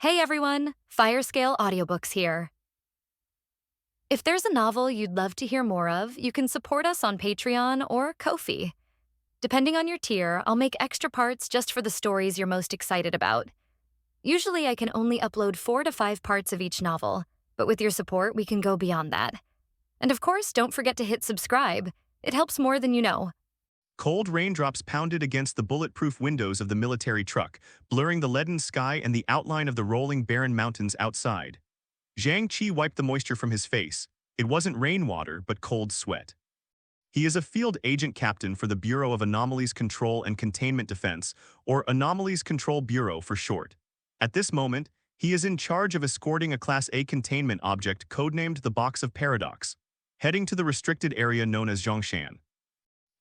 Hey everyone, Firescale Audiobooks here. If there's a novel you'd love to hear more of, you can support us on Patreon or Ko-fi. Depending on your tier, I'll make extra parts just for the stories you're most excited about. Usually I can only upload 4 to 5 parts of each novel, but with your support we can go beyond that. And of course, don't forget to hit subscribe. It helps more than you know. Cold raindrops pounded against the bulletproof windows of the military truck, blurring the leaden sky and the outline of the rolling barren mountains outside. Zhang Qi wiped the moisture from his face. It wasn't rainwater, but cold sweat. He is a field agent captain for the Bureau of Anomalies Control and Containment Defense, or Anomalies Control Bureau for short. At this moment, he is in charge of escorting a Class A containment object codenamed the Box of Paradox, heading to the restricted area known as Zhongshan.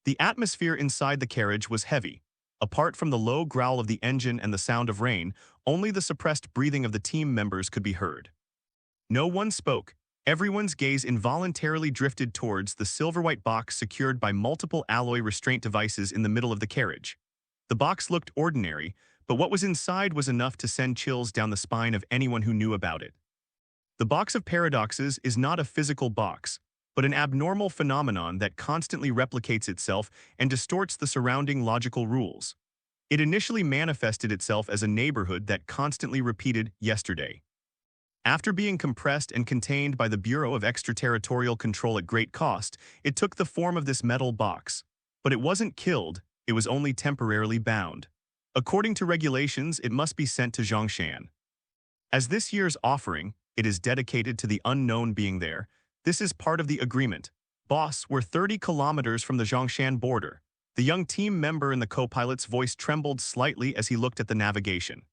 The atmosphere inside the carriage was heavy. Apart from the low growl of the engine and the sound of rain, only the suppressed breathing of the team members could be heard. No one spoke. Everyone's gaze involuntarily drifted towards the silver-white box secured by multiple alloy restraint devices in the middle of the carriage. The box looked ordinary, but what was inside was enough to send chills down the spine of anyone who knew about it. The Box of Paradoxes is not a physical box, but an abnormal phenomenon that constantly replicates itself and distorts the surrounding logical rules. It initially manifested itself as a neighborhood that constantly repeated yesterday. After being compressed and contained by the Bureau of Extraterritorial Control at great cost, it took the form of this metal box. But it wasn't killed, it was only temporarily bound. According to regulations, it must be sent to Zhongshan. As this year's offering, it is dedicated to the unknown being there. This is part of the agreement. Boss, we're 30 kilometers from the Zhongshan border. The young team member in the co-pilot's voice trembled slightly as he looked at the navigation.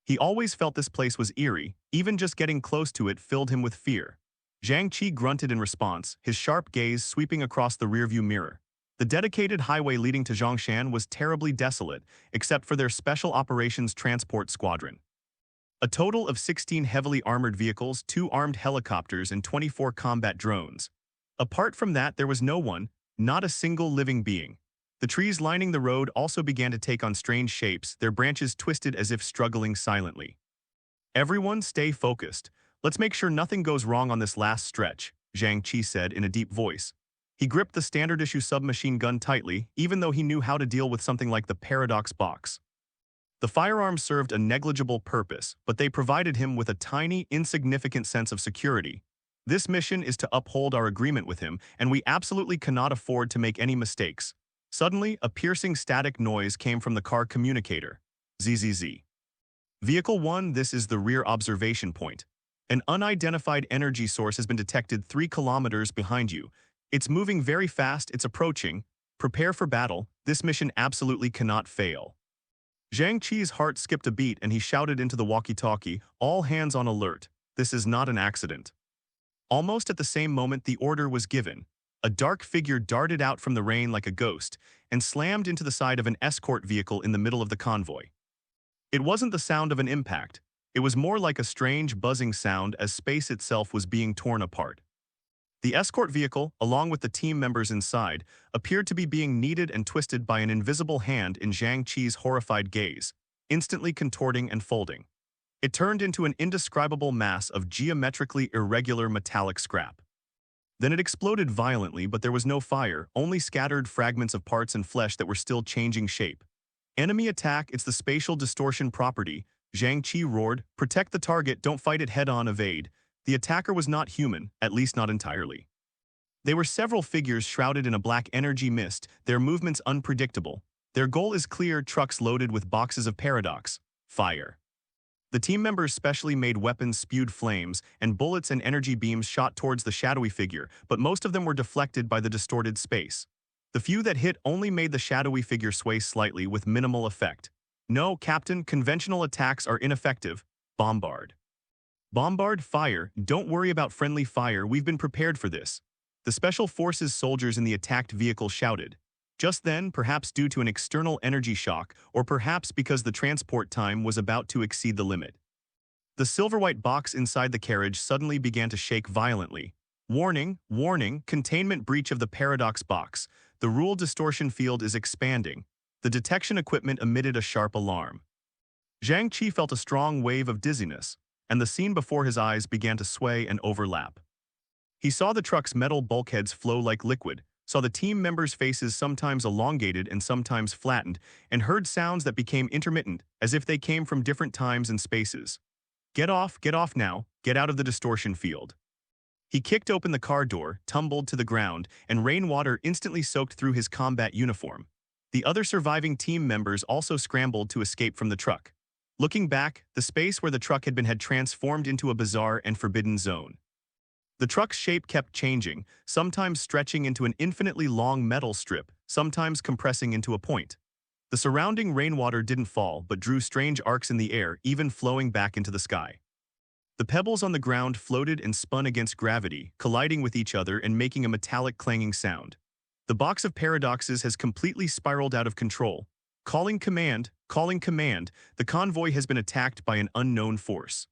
He always felt this place was eerie, even just getting close to it filled him with fear. Zhang Qi grunted in response, his sharp gaze sweeping across the rearview mirror. The dedicated highway leading to Zhongshan was terribly desolate, except for their Special Operations Transport Squadron. A total of 16 heavily armored vehicles, 2 armed helicopters, and 24 combat drones. Apart from that, there was no one, not a single living being. The trees lining the road also began to take on strange shapes, their branches twisted as if struggling silently. Everyone stay focused. Let's make sure nothing goes wrong on this last stretch, Zhang Qi said in a deep voice. He gripped the standard-issue submachine gun tightly, even though he knew how to deal with something like the Paradox box. The firearms served a negligible purpose, but they provided him with a tiny, insignificant sense of security. This mission is to uphold our agreement with him, and we absolutely cannot afford to make any mistakes. Suddenly, a piercing static noise came from the car communicator. ZZZ. Vehicle 1, this is the rear observation point. An unidentified energy source has been detected 3 kilometers behind you. It's moving very fast, it's approaching. Prepare for battle, this mission absolutely cannot fail. Zhang Qi's heart skipped a beat and he shouted into the walkie-talkie, all hands on alert. This is not an accident. Almost at the same moment the order was given. A dark figure darted out from the rain like a ghost and slammed into the side of an escort vehicle in the middle of the convoy. It wasn't the sound of an impact. It was more like a strange buzzing sound as space itself was being torn apart. The escort vehicle, along with the team members inside, appeared to be being kneaded and twisted by an invisible hand in Zhang Qi's horrified gaze, instantly contorting and folding. It turned into an indescribable mass of geometrically irregular metallic scrap. Then it exploded violently, but there was no fire, only scattered fragments of parts and flesh that were still changing shape. Enemy attack, it's the spatial distortion property, Zhang Qi roared. Protect the target, don't fight it head-on, evade. The attacker was not human, at least not entirely. They were several figures shrouded in a black energy mist, their movements unpredictable. Their goal is clear, trucks loaded with boxes of paradox. Fire. The team members' specially made weapons spewed flames, and bullets and energy beams shot towards the shadowy figure, but most of them were deflected by the distorted space. The few that hit only made the shadowy figure sway slightly with minimal effect. No, Captain, conventional attacks are ineffective. Bombard. Bombard, fire, don't worry about friendly fire, we've been prepared for this. The Special Forces soldiers in the attacked vehicle shouted. Just then, perhaps due to an external energy shock, or perhaps because the transport time was about to exceed the limit. The silver-white box inside the carriage suddenly began to shake violently. Warning, warning, containment breach of the paradox box. The rule distortion field is expanding. The detection equipment emitted a sharp alarm. Zhang Qi felt a strong wave of dizziness, and the scene before his eyes began to sway and overlap. He saw the truck's metal bulkheads flow like liquid, saw the team members' faces sometimes elongated and sometimes flattened, and heard sounds that became intermittent, as if they came from different times and spaces. Get off now, get out of the distortion field. He kicked open the car door, tumbled to the ground, and rainwater instantly soaked through his combat uniform. The other surviving team members also scrambled to escape from the truck. Looking back, the space where the truck had transformed into a bizarre and forbidden zone. The truck's shape kept changing, sometimes stretching into an infinitely long metal strip, sometimes compressing into a point. The surrounding rainwater didn't fall, but drew strange arcs in the air, even flowing back into the sky. The pebbles on the ground floated and spun against gravity, colliding with each other and making a metallic clanging sound. The box of paradoxes has completely spiraled out of control. Calling command, the convoy has been attacked by an unknown force.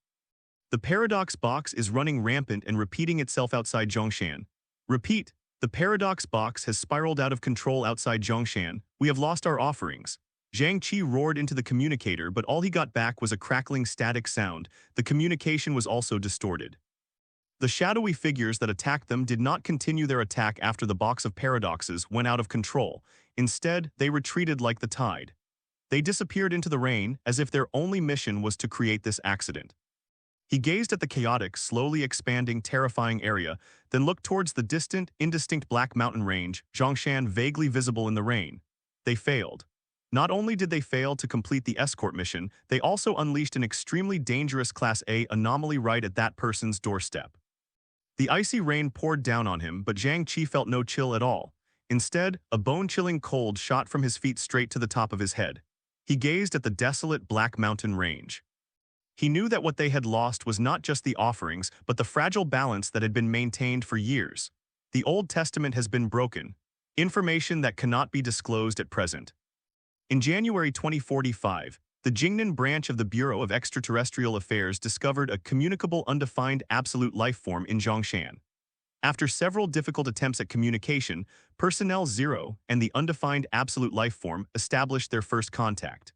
The paradox box is running rampant and repeating itself outside Zhongshan. Repeat, the paradox box has spiraled out of control outside Zhongshan. We have lost our offerings. Zhang Qi roared into the communicator, but all he got back was a crackling static sound. The communication was also distorted. The shadowy figures that attacked them did not continue their attack after the box of paradoxes went out of control. Instead, they retreated like the tide. They disappeared into the rain as if their only mission was to create this accident. He gazed at the chaotic, slowly expanding, terrifying area, then looked towards the distant, indistinct black mountain range, Zhongshan vaguely visible in the rain. They failed. Not only did they fail to complete the escort mission, they also unleashed an extremely dangerous Class A anomaly right at that person's doorstep. The icy rain poured down on him, but Zhang Qi felt no chill at all. Instead, a bone-chilling cold shot from his feet straight to the top of his head. He gazed at the desolate black mountain range. He knew that what they had lost was not just the offerings, but the fragile balance that had been maintained for years. The Old Testament has been broken. Information that cannot be disclosed at present. In January 2045, the Jingnan branch of the Bureau of Extraterrestrial Affairs discovered a communicable undefined absolute life form in Zhongshan. After several difficult attempts at communication, Personnel Zero and the undefined absolute life form established their first contact.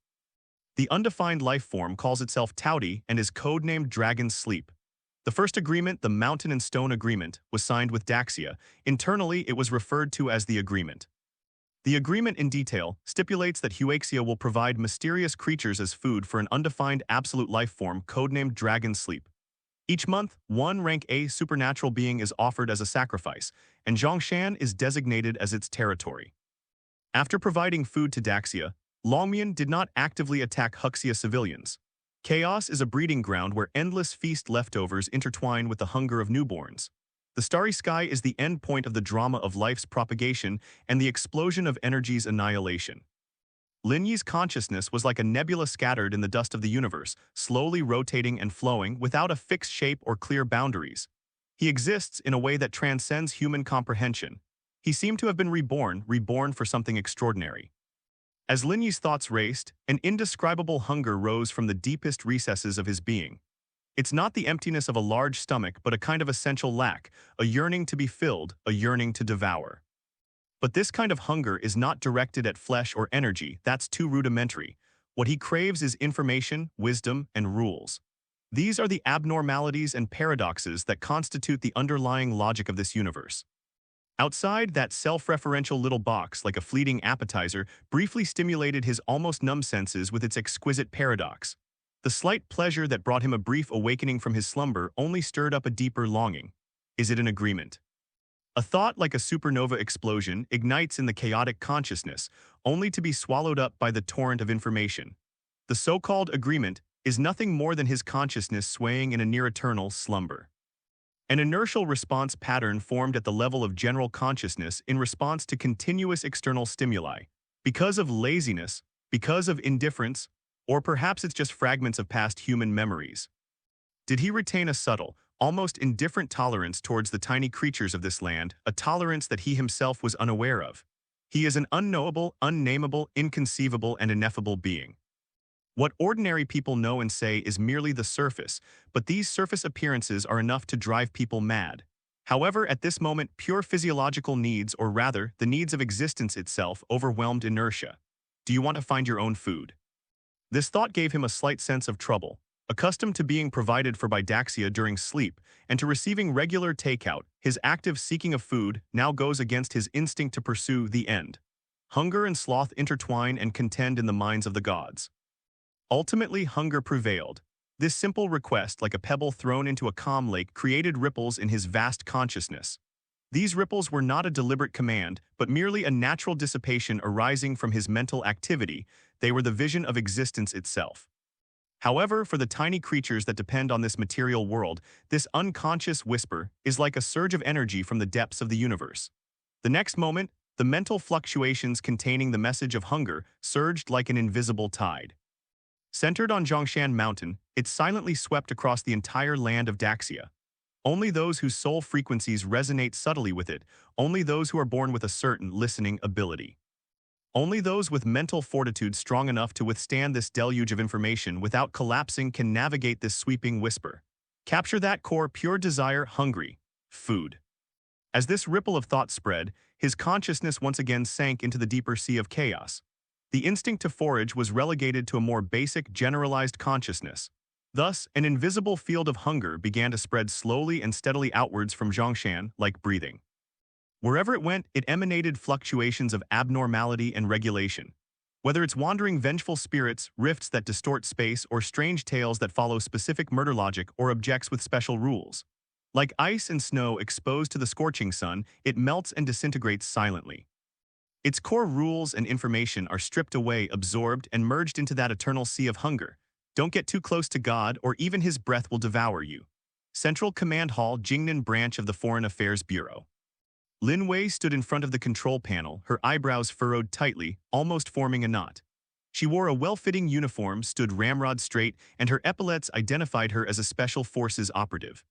The undefined life form calls itself Taudi and is codenamed Dragon's Sleep. The first agreement, the Mountain and Stone Agreement, was signed with Daxia. Internally, it was referred to as the Agreement. The agreement in detail stipulates that Huaxia will provide mysterious creatures as food for an undefined absolute life form codenamed Dragon Sleep. Each month, one rank A supernatural being is offered as a sacrifice, and Zhongshan is designated as its territory. After providing food to Daxia, Longmian did not actively attack Huxia civilians. Chaos is a breeding ground where endless feast leftovers intertwine with the hunger of newborns. The starry sky is the end point of the drama of life's propagation and the explosion of energy's annihilation. Lin Yi's consciousness was like a nebula scattered in the dust of the universe, slowly rotating and flowing without a fixed shape or clear boundaries. He exists in a way that transcends human comprehension. He seemed to have been reborn for something extraordinary. As Lin Yi's thoughts raced, an indescribable hunger rose from the deepest recesses of his being. It's not the emptiness of a large stomach, but a kind of essential lack, a yearning to be filled, a yearning to devour. But this kind of hunger is not directed at flesh or energy, that's too rudimentary. What he craves is information, wisdom, and rules. These are the abnormalities and paradoxes that constitute the underlying logic of this universe. Outside, that self-referential little box, like a fleeting appetizer, briefly stimulated his almost numb senses with its exquisite paradox. The slight pleasure that brought him a brief awakening from his slumber only stirred up a deeper longing. Is it an agreement? A thought like a supernova explosion ignites in the chaotic consciousness, only to be swallowed up by the torrent of information. The so-called agreement is nothing more than his consciousness swaying in a near-eternal slumber. An inertial response pattern formed at the level of general consciousness in response to continuous external stimuli. Because of laziness, because of indifference, or perhaps it's just fragments of past human memories. Did he retain a subtle, almost indifferent tolerance towards the tiny creatures of this land, a tolerance that he himself was unaware of? He is an unknowable, unnameable, inconceivable, and ineffable being. What ordinary people know and say is merely the surface, but these surface appearances are enough to drive people mad. However, at this moment, pure physiological needs, or rather, the needs of existence itself, overwhelmed inertia. Do you want to find your own food? This thought gave him a slight sense of trouble. Accustomed to being provided for by Daxia during sleep and to receiving regular takeout, his active seeking of food now goes against his instinct to pursue the end. Hunger and sloth intertwine and contend in the minds of the gods. Ultimately, hunger prevailed. This simple request, like a pebble thrown into a calm lake, created ripples in his vast consciousness. These ripples were not a deliberate command, but merely a natural dissipation arising from his mental activity. They were the vision of existence itself. However, for the tiny creatures that depend on this material world, this unconscious whisper is like a surge of energy from the depths of the universe. The next moment, the mental fluctuations containing the message of hunger surged like an invisible tide. Centered on Zhongshan Mountain, it silently swept across the entire land of Daxia. Only those whose soul frequencies resonate subtly with it, only those who are born with a certain listening ability. Only those with mental fortitude strong enough to withstand this deluge of information without collapsing can navigate this sweeping whisper. Capture that core pure desire, hungry, food. As this ripple of thought spread, his consciousness once again sank into the deeper sea of chaos. The instinct to forage was relegated to a more basic, generalized consciousness. Thus, an invisible field of hunger began to spread slowly and steadily outwards from Zhongshan, like breathing. Wherever it went, it emanated fluctuations of abnormality and regulation. Whether it's wandering vengeful spirits, rifts that distort space, or strange tales that follow specific murder logic or objects with special rules. Like ice and snow exposed to the scorching sun, it melts and disintegrates silently. Its core rules and information are stripped away, absorbed, and merged into that eternal sea of hunger. Don't get too close to God, or even his breath will devour you. Central Command Hall, Jingnan branch of the Foreign Affairs Bureau. Lin Wei stood in front of the control panel, her eyebrows furrowed tightly, almost forming a knot. She wore a well-fitting uniform, stood ramrod straight, and her epaulets identified her as a Special Forces operative.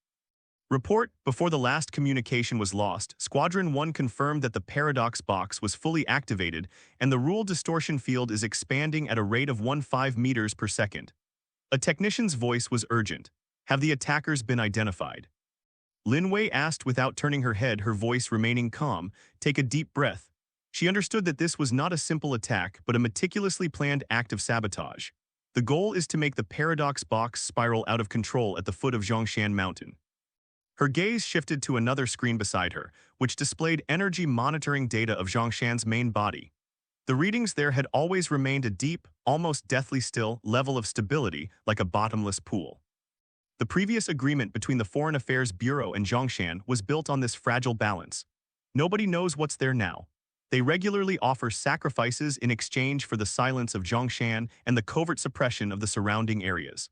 Report, before the last communication was lost, Squadron 1 confirmed that the paradox box was fully activated and the rule distortion field is expanding at a rate of 15 meters per second. A technician's voice was urgent. Have the attackers been identified? Lin Wei asked without turning her head, her voice remaining calm. Take a deep breath. She understood that this was not a simple attack, but a meticulously planned act of sabotage. The goal is to make the paradox box spiral out of control at the foot of Zhongshan Mountain. Her gaze shifted to another screen beside her, which displayed energy monitoring data of Zhongshan's main body. The readings there had always remained a deep, almost deathly still level of stability, like a bottomless pool. The previous agreement between the Foreign Affairs Bureau and Zhongshan was built on this fragile balance. Nobody knows what's there now. They regularly offer sacrifices in exchange for the silence of Zhongshan and the covert suppression of the surrounding areas.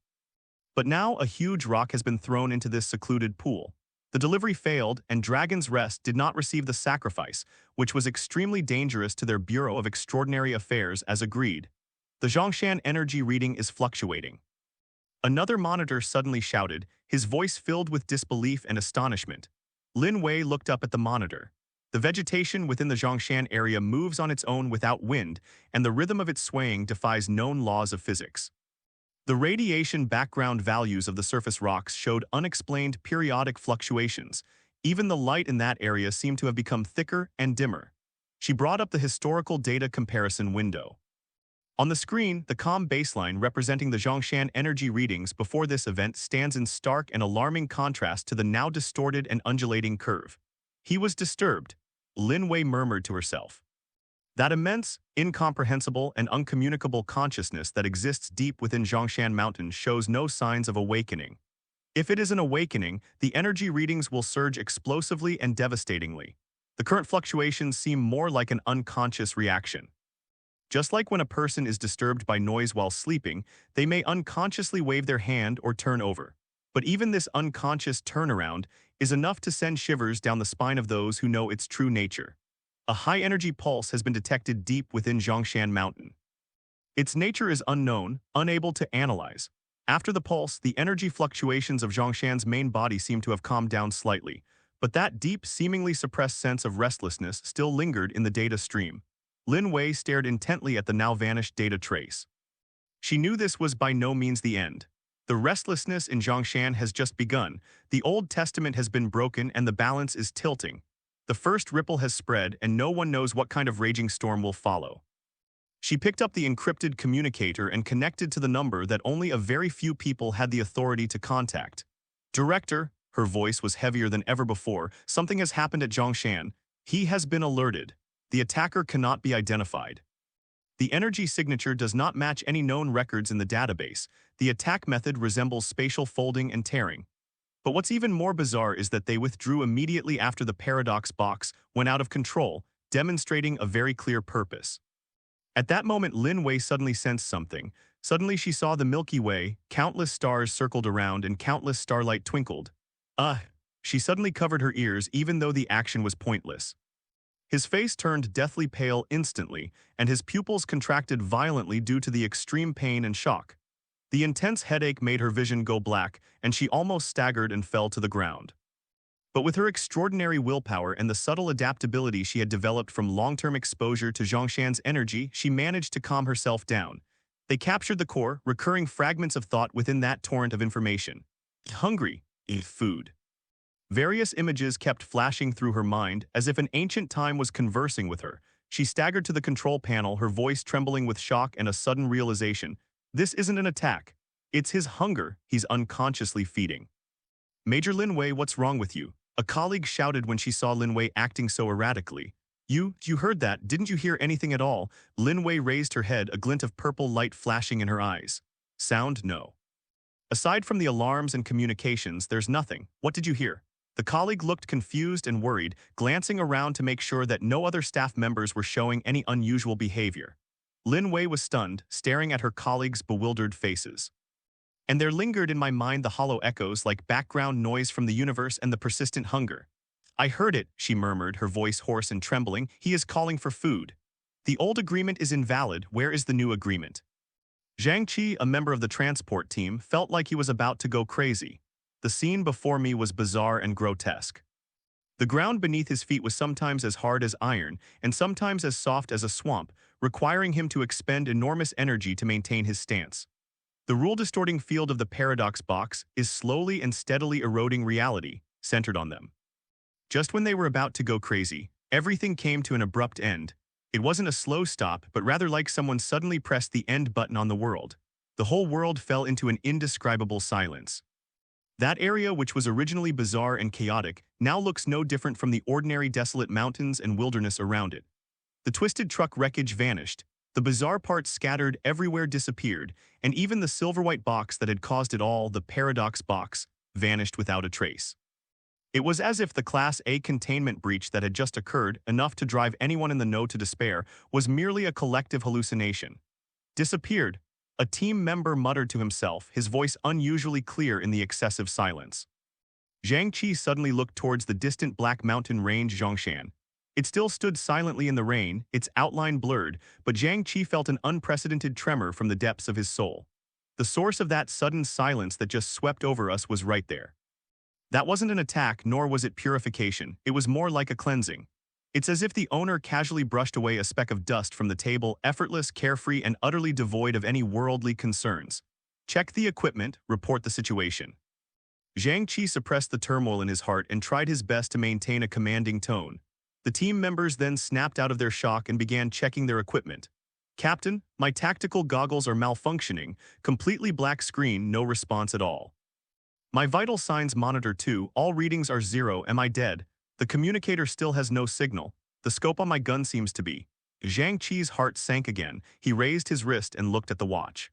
But now a huge rock has been thrown into this secluded pool. The delivery failed, and Dragon's Rest did not receive the sacrifice, which was extremely dangerous to their Bureau of Extraordinary Affairs as agreed. The Zhongshan energy reading is fluctuating. Another monitor suddenly shouted, his voice filled with disbelief and astonishment. Lin Wei looked up at the monitor. The vegetation within the Zhongshan area moves on its own without wind, and the rhythm of its swaying defies known laws of physics. The radiation background values of the surface rocks showed unexplained periodic fluctuations. Even the light in that area seemed to have become thicker and dimmer. She brought up the historical data comparison window. On the screen, the calm baseline representing the Zhongshan energy readings before this event stands in stark and alarming contrast to the now distorted and undulating curve. He was disturbed, Lin Wei murmured to herself. That immense, incomprehensible, and uncommunicable consciousness that exists deep within Zhongshan Mountain shows no signs of awakening. If it is an awakening, the energy readings will surge explosively and devastatingly. The current fluctuations seem more like an unconscious reaction. Just like when a person is disturbed by noise while sleeping, they may unconsciously wave their hand or turn over. But even this unconscious turnaround is enough to send shivers down the spine of those who know its true nature. A high-energy pulse has been detected deep within Zhongshan Mountain. Its nature is unknown, unable to analyze. After the pulse, the energy fluctuations of Zhongshan's main body seem to have calmed down slightly, but that deep, seemingly suppressed sense of restlessness still lingered in the data stream. Lin Wei stared intently at the now-vanished data trace. She knew this was by no means the end. The restlessness in Zhongshan has just begun. The Old Testament has been broken and the balance is tilting. The first ripple has spread, and no one knows what kind of raging storm will follow. She picked up the encrypted communicator and connected to the number that only a very few people had the authority to contact. Director, her voice was heavier than ever before, something has happened at Zhongshan. He has been alerted. The attacker cannot be identified. The energy signature does not match any known records in the database. The attack method resembles spatial folding and tearing. But what's even more bizarre is that they withdrew immediately after the paradox box went out of control, demonstrating a very clear purpose. At that moment, Lin Wei suddenly sensed something. Suddenly she saw the Milky Way, countless stars circled around and countless starlight twinkled. She suddenly covered her ears even though the action was pointless. His face turned deathly pale instantly, and his pupils contracted violently due to the extreme pain and shock. The intense headache made her vision go black, and she almost staggered and fell to the ground. But with her extraordinary willpower and the subtle adaptability she had developed from long-term exposure to Zhongshan's energy, she managed to calm herself down. They captured the core, recurring fragments of thought within that torrent of information. Hungry. Food. Various images kept flashing through her mind, as if an ancient time was conversing with her. She staggered to the control panel, her voice trembling with shock and a sudden realization. This isn't an attack. It's his hunger he's unconsciously feeding. Major Lin Wei, what's wrong with you? A colleague shouted when she saw Lin Wei acting so erratically. You heard that, didn't you hear anything at all? Lin Wei raised her head, a glint of purple light flashing in her eyes. Sound, no. Aside from the alarms and communications, there's nothing. What did you hear? The colleague looked confused and worried, glancing around to make sure that no other staff members were showing any unusual behavior. Lin Wei was stunned, staring at her colleagues' bewildered faces. And there lingered in my mind the hollow echoes like background noise from the universe and the persistent hunger. I heard it, she murmured, her voice hoarse and trembling. He is calling for food. The old agreement is invalid. Where is the new agreement? Zhang Qi, a member of the transport team, felt like he was about to go crazy. The scene before me was bizarre and grotesque. The ground beneath his feet was sometimes as hard as iron and sometimes as soft as a swamp, requiring him to expend enormous energy to maintain his stance. The rule-distorting field of the paradox box is slowly and steadily eroding reality, centered on them. Just when they were about to go crazy, everything came to an abrupt end. It wasn't a slow stop, but rather like someone suddenly pressed the end button on the world. The whole world fell into an indescribable silence. That area, which was originally bizarre and chaotic, now looks no different from the ordinary desolate mountains and wilderness around it. The twisted truck wreckage vanished. The bizarre parts scattered everywhere disappeared, and even the silver-white box that had caused it all, the paradox box, vanished without a trace. It was as if the Class A containment breach that had just occurred, enough to drive anyone in the know to despair, was merely a collective hallucination. Disappeared. A team member muttered to himself, his voice unusually clear in the excessive silence. Zhang Qi suddenly looked towards the distant black mountain range Zhongshan. It still stood silently in the rain, its outline blurred, but Zhang Qi felt an unprecedented tremor from the depths of his soul. The source of that sudden silence that just swept over us was right there. That wasn't an attack, nor was it purification. It was more like a cleansing. It's as if the owner casually brushed away a speck of dust from the table, effortless, carefree, and utterly devoid of any worldly concerns. Check the equipment, report the situation. Zhang Qi suppressed the turmoil in his heart and tried his best to maintain a commanding tone. The team members then snapped out of their shock and began checking their equipment. Captain, my tactical goggles are malfunctioning. Completely black screen, no response at all. My vital signs monitor too, all readings are 0, am I dead? The communicator still has no signal. The scope on my gun seems to be. Zhang Qi's heart sank again. He raised his wrist and looked at the watch.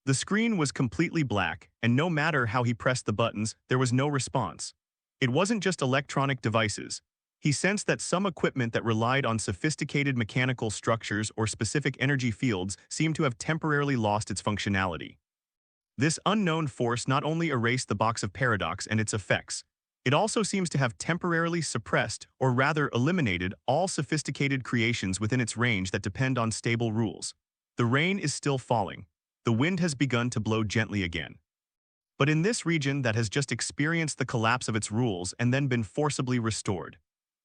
The screen was completely black, and no matter how he pressed the buttons, there was no response. It wasn't just electronic devices. He sensed that some equipment that relied on sophisticated mechanical structures or specific energy fields seemed to have temporarily lost its functionality. This unknown force not only erased the box of paradox and its effects, it also seems to have temporarily suppressed, or rather eliminated, all sophisticated creations within its range that depend on stable rules. The rain is still falling. The wind has begun to blow gently again. But in this region that has just experienced the collapse of its rules and then been forcibly restored,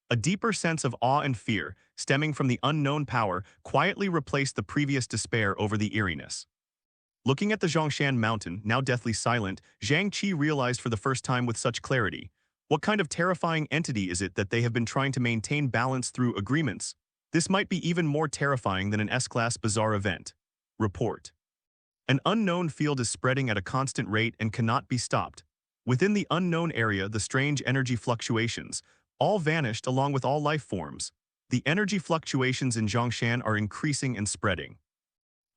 a deeper sense of awe and fear, stemming from the unknown power, quietly replaced the previous despair over the eeriness. Looking at the Zhongshan mountain, now deathly silent, Zhang Qi realized for the first time with such clarity, what kind of terrifying entity is it that they have been trying to maintain balance through agreements? This might be even more terrifying than an S-class bizarre event. Report. An unknown field is spreading at a constant rate and cannot be stopped. Within the unknown area, the strange energy fluctuations, all vanished along with all life forms. The energy fluctuations in Zhongshan are increasing and spreading.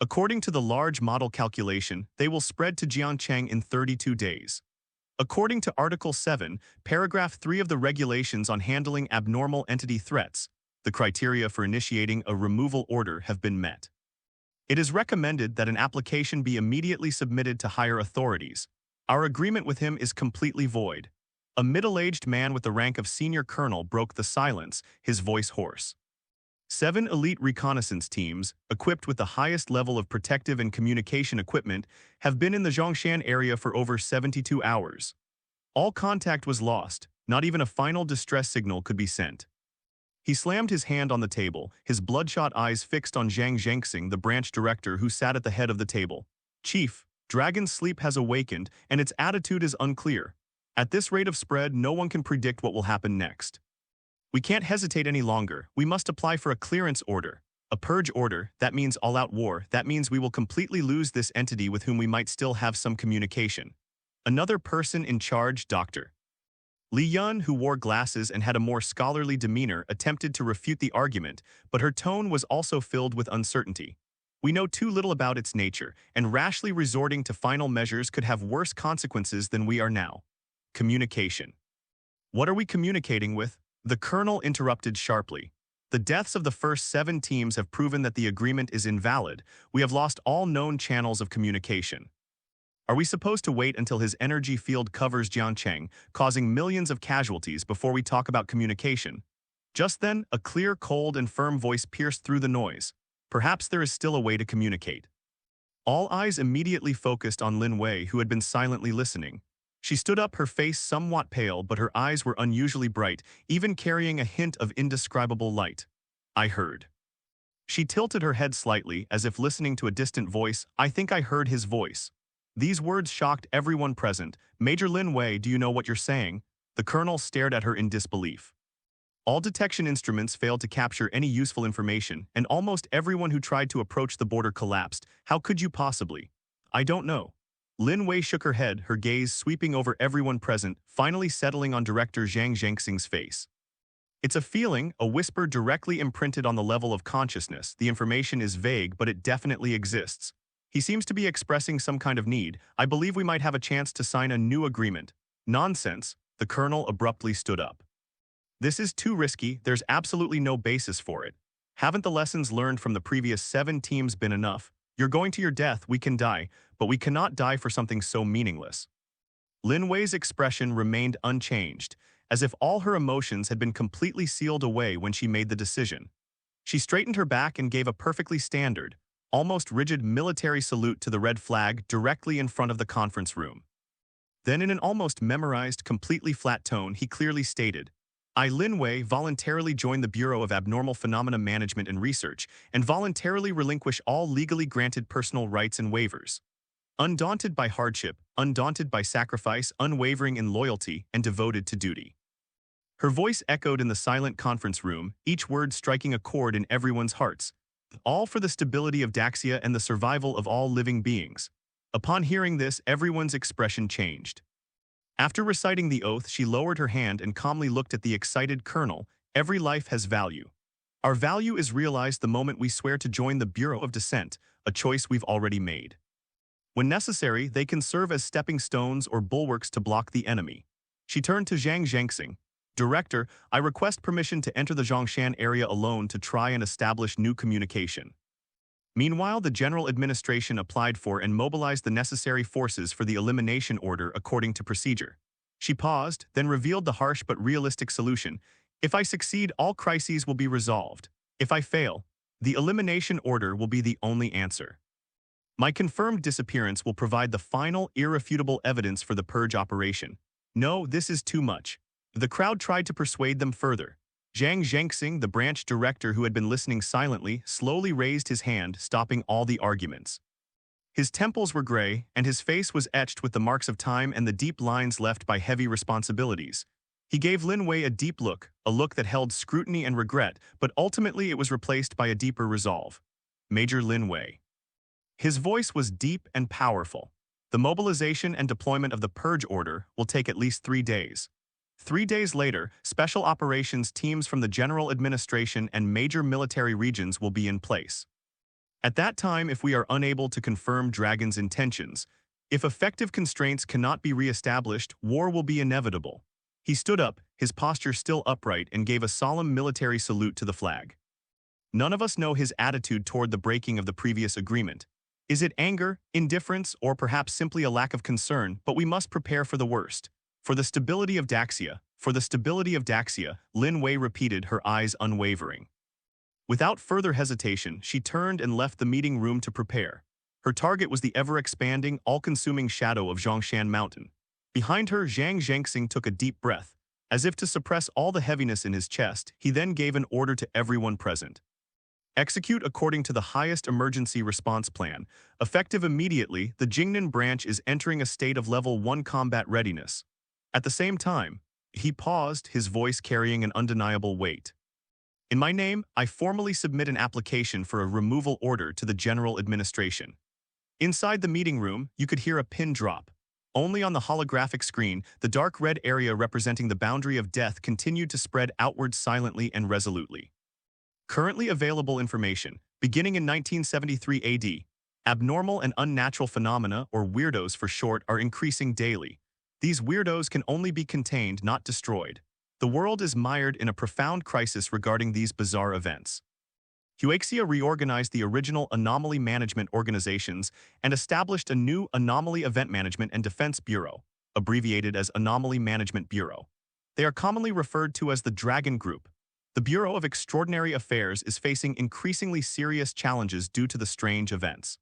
According to the large model calculation, they will spread to Jiangcheng in 32 days. According to Article 7, Paragraph 3 of the Regulations on Handling Abnormal Entity Threats, the criteria for initiating a removal order have been met. It is recommended that an application be immediately submitted to higher authorities. Our agreement with him is completely void. A middle-aged man with the rank of senior colonel broke the silence, his voice hoarse. 7 elite reconnaissance teams, equipped with the highest level of protective and communication equipment, have been in the Zhongshan area for over 72 hours. All contact was lost, not even a final distress signal could be sent. He slammed his hand on the table, his bloodshot eyes fixed on Zhang Zhengxing, the branch director who sat at the head of the table. Chief, Dragon's sleep has awakened, and its attitude is unclear. At this rate of spread, no one can predict what will happen next. We can't hesitate any longer. We must apply for a clearance order. A purge order, that means all-out war. That means we will completely lose this entity with whom we might still have some communication. Another person in charge, Dr. Li Yun, who wore glasses and had a more scholarly demeanor, attempted to refute the argument, but her tone was also filled with uncertainty. We know too little about its nature, and rashly resorting to final measures could have worse consequences than we are now. Communication. What are we communicating with? The colonel interrupted sharply. The deaths of the first 7 teams have proven that the agreement is invalid. We have lost all known channels of communication. Are we supposed to wait until his energy field covers Jiangcheng, causing millions of casualties before we talk about communication? Just then, a clear, cold, and firm voice pierced through the noise. Perhaps there is still a way to communicate. All eyes immediately focused on Lin Wei, who had been silently listening. She stood up, her face somewhat pale, but her eyes were unusually bright, even carrying a hint of indescribable light. I heard. She tilted her head slightly, as if listening to a distant voice. I think I heard his voice. These words shocked everyone present. Major Lin Wei, do you know what you're saying? The colonel stared at her in disbelief. All detection instruments failed to capture any useful information, and almost everyone who tried to approach the border collapsed. How could you possibly? I don't know. Lin Wei shook her head, her gaze sweeping over everyone present, finally settling on Director Zhang Zhengxing's face. It's a feeling, a whisper directly imprinted on the level of consciousness. The information is vague, but it definitely exists. He seems to be expressing some kind of need. I believe we might have a chance to sign a new agreement. Nonsense, the colonel abruptly stood up. This is too risky, there's absolutely no basis for it. Haven't the lessons learned from the previous 7 teams been enough? You're going to your death, we can die, but we cannot die for something so meaningless. Lin Wei's expression remained unchanged, as if all her emotions had been completely sealed away when she made the decision. She straightened her back and gave a perfectly standard, almost rigid military salute to the red flag directly in front of the conference room. Then in an almost memorized, completely flat tone, he clearly stated, I, Lin Wei, voluntarily join the Bureau of Abnormal Phenomena Management and Research and voluntarily relinquish all legally granted personal rights and waivers. Undaunted by hardship, undaunted by sacrifice, unwavering in loyalty, and devoted to duty. Her voice echoed in the silent conference room, each word striking a chord in everyone's hearts, all for the stability of Daxia and the survival of all living beings. Upon hearing this, everyone's expression changed. After reciting the oath, she lowered her hand and calmly looked at the excited colonel. Every life has value. Our value is realized the moment we swear to join the Bureau of Dissent, a choice we've already made. When necessary, they can serve as stepping stones or bulwarks to block the enemy. She turned to Zhang Zhengxing. Director, I request permission to enter the Zhongshan area alone to try and establish new communication. Meanwhile, the General Administration applied for and mobilized the necessary forces for the elimination order according to procedure. She paused, then revealed the harsh but realistic solution. If I succeed, all crises will be resolved. If I fail, the elimination order will be the only answer. My confirmed disappearance will provide the final, irrefutable evidence for the purge operation. No, this is too much. The crowd tried to persuade them further. Zhang Zhengxing, the branch director who had been listening silently, slowly raised his hand, stopping all the arguments. His temples were gray, and his face was etched with the marks of time and the deep lines left by heavy responsibilities. He gave Lin Wei a look that held scrutiny and regret, but ultimately it was replaced by a deeper resolve. Major Lin Wei. His voice was deep and powerful. The mobilization and deployment of the Purge Order will take at least 3 days. 3 days later, special operations teams from the General Administration and major military regions will be in place. At that time, if we are unable to confirm Dragon's intentions, if effective constraints cannot be re-established, war will be inevitable. He stood up, his posture still upright, and gave a solemn military salute to the flag. None of us know his attitude toward the breaking of the previous agreement. Is it anger, indifference, or perhaps simply a lack of concern? But we must prepare for the worst. For the stability of Daxia, Lin Wei repeated, her eyes unwavering. Without further hesitation, she turned and left the meeting room to prepare. Her target was the ever-expanding, all-consuming shadow of Zhongshan Mountain. Behind her, Zhang Zhengxing took a deep breath. As if to suppress all the heaviness in his chest, he then gave an order to everyone present. Execute according to the highest emergency response plan. Effective immediately, the Jingnan branch is entering a state of level 1 combat readiness. At the same time, he paused, his voice carrying an undeniable weight. In my name, I formally submit an application for a removal order to the General Administration. Inside the meeting room, you could hear a pin drop. Only on the holographic screen, the dark red area representing the boundary of death continued to spread outward silently and resolutely. Currently available information, beginning in 1973 AD, abnormal and unnatural phenomena, or weirdos for short, are increasing daily. These weirdos can only be contained, not destroyed. The world is mired in a profound crisis regarding these bizarre events. Huaxia reorganized the original anomaly management organizations and established a new Anomaly Event Management and Defense Bureau, abbreviated as Anomaly Management Bureau. They are commonly referred to as the Dragon Group. The Bureau of Extraordinary Affairs is facing increasingly serious challenges due to the strange events.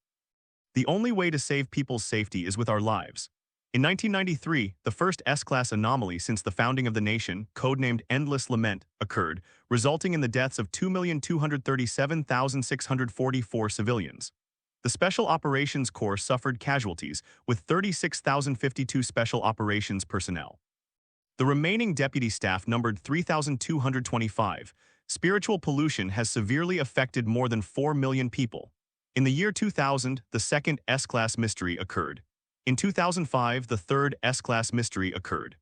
The only way to save people's safety is with our lives. In 1993, the first S-class anomaly since the founding of the nation, codenamed Endless Lament, occurred, resulting in the deaths of 2,237,644 civilians. The Special Operations Corps suffered casualties, with 36,052 Special Operations personnel. The remaining deputy staff numbered 3,225. Spiritual pollution has severely affected more than 4 million people. In the year 2000, the second S-class mystery occurred. In 2005, the third S-class mystery occurred.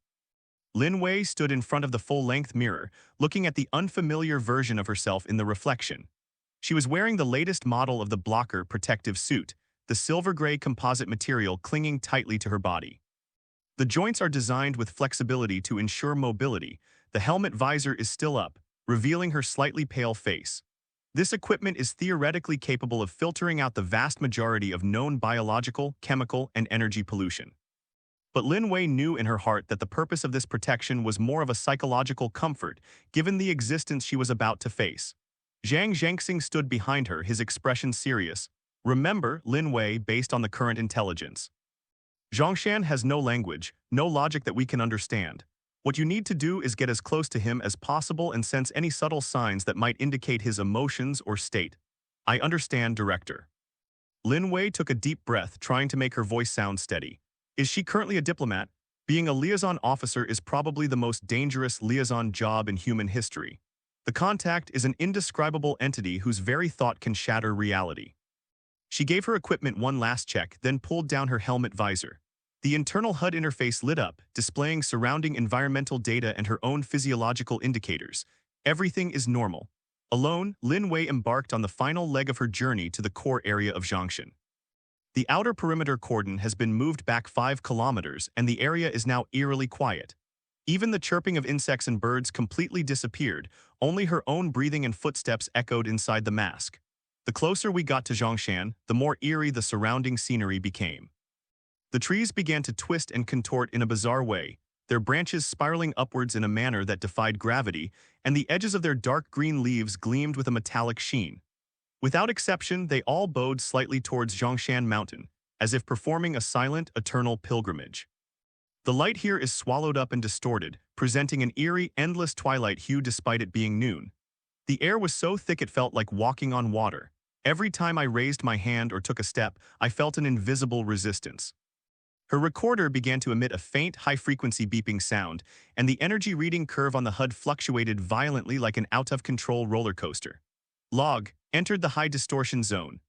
Lin Wei stood in front of the full-length mirror, looking at the unfamiliar version of herself in the reflection. She was wearing the latest model of the blocker protective suit, the silver-gray composite material clinging tightly to her body. The joints are designed with flexibility to ensure mobility. The helmet visor is still up, revealing her slightly pale face. This equipment is theoretically capable of filtering out the vast majority of known biological, chemical, and energy pollution. But Lin Wei knew in her heart that the purpose of this protection was more of a psychological comfort, given the existence she was about to face. Zhang Zhengxing stood behind her, his expression serious. Remember, Lin Wei, based on the current intelligence. Zhongshan has no language, no logic that we can understand. What you need to do is get as close to him as possible and sense any subtle signs that might indicate his emotions or state. I understand, Director. Lin Wei took a deep breath, trying to make her voice sound steady. Is she currently a diplomat? Being a liaison officer is probably the most dangerous liaison job in human history. The contact is an indescribable entity whose very thought can shatter reality. She gave her equipment one last check, then pulled down her helmet visor. The internal HUD interface lit up, displaying surrounding environmental data and her own physiological indicators. Everything is normal. Alone, Lin Wei embarked on the final leg of her journey to the core area of Zhongshan. The outer perimeter cordon has been moved back 5 kilometers, and the area is now eerily quiet. Even the chirping of insects and birds completely disappeared, only her own breathing and footsteps echoed inside the mask. The closer we got to Zhongshan, the more eerie the surrounding scenery became. The trees began to twist and contort in a bizarre way, their branches spiraling upwards in a manner that defied gravity, and the edges of their dark green leaves gleamed with a metallic sheen. Without exception, they all bowed slightly towards Zhongshan Mountain, as if performing a silent, eternal pilgrimage. The light here is swallowed up and distorted, presenting an eerie, endless twilight hue despite it being noon. The air was so thick it felt like walking on water. Every time I raised my hand or took a step, I felt an invisible resistance. Her recorder began to emit a faint, high-frequency beeping sound, and the energy reading curve on the HUD fluctuated violently like an out-of-control roller coaster. Log entered the high distortion zone.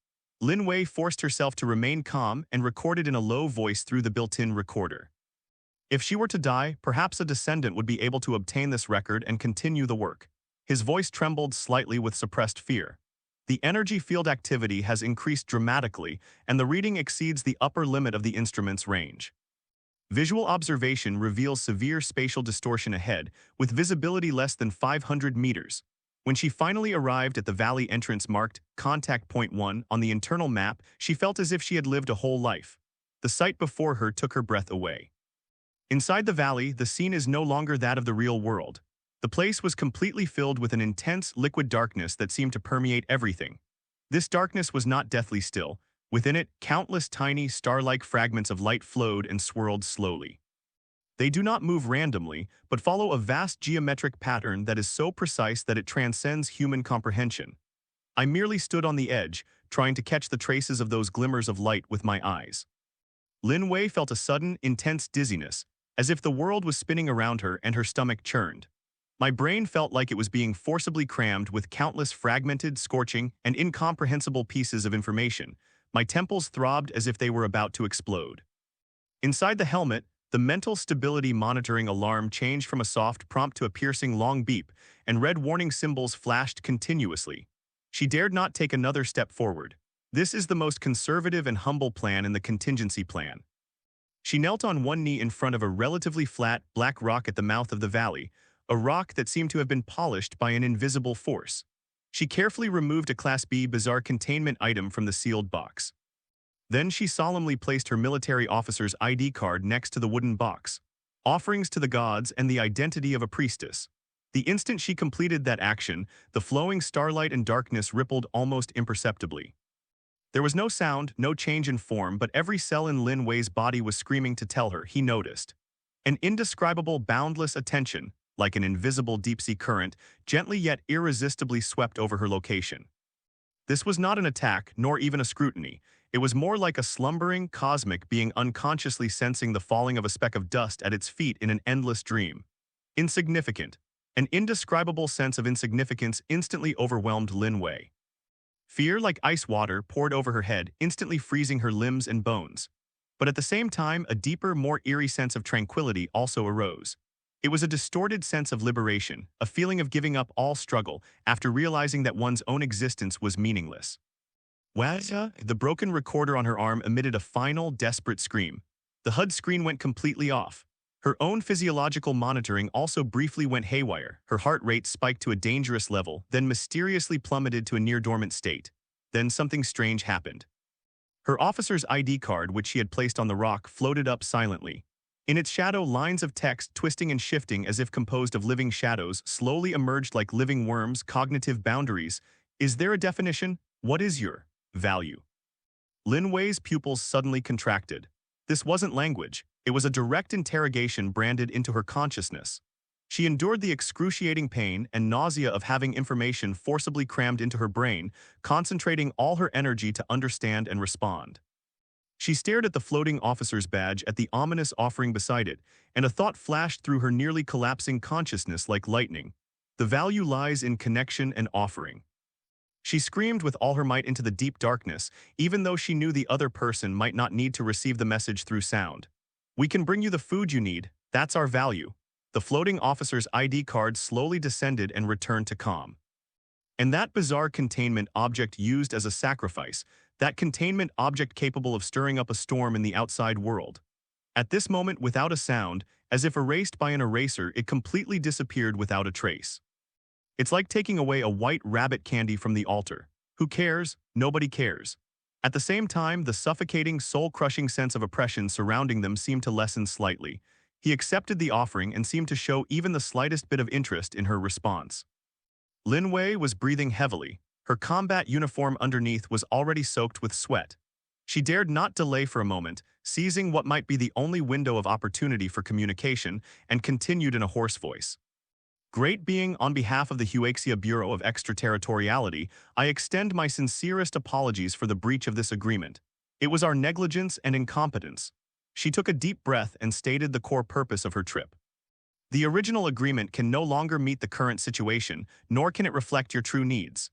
Lin Wei forced herself to remain calm and recorded in a low voice through the built-in recorder. If she were to die, perhaps a descendant would be able to obtain this record and continue the work. His voice trembled slightly with suppressed fear. The energy field activity has increased dramatically, and the reading exceeds the upper limit of the instrument's range. Visual observation reveals severe spatial distortion ahead, with visibility less than 500 meters. When she finally arrived at the valley entrance marked Contact Point 1 on the internal map, she felt as if she had lived a whole life. The sight before her took her breath away. Inside the valley, the scene is no longer that of the real world. The place was completely filled with an intense, liquid darkness that seemed to permeate everything. This darkness was not deathly still. Within it, countless tiny, star-like fragments of light flowed and swirled slowly. They do not move randomly, but follow a vast geometric pattern that is so precise that it transcends human comprehension. I merely stood on the edge, trying to catch the traces of those glimmers of light with my eyes. Lin Wei felt a sudden, intense dizziness, as if the world was spinning around her and her stomach churned. My brain felt like it was being forcibly crammed with countless fragmented, scorching, and incomprehensible pieces of information. My temples throbbed as if they were about to explode. Inside the helmet, the mental stability monitoring alarm changed from a soft prompt to a piercing long beep, and red warning symbols flashed continuously. She dared not take another step forward. This is the most conservative and humble plan in the contingency plan. She knelt on one knee in front of a relatively flat, black rock at the mouth of the valley, a rock that seemed to have been polished by an invisible force. She carefully removed a Class B bizarre containment item from the sealed box. Then she solemnly placed her military officer's ID card next to the wooden box, offerings to the gods and the identity of a priestess. The instant she completed that action, the flowing starlight and darkness rippled almost imperceptibly. There was no sound, no change in form, but every cell in Lin Wei's body was screaming to tell her he noticed. An indescribable, boundless attention, like an invisible deep-sea current, gently yet irresistibly swept over her location. This was not an attack, nor even a scrutiny. It was more like a slumbering, cosmic being unconsciously sensing the falling of a speck of dust at its feet in an endless dream. Insignificant. An indescribable sense of insignificance instantly overwhelmed Lin Wei. Fear, like ice water, poured over her head, instantly freezing her limbs and bones. But at the same time, a deeper, more eerie sense of tranquility also arose. It was a distorted sense of liberation, a feeling of giving up all struggle after realizing that one's own existence was meaningless. Waza, the broken recorder on her arm emitted a final, desperate scream. The HUD screen went completely off. Her own physiological monitoring also briefly went haywire. Her heart rate spiked to a dangerous level, then mysteriously plummeted to a near-dormant state. Then something strange happened. Her officer's ID card, which she had placed on the rock, floated up silently. In its shadow, lines of text, twisting and shifting as if composed of living shadows, slowly emerged like living worms, cognitive boundaries. Is there a definition? What is your value? Lin Wei's pupils suddenly contracted. This wasn't language. It was a direct interrogation branded into her consciousness. She endured the excruciating pain and nausea of having information forcibly crammed into her brain, concentrating all her energy to understand and respond. She stared at the floating officer's badge, at the ominous offering beside it, and a thought flashed through her nearly collapsing consciousness like lightning. The value lies in connection and offering. She screamed with all her might into the deep darkness, even though she knew the other person might not need to receive the message through sound. We can bring you the food you need, that's our value. The floating officer's ID card slowly descended and returned to calm. And that bizarre containment object used as a sacrifice, that containment object capable of stirring up a storm in the outside world. At this moment, without a sound, as if erased by an eraser, it completely disappeared without a trace. It's like taking away a white rabbit candy from the altar. Who cares? Nobody cares. At the same time, the suffocating, soul-crushing sense of oppression surrounding them seemed to lessen slightly. He accepted the offering and seemed to show even the slightest bit of interest in her response. Lin Wei was breathing heavily. Her combat uniform underneath was already soaked with sweat. She dared not delay for a moment, seizing what might be the only window of opportunity for communication, and continued in a hoarse voice. Great being, on behalf of the Huaxia Bureau of Extraterritoriality, I extend my sincerest apologies for the breach of this agreement. It was our negligence and incompetence. She took a deep breath and stated the core purpose of her trip. The original agreement can no longer meet the current situation, nor can it reflect your true needs.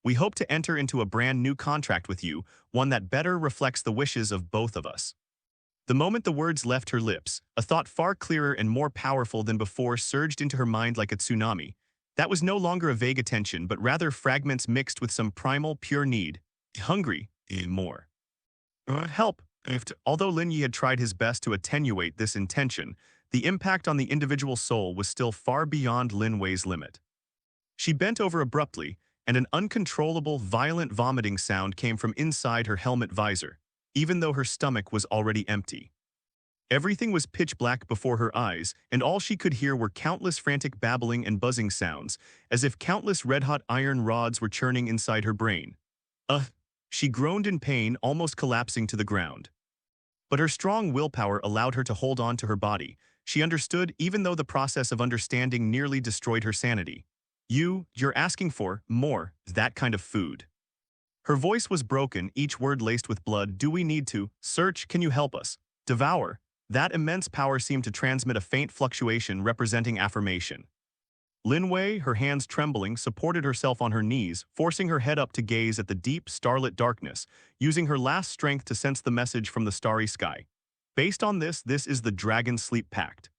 We hope to enter into a brand new contract with you, one that better reflects the wishes of both of us. The moment the words left her lips, a thought far clearer and more powerful than before surged into her mind like a tsunami. That was no longer a vague attention, but rather fragments mixed with some primal, pure need. Hungry, more. Help. Although Lin Yi had tried his best to attenuate this intention, the impact on the individual soul was still far beyond Lin Wei's limit. She bent over abruptly, and an uncontrollable, violent vomiting sound came from inside her helmet visor, even though her stomach was already empty. Everything was pitch black before her eyes, and all she could hear were countless frantic babbling and buzzing sounds, as if countless red-hot iron rods were churning inside her brain. She groaned in pain, almost collapsing to the ground. But her strong willpower allowed her to hold on to her body. She understood, even though the process of understanding nearly destroyed her sanity. You're asking for more, that kind of food. Her voice was broken, each word laced with blood. Do we need to search? Can you help us? Devour? That immense power seemed to transmit a faint fluctuation representing affirmation. Lin Wei, her hands trembling, supported herself on her knees, forcing her head up to gaze at the deep, starlit darkness, using her last strength to sense the message from the starry sky. Based on this is the Dragon Sleep Pact.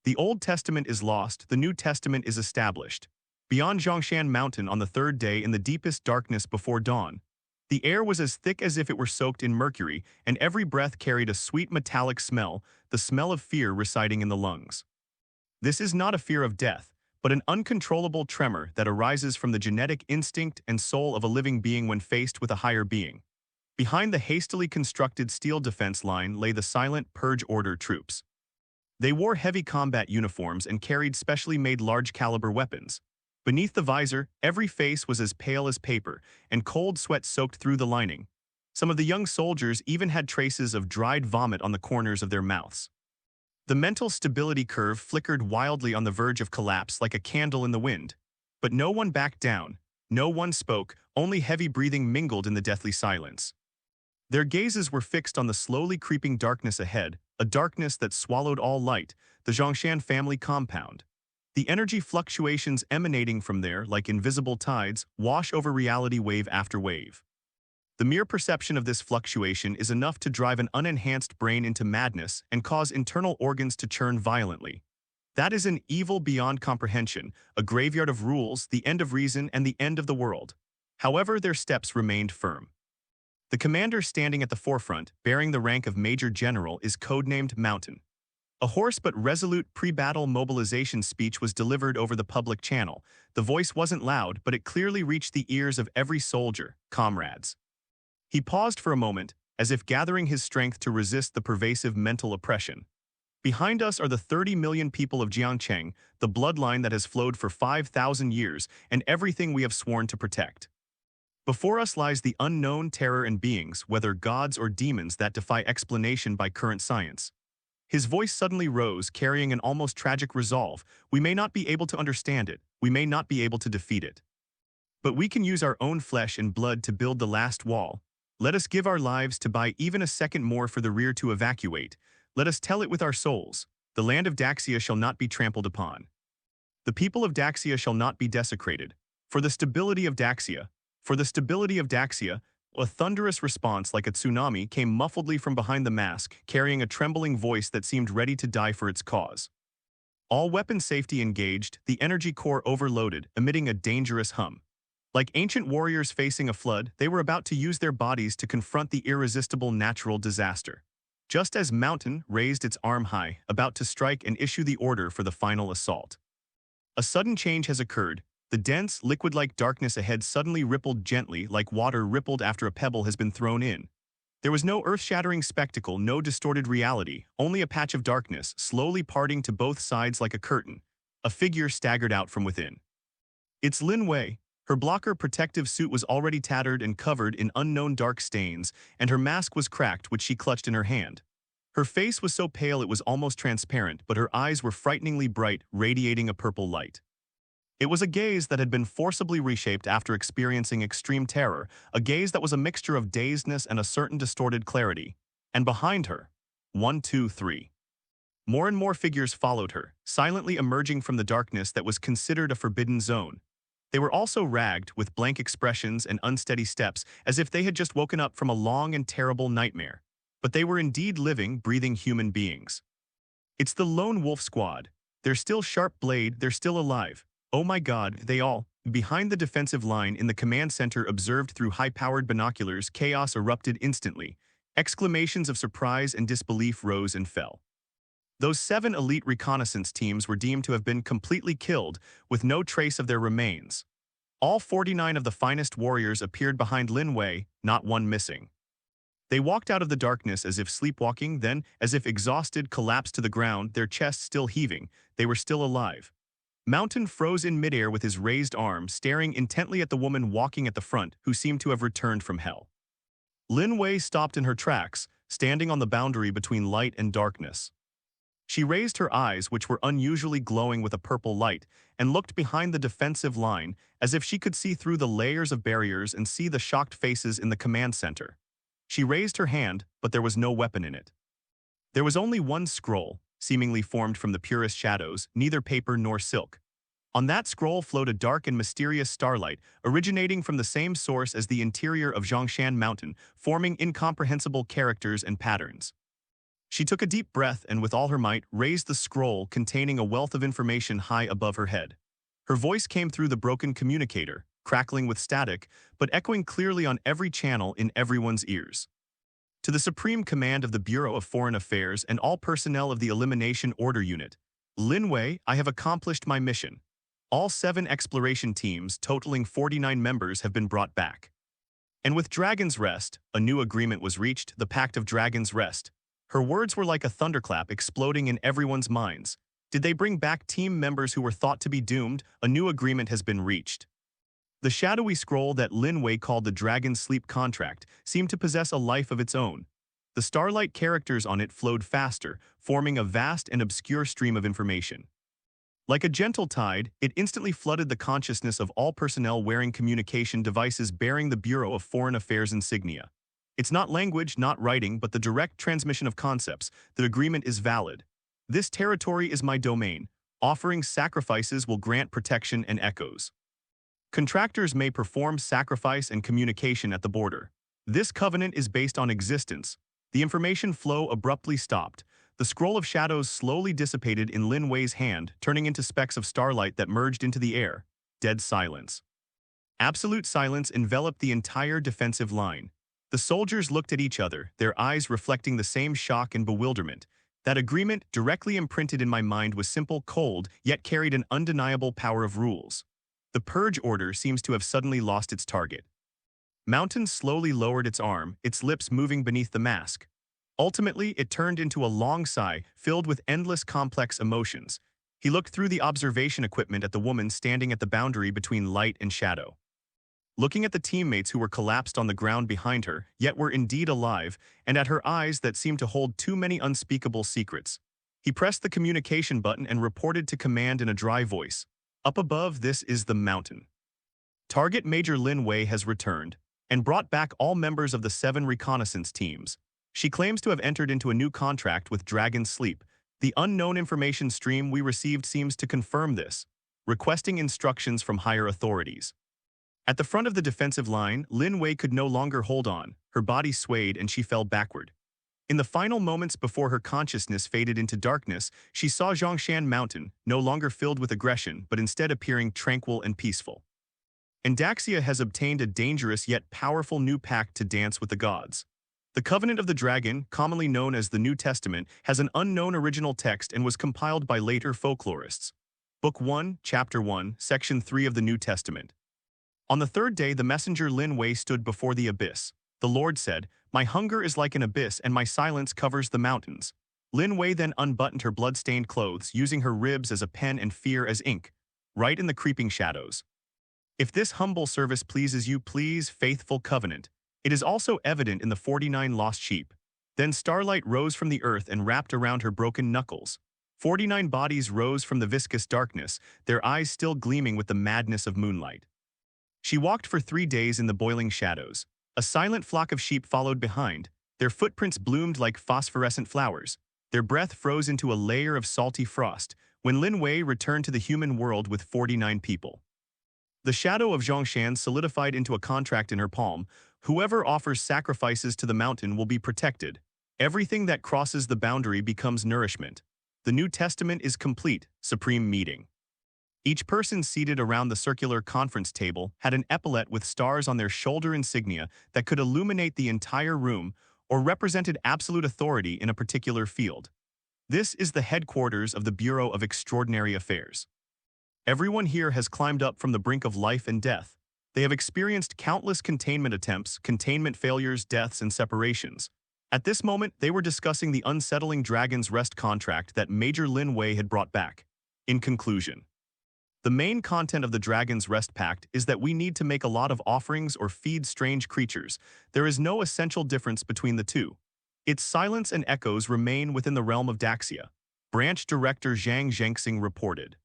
The Old Testament is lost, the New Testament is established. Beyond Zhongshan Mountain on the third day in the deepest darkness before dawn, the air was as thick as if it were soaked in mercury, and every breath carried a sweet metallic smell, the smell of fear residing in the lungs. This is not a fear of death, but an uncontrollable tremor that arises from the genetic instinct and soul of a living being when faced with a higher being. Behind the hastily constructed steel defense line lay the silent Purge Order troops. They wore heavy combat uniforms and carried specially made large-caliber weapons. Beneath the visor, every face was as pale as paper, and cold sweat soaked through the lining. Some of the young soldiers even had traces of dried vomit on the corners of their mouths. The mental stability curve flickered wildly on the verge of collapse like a candle in the wind. But no one backed down, no one spoke, only heavy breathing mingled in the deathly silence. Their gazes were fixed on the slowly creeping darkness ahead, a darkness that swallowed all light, the Zhongshan family compound. The energy fluctuations emanating from there, like invisible tides, wash over reality wave after wave. The mere perception of this fluctuation is enough to drive an unenhanced brain into madness and cause internal organs to churn violently. That is an evil beyond comprehension, a graveyard of rules, the end of reason, and the end of the world. However, their steps remained firm. The commander standing at the forefront, bearing the rank of Major General, is codenamed Mountain. A hoarse but resolute pre-battle mobilization speech was delivered over the public channel. The voice wasn't loud, but it clearly reached the ears of every soldier, comrades. He paused for a moment, as if gathering his strength to resist the pervasive mental oppression. Behind us are the 30 million people of Jiangcheng, the bloodline that has flowed for 5,000 years, and everything we have sworn to protect. Before us lies the unknown terror and beings, whether gods or demons, that defy explanation by current science. His voice suddenly rose, carrying an almost tragic resolve. We may not be able to understand it, we may not be able to defeat it. But we can use our own flesh and blood to build the last wall. Let us give our lives to buy even a second more for the rear to evacuate. Let us tell it with our souls. The land of Daxia shall not be trampled upon. The people of Daxia shall not be desecrated. For the stability of Daxia. For the stability of Daxia. A thunderous response like a tsunami came muffledly from behind the mask, carrying a trembling voice that seemed ready to die for its cause. All weapon safety engaged, the energy core overloaded, emitting a dangerous hum. Like ancient warriors facing a flood, they were about to use their bodies to confront the irresistible natural disaster. Just as Mountain raised its arm high, about to strike and issue the order for the final assault. A sudden change has occurred. The dense, liquid-like darkness ahead suddenly rippled gently, like water rippled after a pebble has been thrown in. There was no earth-shattering spectacle, no distorted reality, only a patch of darkness, slowly parting to both sides like a curtain. A figure staggered out from within. It's Lin Wei. Her blocker protective suit was already tattered and covered in unknown dark stains, and her mask was cracked, which she clutched in her hand. Her face was so pale it was almost transparent, but her eyes were frighteningly bright, radiating a purple light. It was a gaze that had been forcibly reshaped after experiencing extreme terror, a gaze that was a mixture of dazedness and a certain distorted clarity. And behind her, 1, 2, 3. More and more figures followed her, silently emerging from the darkness that was considered a forbidden zone. They were also ragged, with blank expressions and unsteady steps, as if they had just woken up from a long and terrible nightmare. But they were indeed living, breathing human beings. It's the Lone Wolf Squad. They're still Sharp Blade, they're still alive. Oh my god, they all. Behind the defensive line in the command center observed through high-powered binoculars, chaos erupted instantly. Exclamations of surprise and disbelief rose and fell. Those 7 elite reconnaissance teams were deemed to have been completely killed, with no trace of their remains. All 49 of the finest warriors appeared behind Lin Wei, not one missing. They walked out of the darkness as if sleepwalking, then, as if exhausted, collapsed to the ground, their chests still heaving. They were still alive. Mountain froze in midair with his raised arm, staring intently at the woman walking at the front, who seemed to have returned from hell. Lin Wei stopped in her tracks, standing on the boundary between light and darkness. She raised her eyes, which were unusually glowing with a purple light, and looked behind the defensive line, as if she could see through the layers of barriers and see the shocked faces in the command center. She raised her hand, but there was no weapon in it. There was only one scroll, seemingly formed from the purest shadows, neither paper nor silk. On that scroll flowed a dark and mysterious starlight, originating from the same source as the interior of Zhongshan Mountain, forming incomprehensible characters and patterns. She took a deep breath and with all her might raised the scroll containing a wealth of information high above her head. Her voice came through the broken communicator, crackling with static, but echoing clearly on every channel in everyone's ears. To the Supreme Command of the Bureau of Foreign Affairs and all personnel of the Elimination Order Unit, Lin Wei, I have accomplished my mission. All 7 exploration teams, totaling 49 members, have been brought back. And with Dragon's Rest, a new agreement was reached, the Pact of Dragon's Rest. Her words were like a thunderclap exploding in everyone's minds. Did they bring back team members who were thought to be doomed? A new agreement has been reached. The shadowy scroll that Lin Wei called the Dragon's Sleep Contract seemed to possess a life of its own. The starlight characters on it flowed faster, forming a vast and obscure stream of information. Like a gentle tide, it instantly flooded the consciousness of all personnel wearing communication devices bearing the Bureau of Foreign Affairs insignia. It's not language, not writing, but the direct transmission of concepts. The agreement is valid. This territory is my domain. Offering sacrifices will grant protection and echoes. Contractors may perform sacrifice and communication at the border. This covenant is based on existence. The information flow abruptly stopped. The scroll of shadows slowly dissipated in Lin Wei's hand, turning into specks of starlight that merged into the air. Dead silence. Absolute silence enveloped the entire defensive line. The soldiers looked at each other, their eyes reflecting the same shock and bewilderment. That agreement, directly imprinted in my mind, was simple, cold, yet carried an undeniable power of rules. The purge order seems to have suddenly lost its target. Mountain slowly lowered its arm, its lips moving beneath the mask. Ultimately, it turned into a long sigh, filled with endless complex emotions. He looked through the observation equipment at the woman standing at the boundary between light and shadow. Looking at the teammates who were collapsed on the ground behind her, yet were indeed alive, and at her eyes that seemed to hold too many unspeakable secrets. He pressed the communication button and reported to command in a dry voice. Up above, this is the mountain. Target Major Lin Wei has returned, and brought back all members of the 7 reconnaissance teams. She claims to have entered into a new contract with Dragon's Sleep. The unknown information stream we received seems to confirm this, requesting instructions from higher authorities. At the front of the defensive line, Lin Wei could no longer hold on. Her body swayed and she fell backward. In the final moments before her consciousness faded into darkness, she saw Zhongshan Mountain, no longer filled with aggression, but instead appearing tranquil and peaceful. Endaxia has obtained a dangerous yet powerful new pact to dance with the gods. The Covenant of the Dragon, commonly known as the New Testament, has an unknown original text and was compiled by later folklorists. Book 1, Chapter 1, Section 3 of the New Testament. On the 3rd day, the messenger Lin Wei stood before the abyss. The Lord said, "My hunger is like an abyss and my silence covers the mountains." Lin Wei then unbuttoned her blood-stained clothes, using her ribs as a pen and fear as ink. Write in the creeping shadows. If this humble service pleases you, please, faithful covenant. It is also evident in the 49 lost sheep. Then starlight rose from the earth and wrapped around her broken knuckles. 49 bodies rose from the viscous darkness, their eyes still gleaming with the madness of moonlight. She walked for 3 days in the boiling shadows. A silent flock of sheep followed behind. Their footprints bloomed like phosphorescent flowers. Their breath froze into a layer of salty frost when Lin Wei returned to the human world with 49 people. The shadow of Zhongshan solidified into a contract in her palm. Whoever offers sacrifices to the mountain will be protected. Everything that crosses the boundary becomes nourishment. The New Testament is complete, Supreme Meeting. Each person seated around the circular conference table had an epaulet with stars on their shoulder insignia that could illuminate the entire room or represented absolute authority in a particular field. This is the headquarters of the Bureau of Extraordinary Affairs. Everyone here has climbed up from the brink of life and death. They have experienced countless containment attempts, containment failures, deaths, and separations. At this moment, they were discussing the unsettling Dragon's Rest contract that Major Lin Wei had brought back. In conclusion, the main content of the Dragon's Rest Pact is that we need to make a lot of offerings or feed strange creatures. There is no essential difference between the two. Its silence and echoes remain within the realm of Daxia. Branch Director Zhang Zhengxing reported.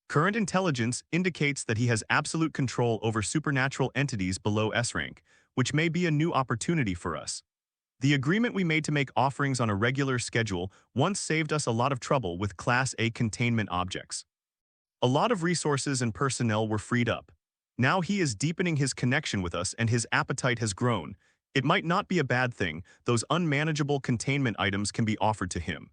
Current intelligence indicates that he has absolute control over supernatural entities below S rank, which may be a new opportunity for us. The agreement we made to make offerings on a regular schedule once saved us a lot of trouble with Class A containment objects. A lot of resources and personnel were freed up. Now he is deepening his connection with us and his appetite has grown. It might not be a bad thing. Those unmanageable containment items can be offered to him.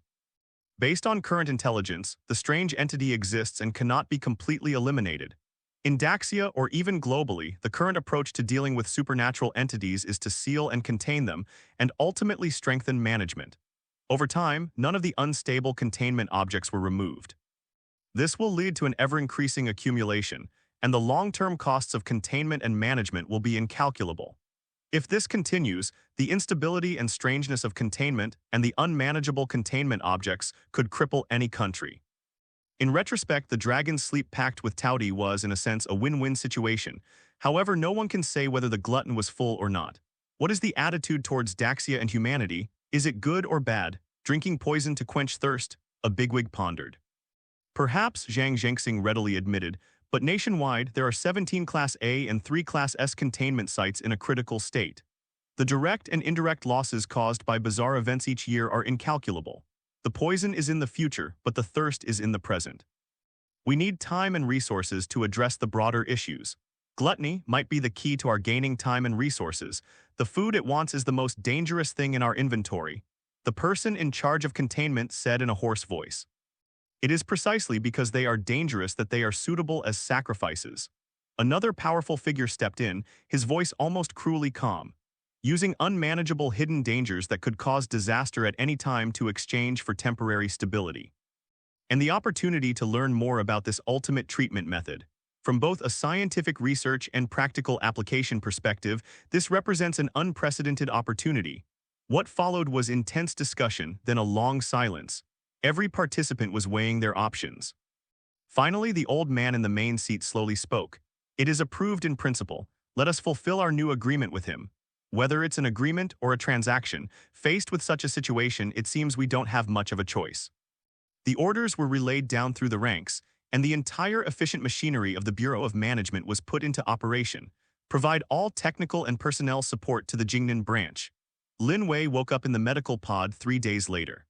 Based on current intelligence, the strange entity exists and cannot be completely eliminated. In Daxia or even globally, the current approach to dealing with supernatural entities is to seal and contain them and ultimately strengthen management. Over time, none of the unstable containment objects were removed. This will lead to an ever-increasing accumulation, and the long-term costs of containment and management will be incalculable. If this continues, the instability and strangeness of containment and the unmanageable containment objects could cripple any country. In retrospect, the Dragon's Sleep Pact with Taudi was, in a sense, a win-win situation. However, no one can say whether the glutton was full or not. What is the attitude towards Daxia and humanity? Is it good or bad? Drinking poison to quench thirst? A bigwig pondered. Perhaps, Zhang Zhengxing readily admitted, but nationwide there are 17 Class A and 3 Class S containment sites in a critical state. The direct and indirect losses caused by bizarre events each year are incalculable. The poison is in the future, but the thirst is in the present. We need time and resources to address the broader issues. Gluttony might be the key to our gaining time and resources. The food it wants is the most dangerous thing in our inventory. The person in charge of containment said in a hoarse voice. It is precisely because they are dangerous that they are suitable as sacrifices. Another powerful figure stepped in, his voice almost cruelly calm. Using unmanageable hidden dangers that could cause disaster at any time to exchange for temporary stability. And the opportunity to learn more about this ultimate treatment method. From both a scientific research and practical application perspective, this represents an unprecedented opportunity. What followed was intense discussion, then a long silence. Every participant was weighing their options. Finally, the old man in the main seat slowly spoke. It is approved in principle. Let us fulfill our new agreement with him. Whether it's an agreement or a transaction, faced with such a situation, it seems we don't have much of a choice. The orders were relayed down through the ranks, and the entire efficient machinery of the Bureau of Management was put into operation. Provide all technical and personnel support to the Jingnan branch. Lin Wei woke up in the medical pod 3 days later.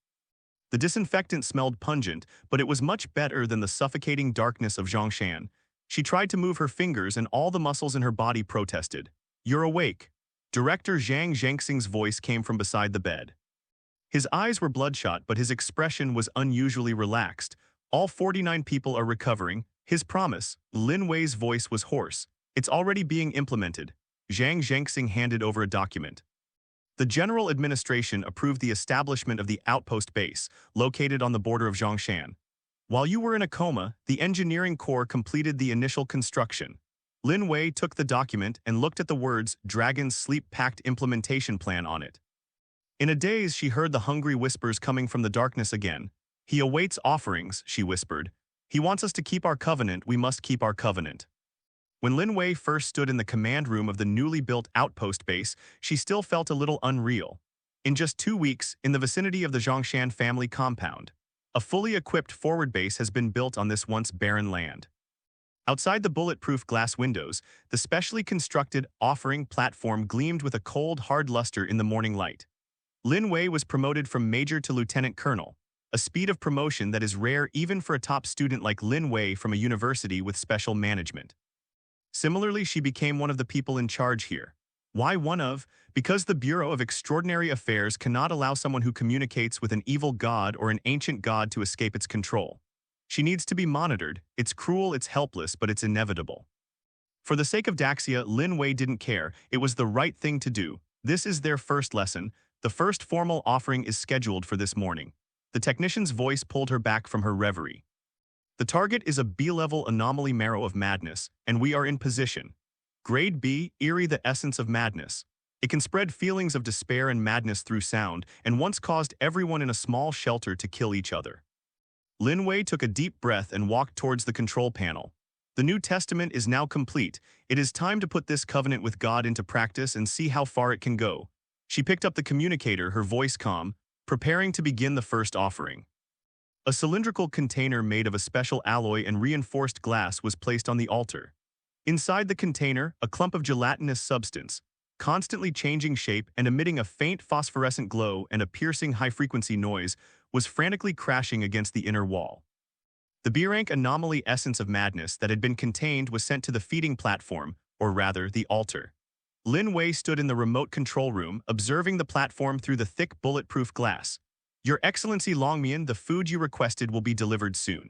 The disinfectant smelled pungent, but it was much better than the suffocating darkness of Zhongshan. She tried to move her fingers and all the muscles in her body protested. You're awake. Director Zhang Zhengxing's voice came from beside the bed. His eyes were bloodshot, but his expression was unusually relaxed. All 49 people are recovering. His promise. Lin Wei's voice was hoarse. It's already being implemented. Zhang Zhengxing handed over a document. The General Administration approved the establishment of the outpost base, located on the border of Zhongshan. While you were in a coma, the Engineering Corps completed the initial construction. Lin Wei took the document and looked at the words Dragon's Sleep Pact Implementation Plan on it. In a daze, she heard the hungry whispers coming from the darkness again. He awaits offerings, she whispered. He wants us to keep our covenant, we must keep our covenant. When Lin Wei first stood in the command room of the newly built outpost base, she still felt a little unreal. In just 2 weeks, in the vicinity of the Zhongshan family compound, a fully equipped forward base has been built on this once barren land. Outside the bulletproof glass windows, the specially constructed offering platform gleamed with a cold, hard luster in the morning light. Lin Wei was promoted from major to lieutenant colonel, a speed of promotion that is rare even for a top student like Lin Wei from a university with special management. Similarly, she became one of the people in charge here. Why one of? Because the Bureau of Extraordinary Affairs cannot allow someone who communicates with an evil god or an ancient god to escape its control. She needs to be monitored. It's cruel, it's helpless, but it's inevitable. For the sake of Daxia, Lin Wei didn't care. It was the right thing to do. This is their first lesson. The first formal offering is scheduled for this morning. The technician's voice pulled her back from her reverie. The target is a B-level anomaly marrow of madness, and we are in position. Grade B, eerie, the essence of madness. It can spread feelings of despair and madness through sound, and once caused everyone in a small shelter to kill each other. Lin Wei took a deep breath and walked towards the control panel. The New Testament is now complete. It is time to put this covenant with God into practice and see how far it can go. She picked up the communicator, her voice calm, preparing to begin the first offering. A cylindrical container made of a special alloy and reinforced glass was placed on the altar. Inside the container, a clump of gelatinous substance, constantly changing shape and emitting a faint phosphorescent glow and a piercing high-frequency noise, was frantically crashing against the inner wall. The B-rank anomaly essence of madness that had been contained was sent to the feeding platform, or rather, the altar. Lin Wei stood in the remote control room, observing the platform through the thick bulletproof glass. Your Excellency Longmian, the food you requested will be delivered soon.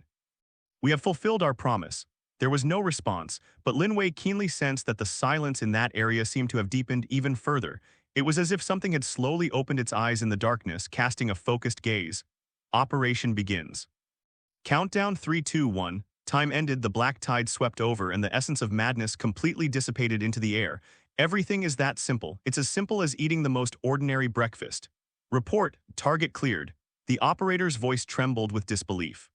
We have fulfilled our promise. There was no response, but Lin Wei keenly sensed that the silence in that area seemed to have deepened even further. It was as if something had slowly opened its eyes in the darkness, casting a focused gaze. Operation begins. Countdown 3, 2, 1. Time ended, the black tide swept over, and the essence of madness completely dissipated into the air. Everything is that simple. It's as simple as eating the most ordinary breakfast. Report, target cleared. The operator's voice trembled with disbelief.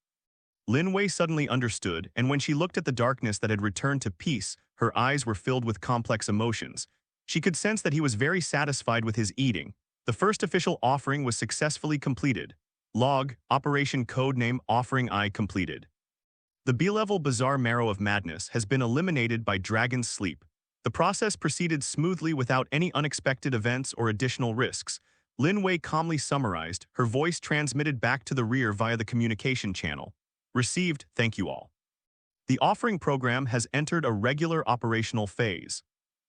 Lin Wei suddenly understood, and when she looked at the darkness that had returned to peace, her eyes were filled with complex emotions. She could sense that he was very satisfied with his eating. The first official offering was successfully completed. Log, Operation Codename Offering I completed. The B-level bizarre marrow of madness has been eliminated by Dragon's Sleep. The process proceeded smoothly without any unexpected events or additional risks. Lin Wei calmly summarized, her voice transmitted back to the rear via the communication channel. Received, thank you all. The offering program has entered a regular operational phase.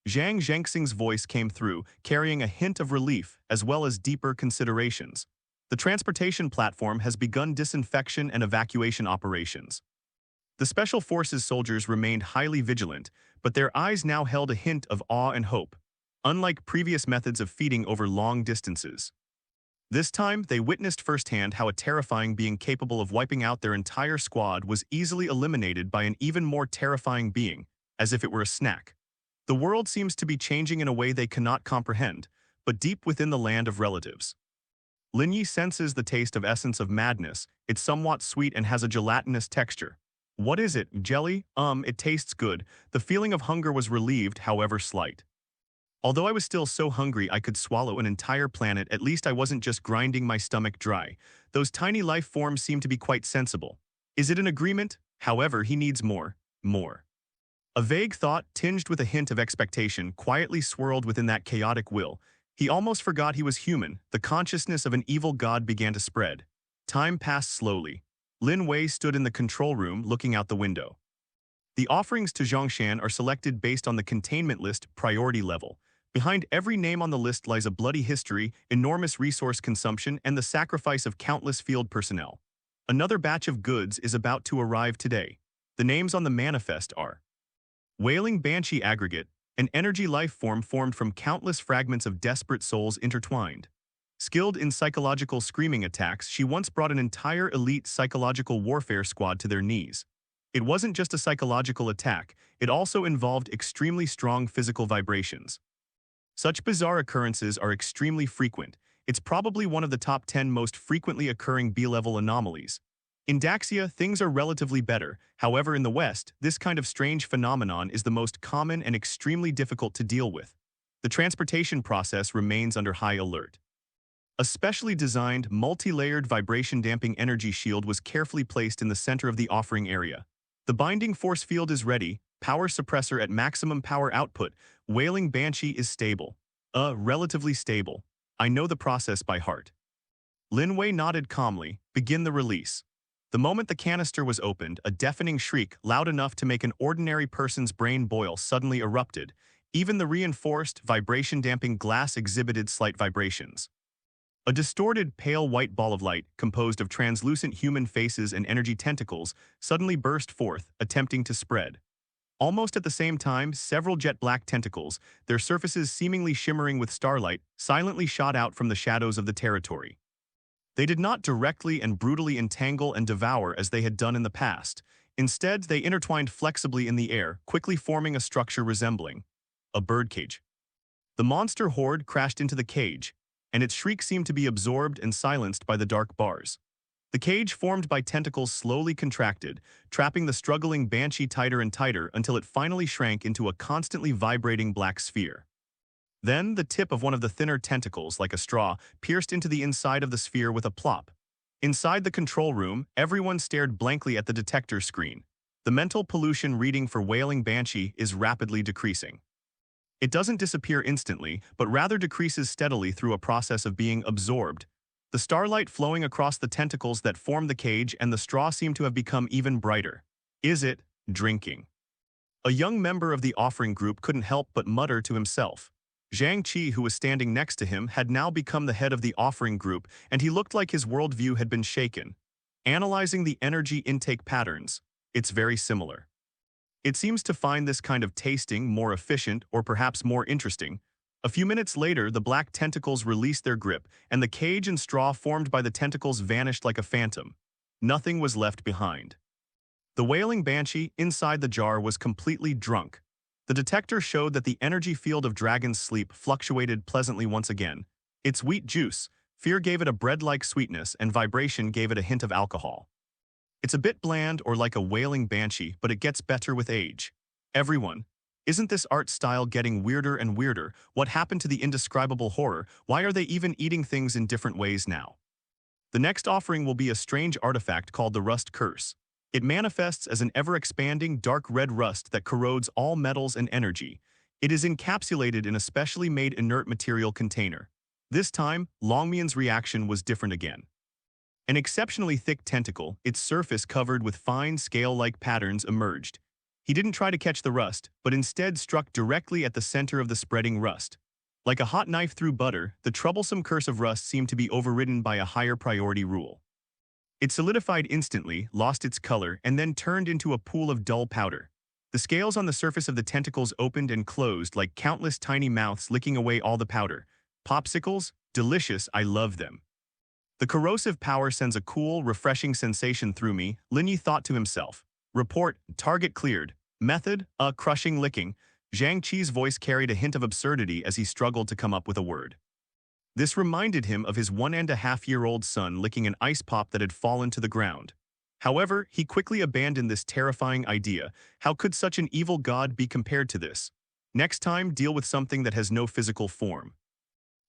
Zhang Zhengxing's voice came through, carrying a hint of relief as well as deeper considerations. The transportation platform has begun disinfection and evacuation operations. The Special Forces soldiers remained highly vigilant, but their eyes now held a hint of awe and hope, unlike previous methods of feeding over long distances. This time, they witnessed firsthand how a terrifying being capable of wiping out their entire squad was easily eliminated by an even more terrifying being, as if it were a snack. The world seems to be changing in a way they cannot comprehend, but deep within the land of relatives. Lin Yi senses the taste of essence of madness. It's somewhat sweet and has a gelatinous texture. What is it? Jelly? It tastes good. The feeling of hunger was relieved, however slight. Although I was still so hungry I could swallow an entire planet, at least I wasn't just grinding my stomach dry. Those tiny life forms seem to be quite sensible. Is it an agreement? However, he needs more. More. A vague thought, tinged with a hint of expectation, quietly swirled within that chaotic will. He almost forgot he was human. The consciousness of an evil god began to spread. Time passed slowly. Lin Wei stood in the control room, looking out the window. The offerings to Zhongshan are selected based on the containment list priority level. Behind every name on the list lies a bloody history, enormous resource consumption, and the sacrifice of countless field personnel. Another batch of goods is about to arrive today. The names on the manifest are Wailing Banshee Aggregate, an energy life form formed from countless fragments of desperate souls intertwined. Skilled in psychological screaming attacks, she once brought an entire elite psychological warfare squad to their knees. It wasn't just a psychological attack, it also involved extremely strong physical vibrations. Such bizarre occurrences are extremely frequent. It's probably one of the top 10 most frequently occurring B-level anomalies. In Daxia, things are relatively better. However, in the West, this kind of strange phenomenon is the most common and extremely difficult to deal with. The transportation process remains under high alert. A specially designed, multi-layered vibration-damping energy shield was carefully placed in the center of the offering area. The binding force field is ready, power suppressor at maximum power output. Wailing Banshee is stable. Relatively stable. I know the process by heart. Lin Wei nodded calmly. Begin the release. The moment the canister was opened, a deafening shriek, loud enough to make an ordinary person's brain boil, suddenly erupted. Even the reinforced, vibration-damping glass exhibited slight vibrations. A distorted, pale white ball of light, composed of translucent human faces and energy tentacles, suddenly burst forth, attempting to spread. Almost at the same time, several jet-black tentacles, their surfaces seemingly shimmering with starlight, silently shot out from the shadows of the territory. They did not directly and brutally entangle and devour as they had done in the past. Instead, they intertwined flexibly in the air, quickly forming a structure resembling a birdcage. The monster horde crashed into the cage, and its shriek seemed to be absorbed and silenced by the dark bars. The cage formed by tentacles slowly contracted, trapping the struggling banshee tighter and tighter until it finally shrank into a constantly vibrating black sphere. Then, the tip of one of the thinner tentacles, like a straw, pierced into the inside of the sphere with a plop. Inside the control room, everyone stared blankly at the detector screen. The mental pollution reading for Wailing Banshee is rapidly decreasing. It doesn't disappear instantly, but rather decreases steadily through a process of being absorbed. The starlight flowing across the tentacles that form the cage and the straw seem to have become even brighter. Is it drinking? A young member of the offering group couldn't help but mutter to himself. Zhang Qi, who was standing next to him, had now become the head of the offering group, and he looked like his worldview had been shaken. Analyzing the energy intake patterns, it's very similar. It seems to find this kind of tasting more efficient or perhaps more interesting. A few minutes later, the black tentacles released their grip, and the cage and straw formed by the tentacles vanished like a phantom. Nothing was left behind. The Wailing Banshee inside the jar was completely drunk. The detector showed that the energy field of Dragon's sleep fluctuated pleasantly once again. Its wheat juice, fear gave it a bread-like sweetness, and vibration gave it a hint of alcohol. It's a bit bland or like a Wailing Banshee, but it gets better with age. Everyone, isn't this art style getting weirder and weirder? What happened to the indescribable horror? Why are they even eating things in different ways now? The next offering will be a strange artifact called the Rust Curse. It manifests as an ever-expanding dark red rust that corrodes all metals and energy. It is encapsulated in a specially made inert material container. This time, Longmian's reaction was different again. An exceptionally thick tentacle, its surface covered with fine scale-like patterns, emerged. He didn't try to catch the rust, but instead struck directly at the center of the spreading rust. Like a hot knife through butter, the troublesome curse of rust seemed to be overridden by a higher priority rule. It solidified instantly, lost its color, and then turned into a pool of dull powder. The scales on the surface of the tentacles opened and closed like countless tiny mouths licking away all the powder. Popsicles? Delicious, I love them. The corrosive power sends a cool, refreshing sensation through me, Lin Yi thought to himself. Report, target cleared. Method, crushing licking. Zhang Qi's voice carried a hint of absurdity as he struggled to come up with a word. This reminded him of his 1.5-year-old son licking an ice pop that had fallen to the ground. However, he quickly abandoned this terrifying idea. How could such an evil god be compared to this? Next time, deal with something that has no physical form.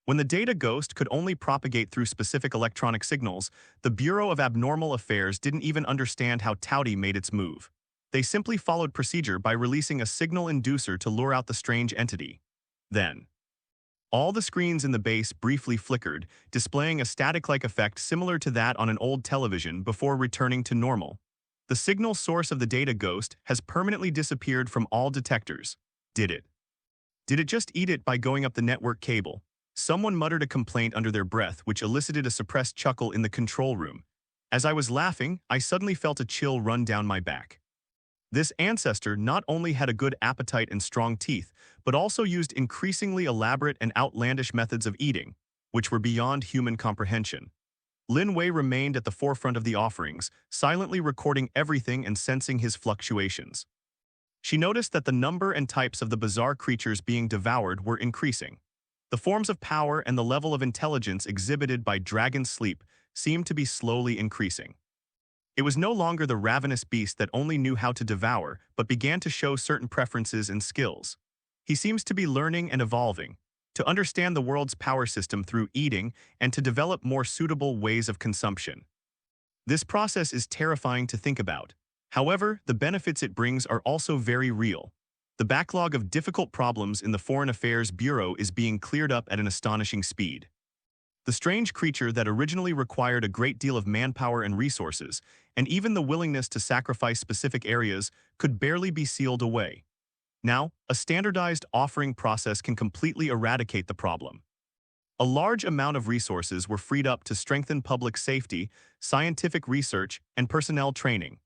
When the data ghost could only propagate through specific electronic signals, the Bureau of Abnormal Affairs didn't even understand how Tauti made its move. They simply followed procedure by releasing a signal inducer to lure out the strange entity. Then, all the screens in the base briefly flickered, displaying a static-like effect similar to that on an old television before returning to normal. The signal source of the data ghost has permanently disappeared from all detectors. Did it? Did it just eat it by going up the network cable? Someone muttered a complaint under their breath, which elicited a suppressed chuckle in the control room. As I was laughing, I suddenly felt a chill run down my back. This ancestor not only had a good appetite and strong teeth, but also used increasingly elaborate and outlandish methods of eating, which were beyond human comprehension. Lin Wei remained at the forefront of the offerings, silently recording everything and sensing his fluctuations. She noticed that the number and types of the bizarre creatures being devoured were increasing. The forms of power and the level of intelligence exhibited by Dragon Sleep seemed to be slowly increasing. It was no longer the ravenous beast that only knew how to devour, but began to show certain preferences and skills. He seems to be learning and evolving, to understand the world's power system through eating and to develop more suitable ways of consumption. This process is terrifying to think about. However, the benefits it brings are also very real. The backlog of difficult problems in the Foreign Affairs Bureau is being cleared up at an astonishing speed. The strange creature that originally required a great deal of manpower and resources, and even the willingness to sacrifice specific areas, could barely be sealed away. Now, a standardized offering process can completely eradicate the problem. A large amount of resources were freed up to strengthen public safety, scientific research, and personnel training.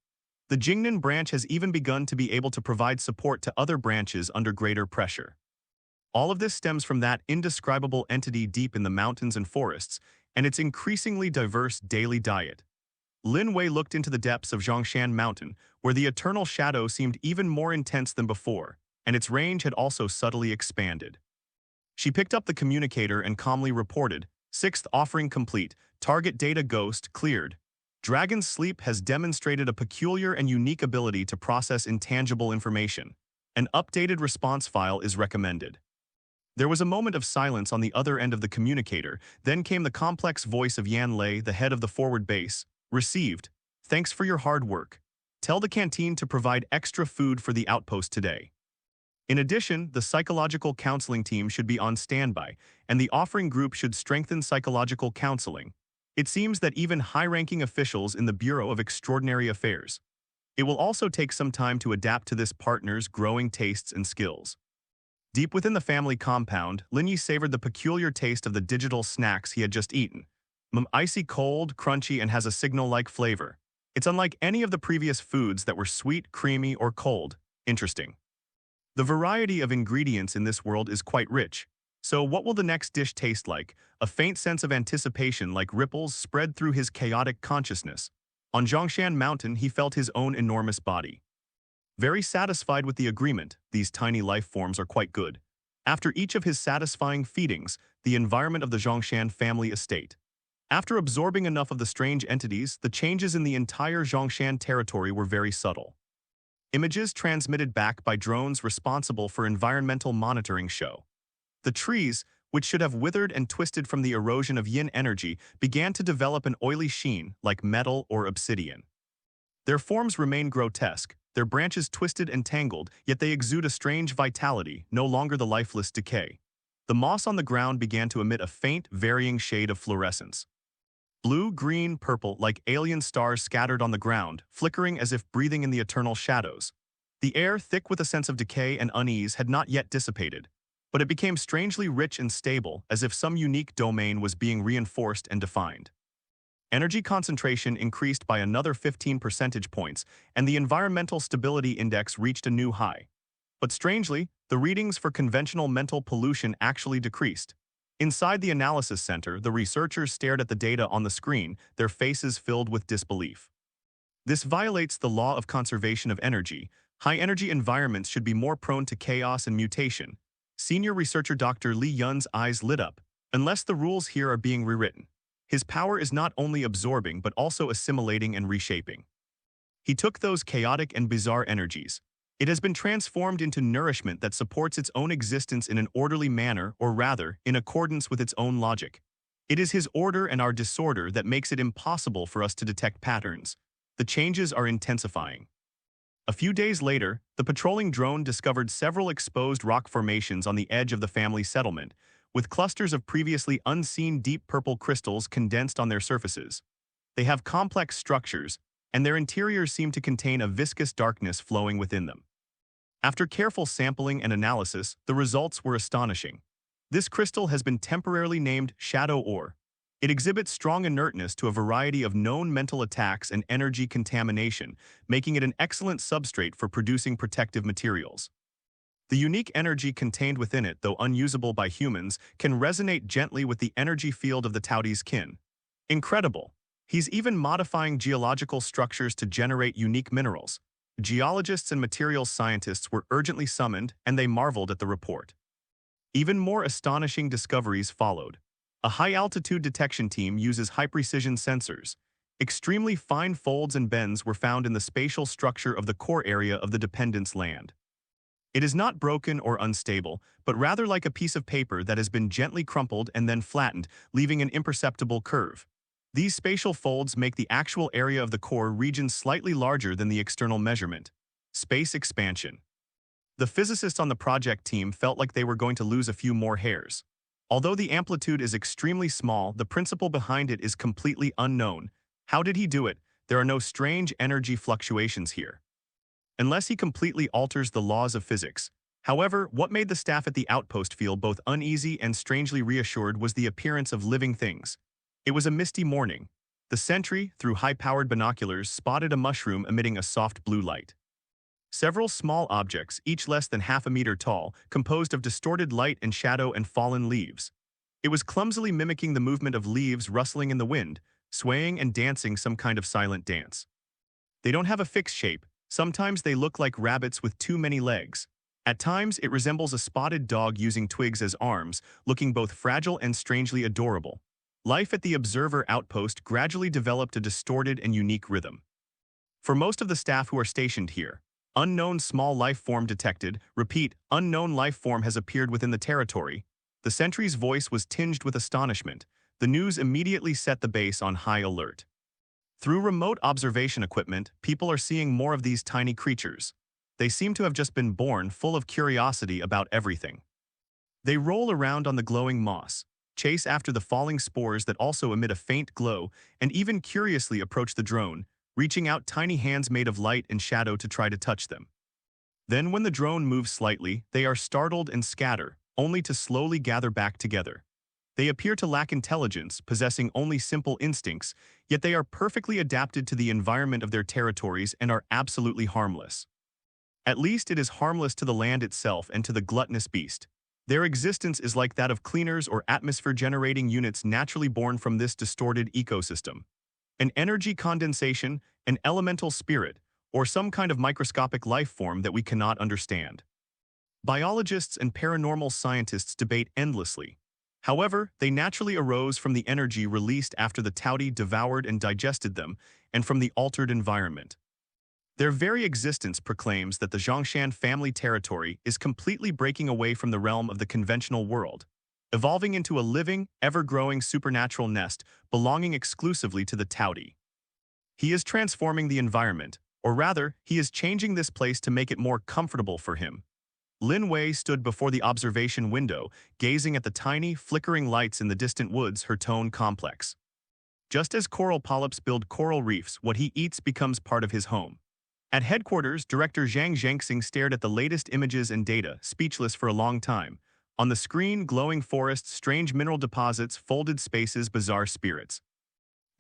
The Jingnan branch has even begun to be able to provide support to other branches under greater pressure. All of this stems from that indescribable entity deep in the mountains and forests, and its increasingly diverse daily diet. Lin Wei looked into the depths of Zhongshan Mountain, where the eternal shadow seemed even more intense than before, and its range had also subtly expanded. She picked up the communicator and calmly reported, "Sixth offering complete, target data ghost cleared. Dragon's Sleep has demonstrated a peculiar and unique ability to process intangible information. An updated response file is recommended." There was a moment of silence on the other end of the communicator, then came the complex voice of Yan Lei, the head of the forward base. "Received. Thanks for your hard work. Tell the canteen to provide extra food for the outpost today." In addition, the psychological counseling team should be on standby, and the offering group should strengthen psychological counseling. It seems that even high-ranking officials in the Bureau of Extraordinary Affairs. It will also take some time to adapt to this partner's growing tastes and skills. Deep within the family compound, Lin Yi savored the peculiar taste of the digital snacks he had just eaten. Icy cold, crunchy, and has a signal-like flavor. It's unlike any of the previous foods that were sweet, creamy, or cold. Interesting. The variety of ingredients in this world is quite rich. So what will the next dish taste like? A faint sense of anticipation like ripples spread through his chaotic consciousness. On Zhongshan Mountain, he felt his own enormous body. Very satisfied with the agreement, these tiny life forms are quite good. After each of his satisfying feedings, the environment of the Zhongshan family estate. After absorbing enough of the strange entities, the changes in the entire Zhongshan territory were very subtle. Images transmitted back by drones responsible for environmental monitoring show. The trees, which should have withered and twisted from the erosion of yin energy, began to develop an oily sheen like metal or obsidian. Their forms remain grotesque, their branches twisted and tangled, yet they exude a strange vitality, no longer the lifeless decay. The moss on the ground began to emit a faint, varying shade of fluorescence. Blue, green, purple, like alien stars scattered on the ground, flickering as if breathing in the eternal shadows. The air, thick with a sense of decay and unease, had not yet dissipated, but it became strangely rich and stable, as if some unique domain was being reinforced and defined. Energy concentration increased by another 15 percentage points, and the environmental stability index reached a new high. But strangely, the readings for conventional mental pollution actually decreased. Inside the analysis center, the researchers stared at the data on the screen, their faces filled with disbelief. This violates the law of conservation of energy. High-energy environments should be more prone to chaos and mutation. Senior researcher Dr. Li Yun's eyes lit up. Unless the rules here are being rewritten. His power is not only absorbing but also assimilating and reshaping. He took those chaotic and bizarre energies. It has been transformed into nourishment that supports its own existence in an orderly manner, or rather, in accordance with its own logic. It is his order and our disorder that makes it impossible for us to detect patterns. The changes are intensifying. A few days later, the patrolling drone discovered several exposed rock formations on the edge of the family settlement, with clusters of previously unseen deep purple crystals condensed on their surfaces. They have complex structures, and their interiors seem to contain a viscous darkness flowing within them. After careful sampling and analysis, the results were astonishing. This crystal has been temporarily named Shadow Ore. It exhibits strong inertness to a variety of known mental attacks and energy contamination, making it an excellent substrate for producing protective materials. The unique energy contained within it, though unusable by humans, can resonate gently with the energy field of the Taoti's kin. Incredible! He's even modifying geological structures to generate unique minerals. Geologists and materials scientists were urgently summoned, and they marveled at the report. Even more astonishing discoveries followed. A high-altitude detection team uses high-precision sensors. Extremely fine folds and bends were found in the spatial structure of the core area of the dependent's land. It is not broken or unstable, but rather like a piece of paper that has been gently crumpled and then flattened, leaving an imperceptible curve. These spatial folds make the actual area of the core region slightly larger than the external measurement. Space expansion. The physicists on the project team felt like they were going to lose a few more hairs. Although the amplitude is extremely small, the principle behind it is completely unknown. How did he do it? There are no strange energy fluctuations here. Unless he completely alters the laws of physics. However, what made the staff at the outpost feel both uneasy and strangely reassured was the appearance of living things. It was a misty morning. The sentry, through high-powered binoculars, spotted a mushroom emitting a soft blue light. Several small objects, each less than half a meter tall, composed of distorted light and shadow and fallen leaves. It was clumsily mimicking the movement of leaves rustling in the wind, swaying and dancing some kind of silent dance. They don't have a fixed shape. Sometimes they look like rabbits with too many legs. At times, it resembles a spotted dog using twigs as arms, looking both fragile and strangely adorable. Life at the observer outpost gradually developed a distorted and unique rhythm. For most of the staff who are stationed here, unknown small life form detected. Repeat, unknown life form has appeared within the territory. The sentry's voice was tinged with astonishment. The news immediately set the base on high alert. Through remote observation equipment, people are seeing more of these tiny creatures. They seem to have just been born full of curiosity about everything. They roll around on the glowing moss, chase after the falling spores that also emit a faint glow, and even curiously approach the drone, reaching out tiny hands made of light and shadow to try to touch them. Then when the drone moves slightly, they are startled and scatter, only to slowly gather back together. They appear to lack intelligence, possessing only simple instincts, yet they are perfectly adapted to the environment of their territories and are absolutely harmless. At least it is harmless to the land itself and to the gluttonous beast. Their existence is like that of cleaners or atmosphere-generating units naturally born from this distorted ecosystem. An energy condensation, an elemental spirit, or some kind of microscopic life form that we cannot understand. Biologists and paranormal scientists debate endlessly. However, they naturally arose from the energy released after the Taudi devoured and digested them, and from the altered environment. Their very existence proclaims that the Zhongshan family territory is completely breaking away from the realm of the conventional world, evolving into a living, ever-growing supernatural nest belonging exclusively to the Taudi. He is transforming the environment, or rather, he is changing this place to make it more comfortable for him. Lin Wei stood before the observation window, gazing at the tiny, flickering lights in the distant woods, her tone complex. Just as coral polyps build coral reefs, what he eats becomes part of his home. At headquarters, Director Zhang Zhengxing stared at the latest images and data, speechless for a long time. On the screen, glowing forests, strange mineral deposits, folded spaces, bizarre spirits.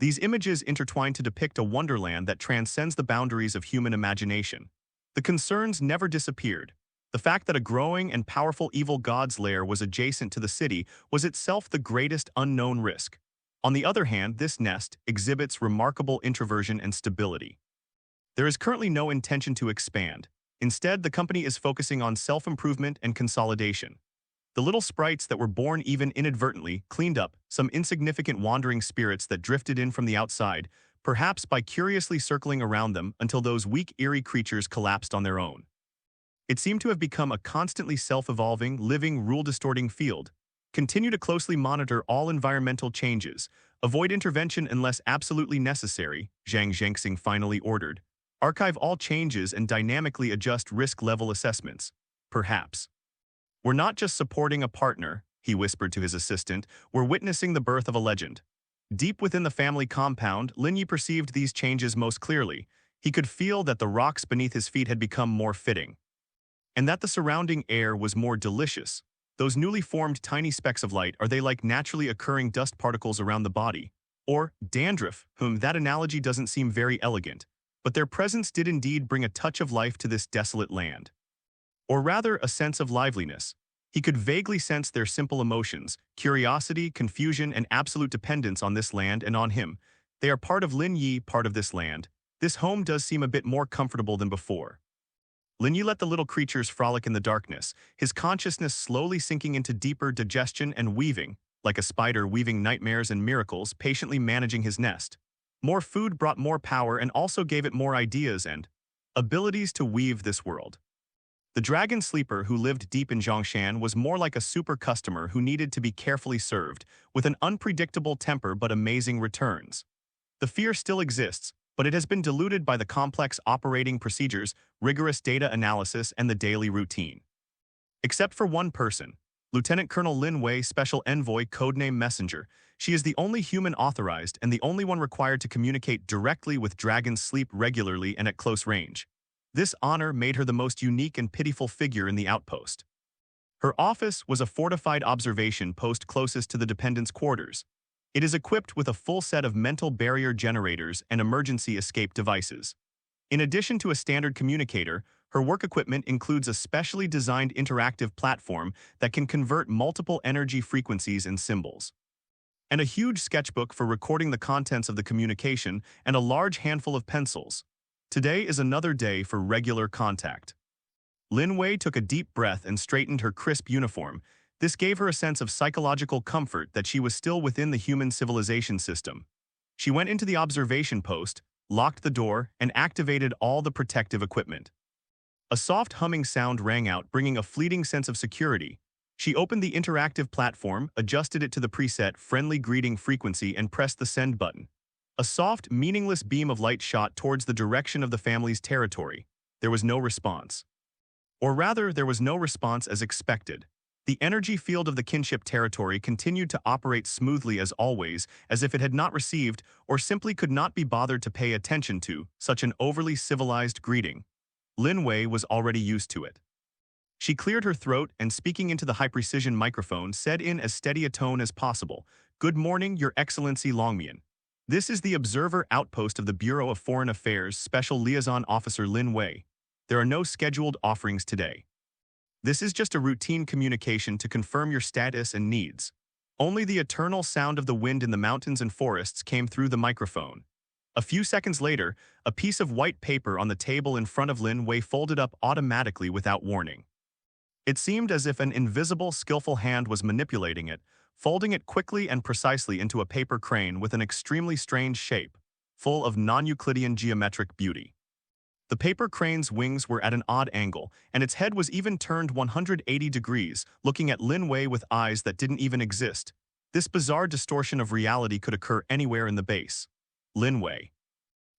These images intertwine to depict a wonderland that transcends the boundaries of human imagination. The concerns never disappeared. The fact that a growing and powerful evil god's lair was adjacent to the city was itself the greatest unknown risk. On the other hand, this nest exhibits remarkable introversion and stability. There is currently no intention to expand. Instead, the company is focusing on self-improvement and consolidation. The little sprites that were born even inadvertently cleaned up some insignificant wandering spirits that drifted in from the outside, perhaps by curiously circling around them until those weak, eerie creatures collapsed on their own. It seemed to have become a constantly self-evolving, living, rule-distorting field. Continue to closely monitor all environmental changes. Avoid intervention unless absolutely necessary, Zhang Zhengxing finally ordered. Archive all changes and dynamically adjust risk-level assessments. Perhaps. We're not just supporting a partner, he whispered to his assistant, we're witnessing the birth of a legend. Deep within the family compound, Lin Yi perceived these changes most clearly. He could feel that the rocks beneath his feet had become more fitting, and that the surrounding air was more delicious. Those newly formed tiny specks of light, are they like naturally occurring dust particles around the body? Or dandruff, that analogy doesn't seem very elegant, but their presence did indeed bring a touch of life to this desolate land. Or rather, a sense of liveliness. He could vaguely sense their simple emotions, curiosity, confusion, and absolute dependence on this land and on him. They are part of Lin Yi, part of this land. This home does seem a bit more comfortable than before. Lin Yi let the little creatures frolic in the darkness, his consciousness slowly sinking into deeper digestion and weaving, like a spider weaving nightmares and miracles, patiently managing his nest. More food brought more power and also gave it more ideas and abilities to weave this world. The dragon sleeper who lived deep in Zhongshan was more like a super customer who needed to be carefully served, with an unpredictable temper but amazing returns. The fear still exists, but it has been diluted by the complex operating procedures, rigorous data analysis, and the daily routine. Except for one person, Lieutenant Colonel Lin Wei, Special Envoy, codename Messenger. She is the only human authorized and the only one required to communicate directly with Dragon's Sleep regularly and at close range. This honor made her the most unique and pitiful figure in the outpost. Her office was a fortified observation post closest to the dependents' quarters. It is equipped with a full set of mental barrier generators and emergency escape devices. In addition to a standard communicator, her work equipment includes a specially designed interactive platform that can convert multiple energy frequencies and symbols, and a huge sketchbook for recording the contents of the communication, and a large handful of pencils. Today is another day for regular contact. Lin Wei took a deep breath and straightened her crisp uniform. This gave her a sense of psychological comfort that she was still within the human civilization system. She went into the observation post, locked the door, and activated all the protective equipment. A soft humming sound rang out, bringing a fleeting sense of security. She opened the interactive platform, adjusted it to the preset friendly greeting frequency, and pressed the send button. A soft, meaningless beam of light shot towards the direction of the family's territory. There was no response. Or rather, there was no response as expected. The energy field of the kinship territory continued to operate smoothly as always, as if it had not received or simply could not be bothered to pay attention to such an overly civilized greeting. Lin Wei was already used to it. She cleared her throat and, speaking into the high-precision microphone, said in as steady a tone as possible, "Good morning, Your Excellency Longmian. This is the Observer Outpost of the Bureau of Foreign Affairs Special Liaison Officer Lin Wei. There are no scheduled offerings today. This is just a routine communication to confirm your status and needs." Only the eternal sound of the wind in the mountains and forests came through the microphone. A few seconds later, a piece of white paper on the table in front of Lin Wei folded up automatically without warning. It seemed as if an invisible, skillful hand was manipulating it, folding it quickly and precisely into a paper crane with an extremely strange shape, full of non-Euclidean geometric beauty. The paper crane's wings were at an odd angle, and its head was even turned 180 degrees, looking at Lin Wei with eyes that didn't even exist. This bizarre distortion of reality could occur anywhere in the base. Lin Wei.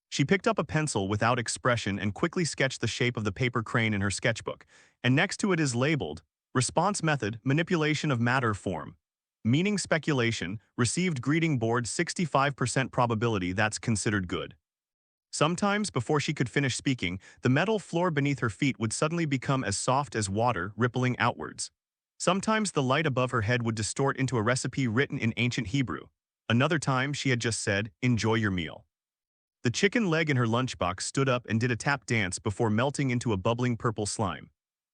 She picked up a pencil without expression and quickly sketched the shape of the paper crane in her sketchbook, and next to it is labeled, "Response Method, Manipulation of Matter Form. Meaning Speculation, Received Greeting Board 65% Probability that's considered good." Sometimes, before she could finish speaking, the metal floor beneath her feet would suddenly become as soft as water, rippling outwards. Sometimes the light above her head would distort into a recipe written in ancient Hebrew. Another time, she had just said, "Enjoy your meal." The chicken leg in her lunchbox stood up and did a tap dance before melting into a bubbling purple slime.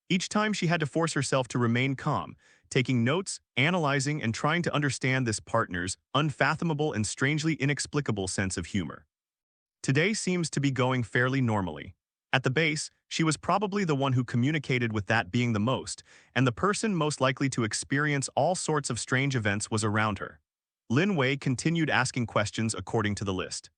Each time she had to force herself to remain calm, taking notes, analyzing, and trying to understand this partner's unfathomable and strangely inexplicable sense of humor. Today seems to be going fairly normally. At the base, she was probably the one who communicated with that being the most, and the person most likely to experience all sorts of strange events was around her. Lin Wei continued asking questions according to the list.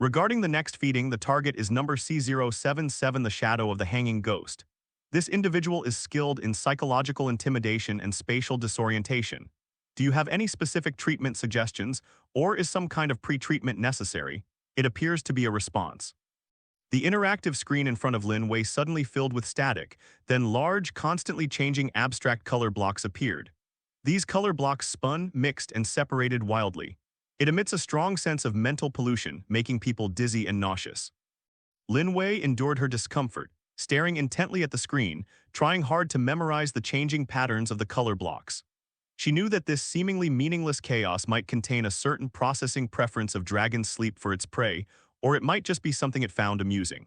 Regarding the next feeding, the target is number C077, the Shadow of the Hanging Ghost. This individual is skilled in psychological intimidation and spatial disorientation. Do you have any specific treatment suggestions, or is some kind of pre-treatment necessary? It appears to be a response. The interactive screen in front of Lin Wei suddenly filled with static, then large, constantly changing abstract color blocks appeared. These color blocks spun, mixed, and separated wildly. It emits a strong sense of mental pollution, making people dizzy and nauseous. Lin Wei endured her discomfort, staring intently at the screen, trying hard to memorize the changing patterns of the color blocks. She knew that this seemingly meaningless chaos might contain a certain processing preference of Dragon's Sleep for its prey, or it might just be something it found amusing.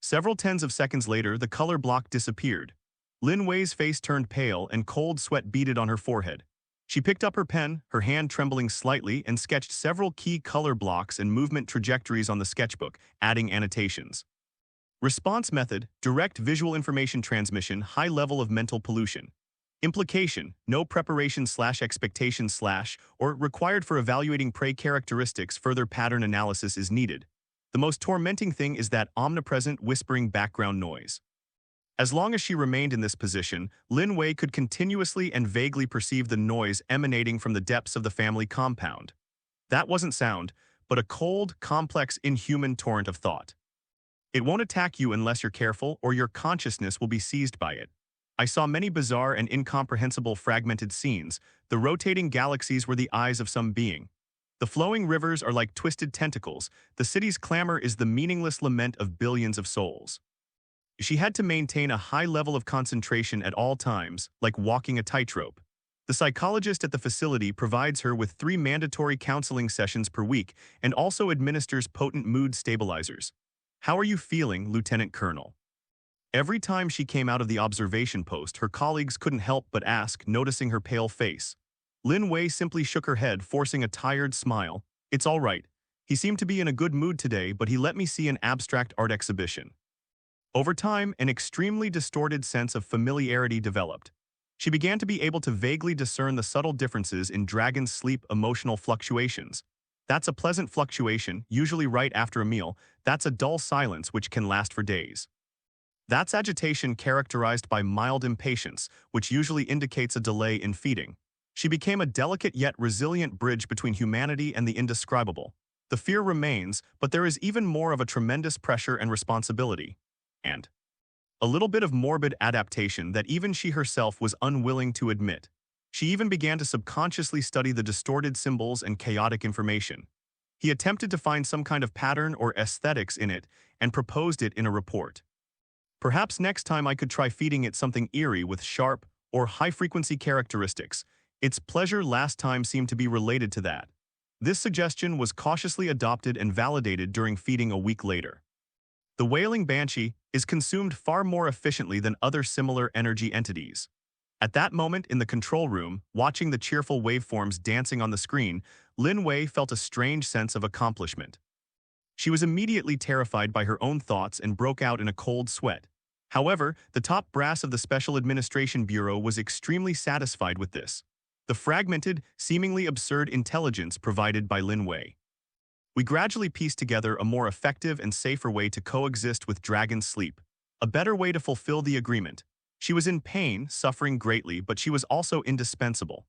Several tens of seconds later, the color block disappeared. Lin Wei's face turned pale and cold sweat beaded on her forehead. She picked up her pen, her hand trembling slightly, and sketched several key color blocks and movement trajectories on the sketchbook, adding annotations. Response method, direct visual information transmission, high level of mental pollution. Implication, no preparation/expectation/ or required for evaluating prey characteristics, further pattern analysis is needed. The most tormenting thing is that omnipresent whispering background noise. As long as she remained in this position, Lin Wei could continuously and vaguely perceive the noise emanating from the depths of the family compound. That wasn't sound, but a cold, complex, inhuman torrent of thought. It won't attack you unless you're careful, or your consciousness will be seized by it. I saw many bizarre and incomprehensible fragmented scenes. The rotating galaxies were the eyes of some being. The flowing rivers are like twisted tentacles. The city's clamor is the meaningless lament of billions of souls. She had to maintain a high level of concentration at all times, like walking a tightrope. The psychologist at the facility provides her with 3 mandatory counseling sessions per week and also administers potent mood stabilizers. How are you feeling, Lieutenant Colonel? Every time she came out of the observation post, her colleagues couldn't help but ask, noticing her pale face. Lin Wei simply shook her head, forcing a tired smile. It's all right. He seemed to be in a good mood today, but he let me see an abstract art exhibition. Over time, an extremely distorted sense of familiarity developed. She began to be able to vaguely discern the subtle differences in Dragon's sleep emotional fluctuations. That's a pleasant fluctuation, usually right after a meal. That's a dull silence which can last for days. That's agitation characterized by mild impatience, which usually indicates a delay in feeding. She became a delicate yet resilient bridge between humanity and the indescribable. The fear remains, but there is even more of a tremendous pressure and responsibility. And a little bit of morbid adaptation that even she herself was unwilling to admit. She even began to subconsciously study the distorted symbols and chaotic information. He attempted to find some kind of pattern or aesthetics in it and proposed it in a report. Perhaps next time I could try feeding it something eerie with sharp or high-frequency characteristics. Its pleasure last time seemed to be related to that. This suggestion was cautiously adopted and validated during feeding a week later. The wailing banshee is consumed far more efficiently than other similar energy entities. At that moment in the control room, watching the cheerful waveforms dancing on the screen, Lin Wei felt a strange sense of accomplishment. She was immediately terrified by her own thoughts and broke out in a cold sweat. However, the top brass of the Special Administration Bureau was extremely satisfied with this. The fragmented, seemingly absurd intelligence provided by Lin Wei. We gradually pieced together a more effective and safer way to coexist with Dragon's sleep, a better way to fulfill the agreement. She was in pain, suffering greatly, but she was also indispensable.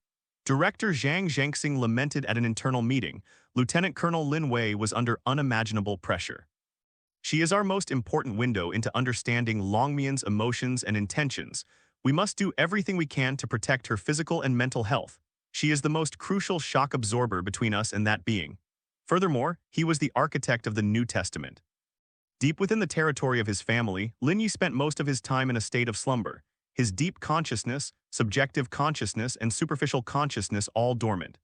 Director Zhang Zhengxing lamented at an internal meeting. Lieutenant Colonel Lin Wei was under unimaginable pressure. She is our most important window into understanding Longmian's emotions and intentions. We must do everything we can to protect her physical and mental health. She is the most crucial shock absorber between us and that being. Furthermore, he was the architect of the New Testament. Deep within the territory of his family, Lin Yi spent most of his time in a state of slumber, his deep consciousness, subjective consciousness, and superficial consciousness all dormant.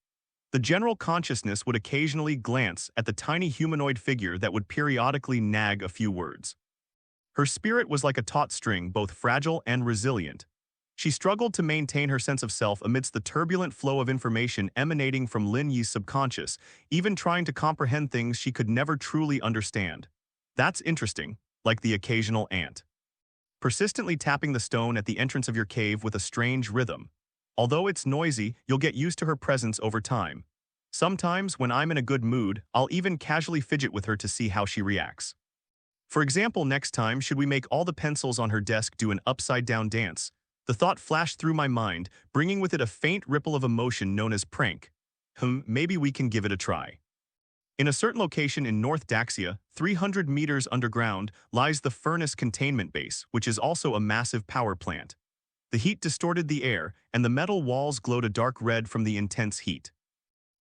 The general consciousness would occasionally glance at the tiny humanoid figure that would periodically nag a few words. Her spirit was like a taut string, both fragile and resilient. She struggled to maintain her sense of self amidst the turbulent flow of information emanating from Lin Yi's subconscious, even trying to comprehend things she could never truly understand. That's interesting, like the occasional ant persistently tapping the stone at the entrance of your cave with a strange rhythm. Although it's noisy, you'll get used to her presence over time. Sometimes, when I'm in a good mood, I'll even casually fidget with her to see how she reacts. For example, next time, should we make all the pencils on her desk do an upside-down dance? The thought flashed through my mind, bringing with it a faint ripple of emotion known as prank. Maybe we can give it a try. In a certain location in North Daxia, 300 meters underground, lies the furnace containment base, which is also a massive power plant. The heat distorted the air, and the metal walls glowed a dark red from the intense heat.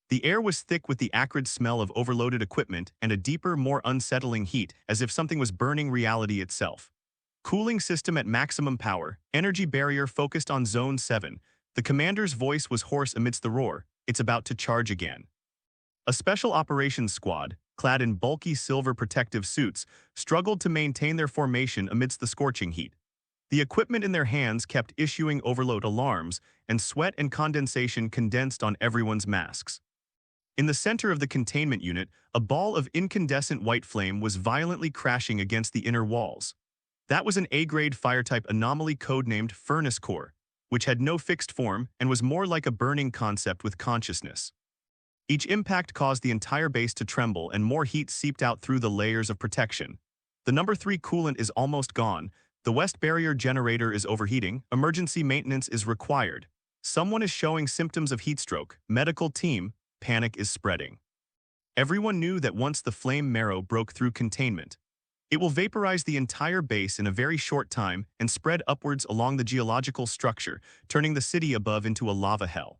The air was thick with the acrid smell of overloaded equipment and a deeper, more unsettling heat, as if something was burning reality itself. Cooling system at maximum power, energy barrier focused on Zone 7. The commander's voice was hoarse amidst the roar. It's about to charge again. A special operations squad, clad in bulky silver protective suits, struggled to maintain their formation amidst the scorching heat. The equipment in their hands kept issuing overload alarms, and sweat and condensation condensed on everyone's masks. In the center of the containment unit, a ball of incandescent white flame was violently crashing against the inner walls. That was an A-grade fire-type anomaly codenamed Furnace Core, which had no fixed form and was more like a burning concept with consciousness. Each impact caused the entire base to tremble and more heat seeped out through the layers of protection. The number 3 coolant is almost gone. The west barrier generator is overheating. Emergency maintenance is required. Someone is showing symptoms of heat stroke. Medical team, panic is spreading. Everyone knew that once the flame marrow broke through containment, It will vaporize the entire base in a very short time and spread upwards along the geological structure, turning the city above into a lava hell.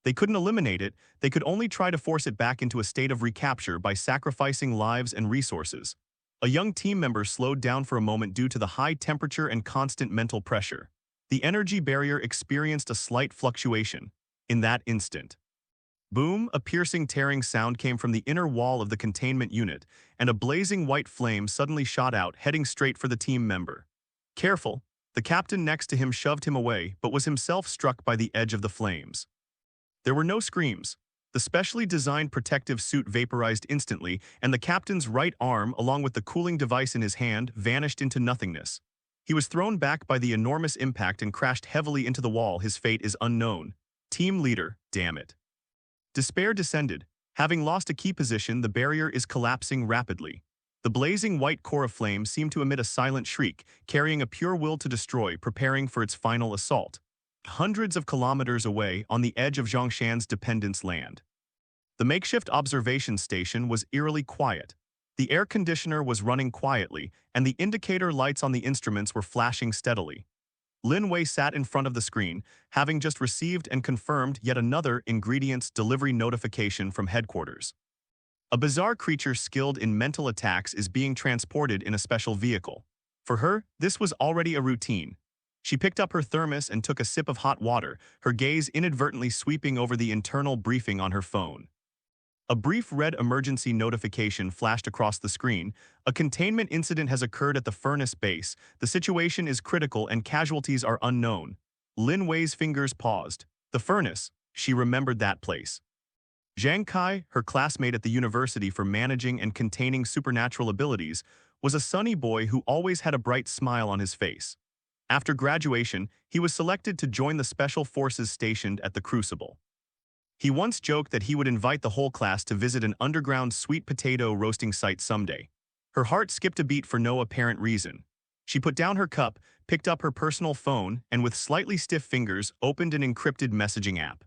They couldn't eliminate it, they could only try to force it back into a state of recapture by sacrificing lives and resources. A young team member slowed down for a moment due to the high temperature and constant mental pressure. The energy barrier experienced a slight fluctuation. In that instant, boom, a piercing tearing sound came from the inner wall of the containment unit, and a blazing white flame suddenly shot out, heading straight for the team member. Careful, the captain next to him shoved him away, but was himself struck by the edge of the flames. There were no screams. The specially designed protective suit vaporized instantly, and the captain's right arm, along with the cooling device in his hand, vanished into nothingness. He was thrown back by the enormous impact and crashed heavily into the wall. His fate is unknown. Team leader, damn it. Despair descended. Having lost a key position, the barrier is collapsing rapidly. The blazing white core of flame seemed to emit a silent shriek, carrying a pure will to destroy, preparing for its final assault. Hundreds of kilometers away, on the edge of Zhongshan's dependence land, the makeshift observation station was eerily quiet. The air conditioner was running quietly, and the indicator lights on the instruments were flashing steadily. Lin Wei sat in front of the screen, having just received and confirmed yet another ingredients delivery notification from headquarters. A bizarre creature skilled in mental attacks is being transported in a special vehicle. For her, this was already a routine. She picked up her thermos and took a sip of hot water, her gaze inadvertently sweeping over the internal briefing on her phone. A brief red emergency notification flashed across the screen. A containment incident has occurred at the furnace base. The situation is critical and casualties are unknown. Lin Wei's fingers paused. The furnace, she remembered that place. Zhang Kai, her classmate at the university for managing and containing supernatural abilities, was a sunny boy who always had a bright smile on his face. After graduation, he was selected to join the special forces stationed at the Crucible. He once joked that he would invite the whole class to visit an underground sweet potato roasting site someday. Her heart skipped a beat for no apparent reason. She put down her cup, picked up her personal phone, and with slightly stiff fingers, opened an encrypted messaging app.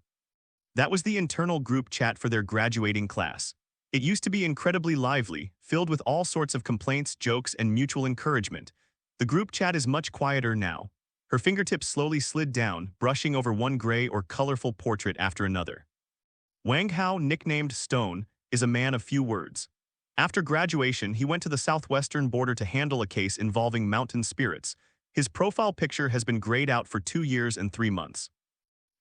That was the internal group chat for their graduating class. It used to be incredibly lively, filled with all sorts of complaints, jokes, and mutual encouragement. The group chat is much quieter now. Her fingertips slowly slid down, brushing over one gray or colorful portrait after another. Wang Hao, nicknamed Stone, is a man of few words. After graduation, he went to the southwestern border to handle a case involving mountain spirits. His profile picture has been grayed out for 2 years and 3 months.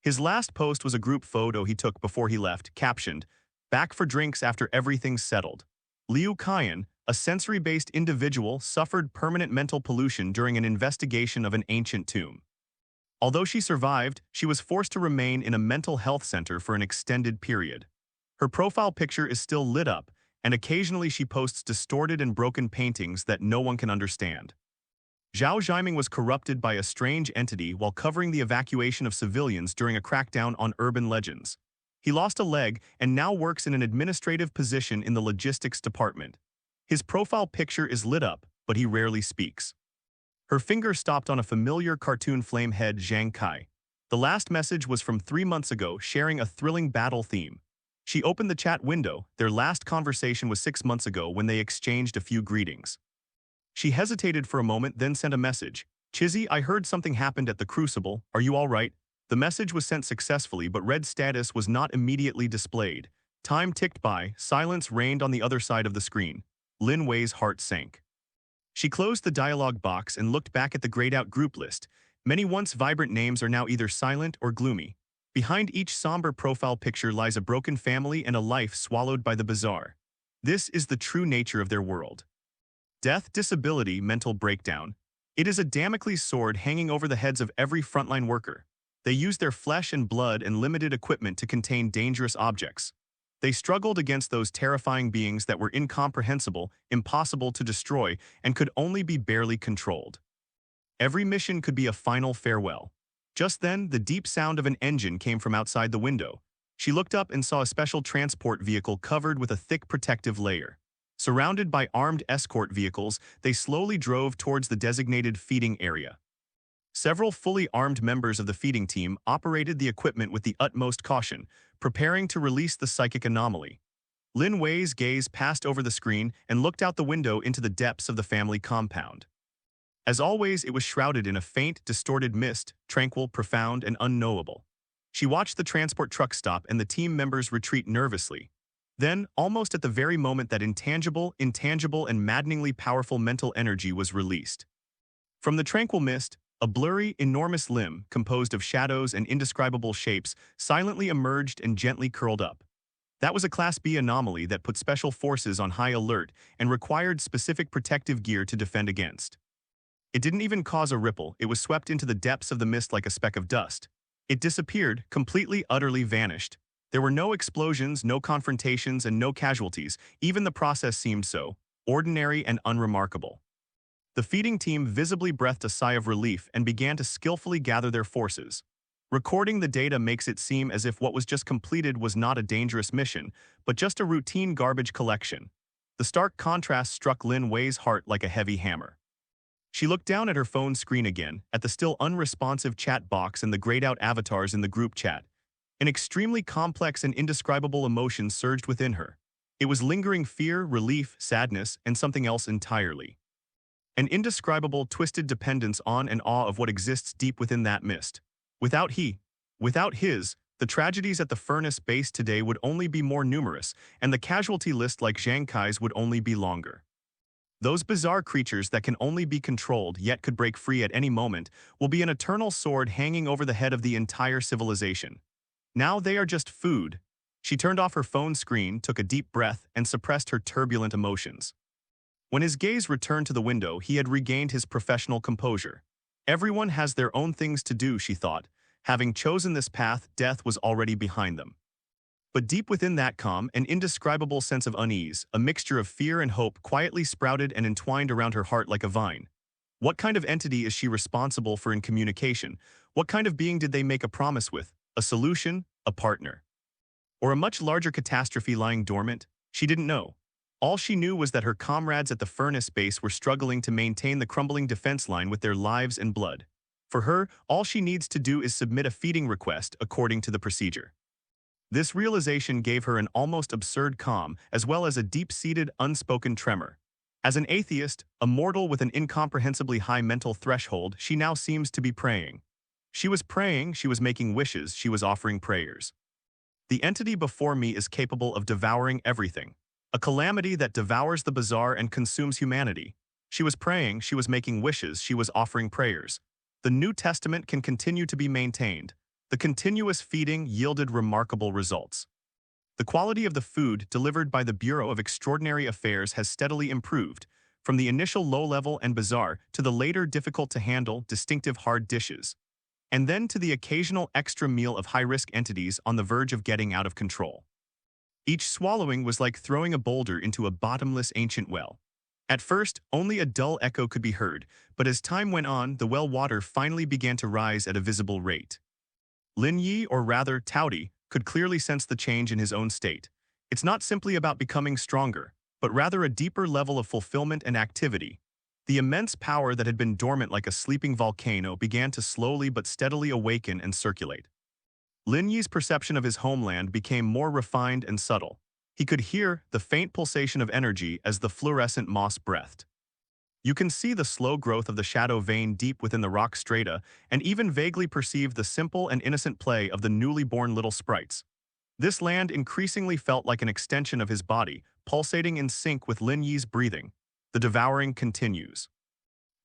His last post was a group photo he took before he left, captioned, "Back for drinks after everything's settled." Liu Kaiyan, a sensory-based individual, suffered permanent mental pollution during an investigation of an ancient tomb. Although she survived, she was forced to remain in a mental health center for an extended period. Her profile picture is still lit up, and occasionally she posts distorted and broken paintings that no one can understand. Zhao Zhaiming was corrupted by a strange entity while covering the evacuation of civilians during a crackdown on urban legends. He lost a leg and now works in an administrative position in the logistics department. His profile picture is lit up, but he rarely speaks. Her finger stopped on a familiar cartoon flame head, Zhang Kai. The last message was from 3 months ago, sharing a thrilling battle theme. She opened the chat window. Their last conversation was 6 months ago when they exchanged a few greetings. She hesitated for a moment, then sent a message. "Chizzy, I heard something happened at the Crucible. Are you all right?" The message was sent successfully, but red status was not immediately displayed. Time ticked by, silence reigned on the other side of the screen. Lin Wei's heart sank. She closed the dialog box and looked back at the grayed-out group list. Many once vibrant names are now either silent or gloomy. Behind each somber profile picture lies a broken family and a life swallowed by the bizarre. This is the true nature of their world. Death, disability, mental breakdown. It is a Damocles sword hanging over the heads of every frontline worker. They use their flesh and blood and limited equipment to contain dangerous objects. They struggled against those terrifying beings that were incomprehensible, impossible to destroy, and could only be barely controlled. Every mission could be a final farewell. Just then, the deep sound of an engine came from outside the window. She looked up and saw a special transport vehicle covered with a thick protective layer. Surrounded by armed escort vehicles, they slowly drove towards the designated feeding area. Several fully armed members of the feeding team operated the equipment with the utmost caution, preparing to release the psychic anomaly. Lin Wei's gaze passed over the screen and looked out the window into the depths of the family compound. As always, it was shrouded in a faint, distorted mist, tranquil, profound, and unknowable. She watched the transport truck stop and the team members retreat nervously. Then, almost at the very moment that intangible, and maddeningly powerful mental energy was released. From the tranquil mist, a blurry, enormous limb, composed of shadows and indescribable shapes, silently emerged and gently curled up. That was a Class B anomaly that put special forces on high alert and required specific protective gear to defend against. It didn't even cause a ripple, it was swept into the depths of the mist like a speck of dust. It disappeared, completely, utterly vanished. There were no explosions, no confrontations, and no casualties. Even the process seemed so ordinary and unremarkable. The feeding team visibly breathed a sigh of relief and began to skillfully gather their forces. Recording the data makes it seem as if what was just completed was not a dangerous mission, but just a routine garbage collection. The stark contrast struck Lin Wei's heart like a heavy hammer. She looked down at her phone screen again, at the still unresponsive chat box and the grayed-out avatars in the group chat. An extremely complex and indescribable emotion surged within her. It was lingering fear, relief, sadness, and something else entirely. An indescribable, twisted dependence on and awe of what exists deep within that mist. Without his, the tragedies at the furnace base today would only be more numerous, and the casualty list like Zhang Kai's would only be longer. Those bizarre creatures that can only be controlled yet could break free at any moment will be an eternal sword hanging over the head of the entire civilization. Now they are just food. She turned off her phone screen, took a deep breath, and suppressed her turbulent emotions. When his gaze returned to the window, he had regained his professional composure. Everyone has their own things to do, she thought. Having chosen this path, death was already behind them. But deep within that calm, an indescribable sense of unease, a mixture of fear and hope, quietly sprouted and entwined around her heart like a vine. What kind of entity is she responsible for in communication? What kind of being did they make a promise with? A solution? A partner? Or a much larger catastrophe lying dormant? She didn't know. All she knew was that her comrades at the furnace base were struggling to maintain the crumbling defense line with their lives and blood. For her, all she needs to do is submit a feeding request according to the procedure. This realization gave her an almost absurd calm, as well as a deep-seated, unspoken tremor. As an atheist, a mortal with an incomprehensibly high mental threshold, she now seems to be praying. She was praying, she was making wishes, she was offering prayers. The entity before me is capable of devouring everything. A calamity that devours the bizarre and consumes humanity. She was praying, she was making wishes, she was offering prayers. The New Testament can continue to be maintained. The continuous feeding yielded remarkable results. The quality of the food delivered by the Bureau of Extraordinary Affairs has steadily improved, from the initial low-level and bizarre to the later difficult-to-handle, distinctive hard dishes, and then to the occasional extra meal of high-risk entities on the verge of getting out of control. Each swallowing was like throwing a boulder into a bottomless ancient well. At first, only a dull echo could be heard, but as time went on, the well water finally began to rise at a visible rate. Lin Yi, or rather Taudi, could clearly sense the change in his own state. It's not simply about becoming stronger, but rather a deeper level of fulfillment and activity. The immense power that had been dormant like a sleeping volcano began to slowly but steadily awaken and circulate. Lin Yi's perception of his homeland became more refined and subtle. He could hear the faint pulsation of energy as the fluorescent moss breathed. You can see the slow growth of the shadow vein deep within the rock strata and even vaguely perceive the simple and innocent play of the newly born little sprites. This land increasingly felt like an extension of his body, pulsating in sync with Lin Yi's breathing. The devouring continues.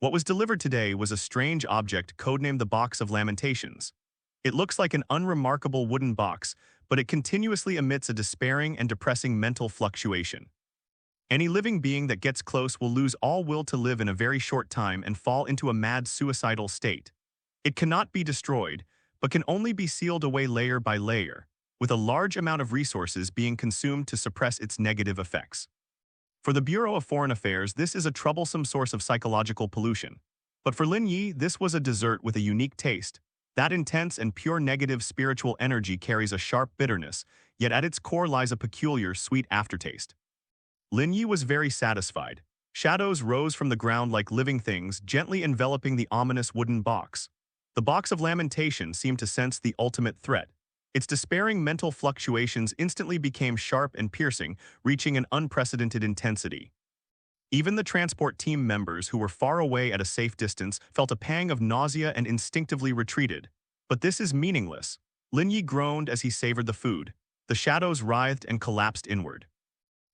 What was delivered today was a strange object codenamed the Box of Lamentations. It looks like an unremarkable wooden box, but it continuously emits a despairing and depressing mental fluctuation. Any living being that gets close will lose all will to live in a very short time and fall into a mad suicidal state. It cannot be destroyed, but can only be sealed away layer by layer, with a large amount of resources being consumed to suppress its negative effects. For the Bureau of Foreign Affairs, this is a troublesome source of psychological pollution. But for Lin Yi, this was a dessert with a unique taste. That intense and pure negative spiritual energy carries a sharp bitterness, yet at its core lies a peculiar, sweet aftertaste. Lin Yi was very satisfied. Shadows rose from the ground like living things, gently enveloping the ominous wooden box. The Box of Lamentation seemed to sense the ultimate threat. Its despairing mental fluctuations instantly became sharp and piercing, reaching an unprecedented intensity. Even the transport team members who were far away at a safe distance felt a pang of nausea and instinctively retreated. But this is meaningless. Lin Yi groaned as he savored the food. The shadows writhed and collapsed inward.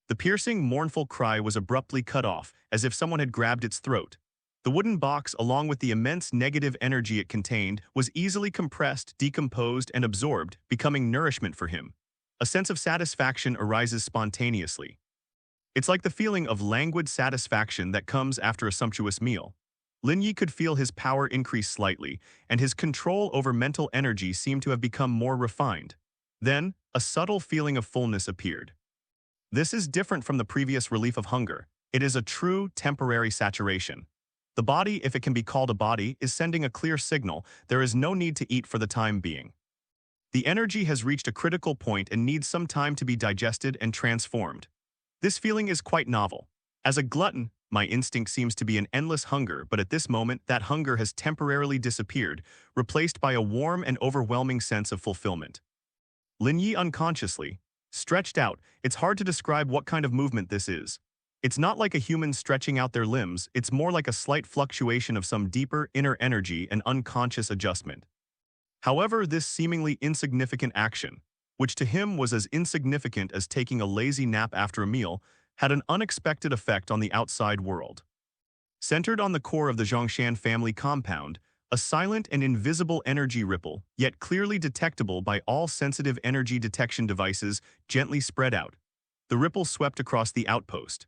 The piercing, mournful cry was abruptly cut off, as if someone had grabbed its throat. The wooden box, along with the immense negative energy it contained, was easily compressed, decomposed, and absorbed, becoming nourishment for him. A sense of satisfaction arises spontaneously. It's like the feeling of languid satisfaction that comes after a sumptuous meal. Lin Yi could feel his power increase slightly, and his control over mental energy seemed to have become more refined. Then, a subtle feeling of fullness appeared. This is different from the previous relief of hunger. It is a true, temporary saturation. The body, if it can be called a body, is sending a clear signal: there is no need to eat for the time being. The energy has reached a critical point and needs some time to be digested and transformed. This feeling is quite novel. As a glutton, my instinct seems to be an endless hunger, but at this moment, that hunger has temporarily disappeared, replaced by a warm and overwhelming sense of fulfillment. Lin Yi unconsciously stretched out. It's hard to describe what kind of movement this is. It's not like a human stretching out their limbs, it's more like a slight fluctuation of some deeper inner energy and unconscious adjustment. However, this seemingly insignificant action, which to him was as insignificant as taking a lazy nap after a meal, had an unexpected effect on the outside world. Centered on the core of the Zhongshan family compound, a silent and invisible energy ripple, yet clearly detectable by all sensitive energy detection devices, gently spread out. The ripple swept across the outpost.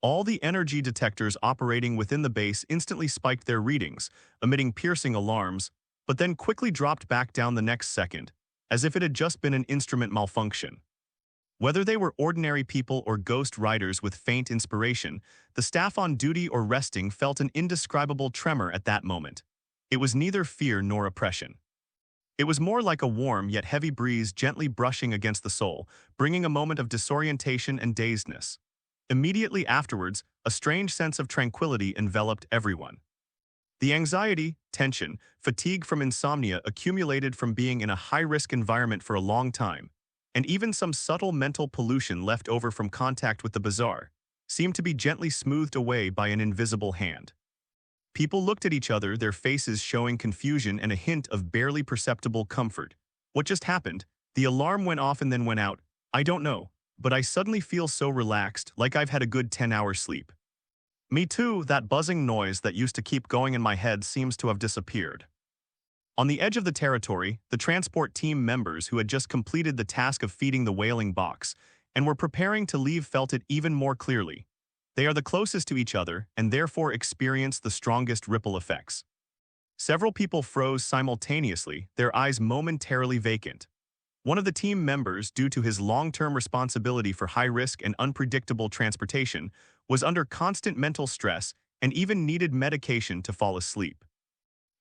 All the energy detectors operating within the base instantly spiked their readings, emitting piercing alarms, but then quickly dropped back down the next second, as if it had just been an instrument malfunction. Whether they were ordinary people or ghost riders with faint inspiration, the staff on duty or resting felt an indescribable tremor at that moment. It was neither fear nor oppression. It was more like a warm yet heavy breeze gently brushing against the soul, bringing a moment of disorientation and dazedness. Immediately afterwards, a strange sense of tranquility enveloped everyone. The anxiety, tension, fatigue from insomnia accumulated from being in a high-risk environment for a long time, and even some subtle mental pollution left over from contact with the bazaar, seemed to be gently smoothed away by an invisible hand. People looked at each other, their faces showing confusion and a hint of barely perceptible comfort. What just happened? The alarm went off and then went out. I don't know, but I suddenly feel so relaxed, like I've had a good 10-hour sleep. Me too, that buzzing noise that used to keep going in my head seems to have disappeared. On the edge of the territory, the transport team members who had just completed the task of feeding the wailing box and were preparing to leave felt it even more clearly. They are the closest to each other and therefore experience the strongest ripple effects. Several people froze simultaneously, their eyes momentarily vacant. One of the team members, due to his long-term responsibility for high-risk and unpredictable transportation, was under constant mental stress and even needed medication to fall asleep.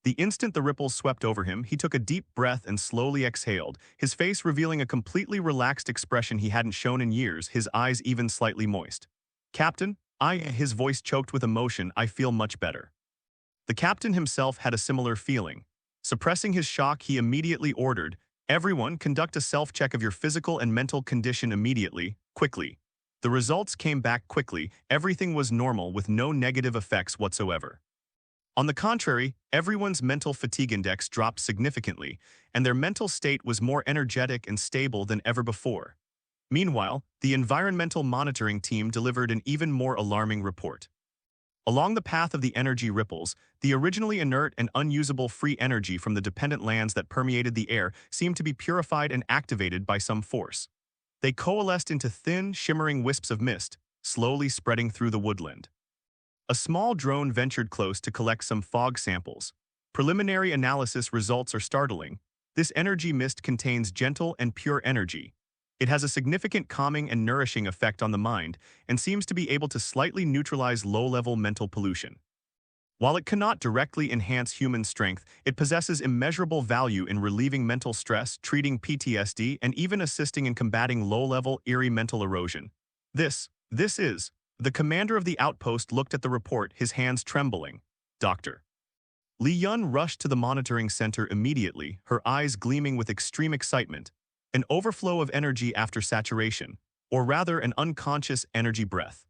The instant the ripples swept over him, he took a deep breath and slowly exhaled, his face revealing a completely relaxed expression he hadn't shown in years, his eyes even slightly moist. Captain, his voice choked with emotion, I feel much better. The captain himself had a similar feeling. Suppressing his shock, he immediately ordered, everyone conduct a self-check of your physical and mental condition immediately, quickly. The results came back quickly, everything was normal with no negative effects whatsoever. On the contrary, everyone's mental fatigue index dropped significantly, and their mental state was more energetic and stable than ever before. Meanwhile, the environmental monitoring team delivered an even more alarming report. Along the path of the energy ripples, the originally inert and unusable free energy from the dependent lands that permeated the air seemed to be purified and activated by some force. They coalesced into thin, shimmering wisps of mist, slowly spreading through the woodland. A small drone ventured close to collect some fog samples. Preliminary analysis results are startling. This energy mist contains gentle and pure energy. It has a significant calming and nourishing effect on the mind and seems to be able to slightly neutralize low-level mental pollution. While it cannot directly enhance human strength, it possesses immeasurable value in relieving mental stress, treating PTSD, and even assisting in combating low-level, eerie mental erosion. This is. The commander of the outpost looked at the report, his hands trembling. Doctor. Li Yun rushed to the monitoring center immediately, her eyes gleaming with extreme excitement. An overflow of energy after saturation, or rather an unconscious energy breath.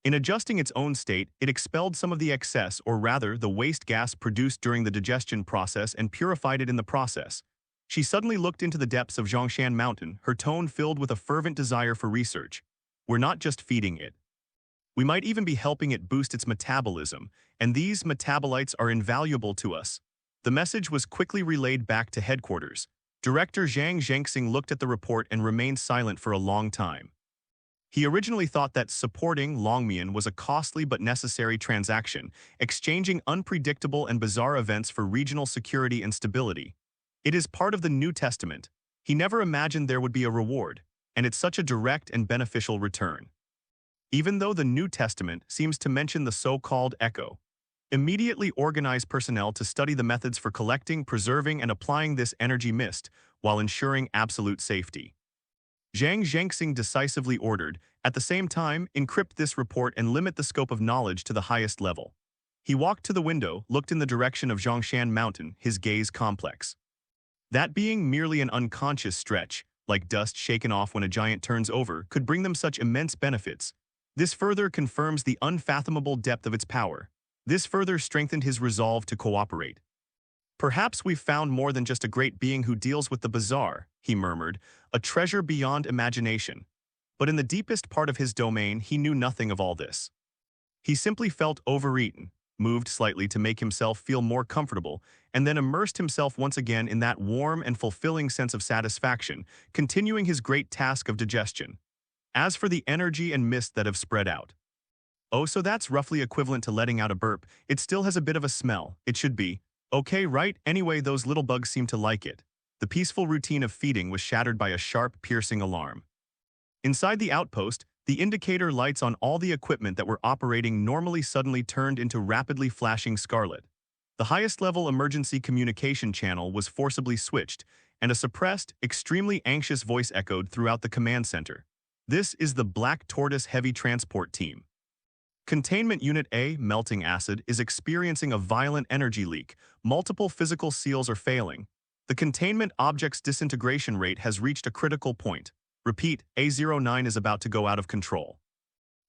In adjusting its own state, it expelled some of the excess, or rather the waste gas produced during the digestion process and purified it in the process. She suddenly looked into the depths of Zhongshan Mountain, her tone filled with a fervent desire for research. We're not just feeding it. We might even be helping it boost its metabolism, and these metabolites are invaluable to us. The message was quickly relayed back to headquarters. Director Zhang Zhengxing looked at the report and remained silent for a long time. He originally thought that supporting Longmian was a costly but necessary transaction, exchanging unpredictable and bizarre events for regional security and stability. It is part of the New Testament. He never imagined there would be a reward, and it's such a direct and beneficial return. Even though the New Testament seems to mention the so-called echo, immediately organize personnel to study the methods for collecting, preserving, and applying this energy mist while ensuring absolute safety. Zhang Zhengxing decisively ordered, at the same time, encrypt this report and limit the scope of knowledge to the highest level. He walked to the window, looked in the direction of Zhongshan Mountain, his gaze complex. That being merely an unconscious stretch, like dust shaken off when a giant turns over, could bring them such immense benefits. This further confirms the unfathomable depth of its power. This further strengthened his resolve to cooperate. Perhaps we've found more than just a great being who deals with the bizarre, he murmured, a treasure beyond imagination. But in the deepest part of his domain, he knew nothing of all this. He simply felt overeaten, moved slightly to make himself feel more comfortable, and then immersed himself once again in that warm and fulfilling sense of satisfaction, continuing his great task of digestion. As for the energy and mist that have spread out. Oh, so that's roughly equivalent to letting out a burp. It still has a bit of a smell. It should be. Okay, right? Anyway, those little bugs seem to like it. The peaceful routine of feeding was shattered by a sharp, piercing alarm. Inside the outpost, the indicator lights on all the equipment that were operating normally suddenly turned into rapidly flashing scarlet. The highest-level emergency communication channel was forcibly switched, and a suppressed, extremely anxious voice echoed throughout the command center. This is the Black Tortoise Heavy Transport Team. Containment Unit A, melting acid, is experiencing a violent energy leak. Multiple physical seals are failing. The containment object's disintegration rate has reached a critical point. Repeat, A09 is about to go out of control.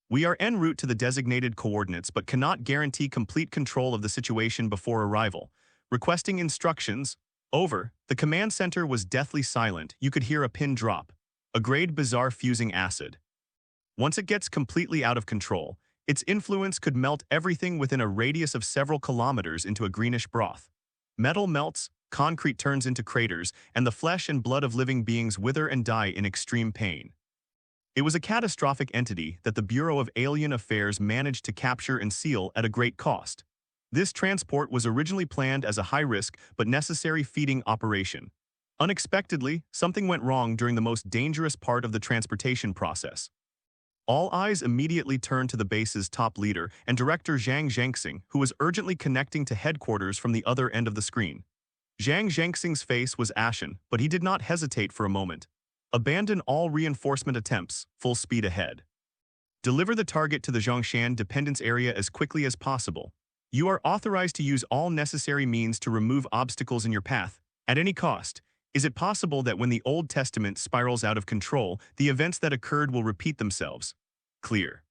We are en route to the designated coordinates but cannot guarantee complete control of the situation before arrival. Requesting instructions. Over. The command center was deathly silent. You could hear a pin drop. A grade bizarre fusing acid. Once it gets completely out of control, its influence could melt everything within a radius of several kilometers into a greenish broth. Metal melts, concrete turns into craters, and the flesh and blood of living beings wither and die in extreme pain. It was a catastrophic entity that the Bureau of Alien Affairs managed to capture and seal at a great cost. This transport was originally planned as a high-risk but necessary feeding operation. Unexpectedly, something went wrong during the most dangerous part of the transportation process. All eyes immediately turned to the base's top leader and Director Zhang Zhengxing, who was urgently connecting to headquarters from the other end of the screen. Zhang Zhengxing's face was ashen, but he did not hesitate for a moment. Abandon all reinforcement attempts, full speed ahead. Deliver the target to the Zhongshan dependence area as quickly as possible. You are authorized to use all necessary means to remove obstacles in your path, at any cost. Is it possible that when the Old Testament spirals out of control, the events that occurred will repeat themselves? Clear.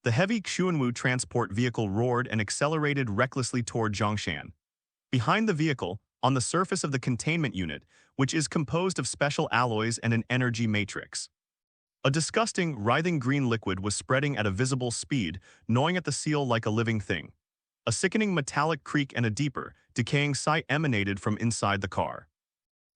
The heavy Xuanwu transport vehicle roared and accelerated recklessly toward Zhongshan. Behind the vehicle, on the surface of the containment unit, which is composed of special alloys and an energy matrix. A disgusting, writhing green liquid was spreading at a visible speed, gnawing at the seal like a living thing. A sickening metallic creak and a deeper, decaying sigh emanated from inside the car.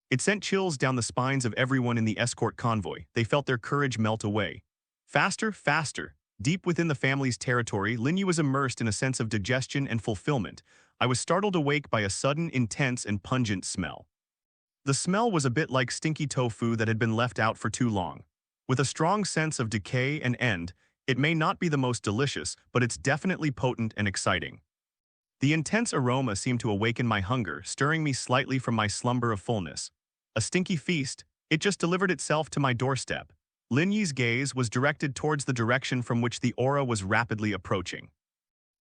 It sent chills down the spines of everyone in the escort convoy. They felt their courage melt away. Faster, faster. Deep within the family's territory, Linyu was immersed in a sense of digestion and fulfillment. I was startled awake by a sudden, intense, and pungent smell. The smell was a bit like stinky tofu that had been left out for too long. With a strong sense of decay and end, it may not be the most delicious, but it's definitely potent and exciting. The intense aroma seemed to awaken my hunger, stirring me slightly from my slumber of fullness. A stinky feast, it just delivered itself to my doorstep. Lin Yi's gaze was directed towards the direction from which the aura was rapidly approaching.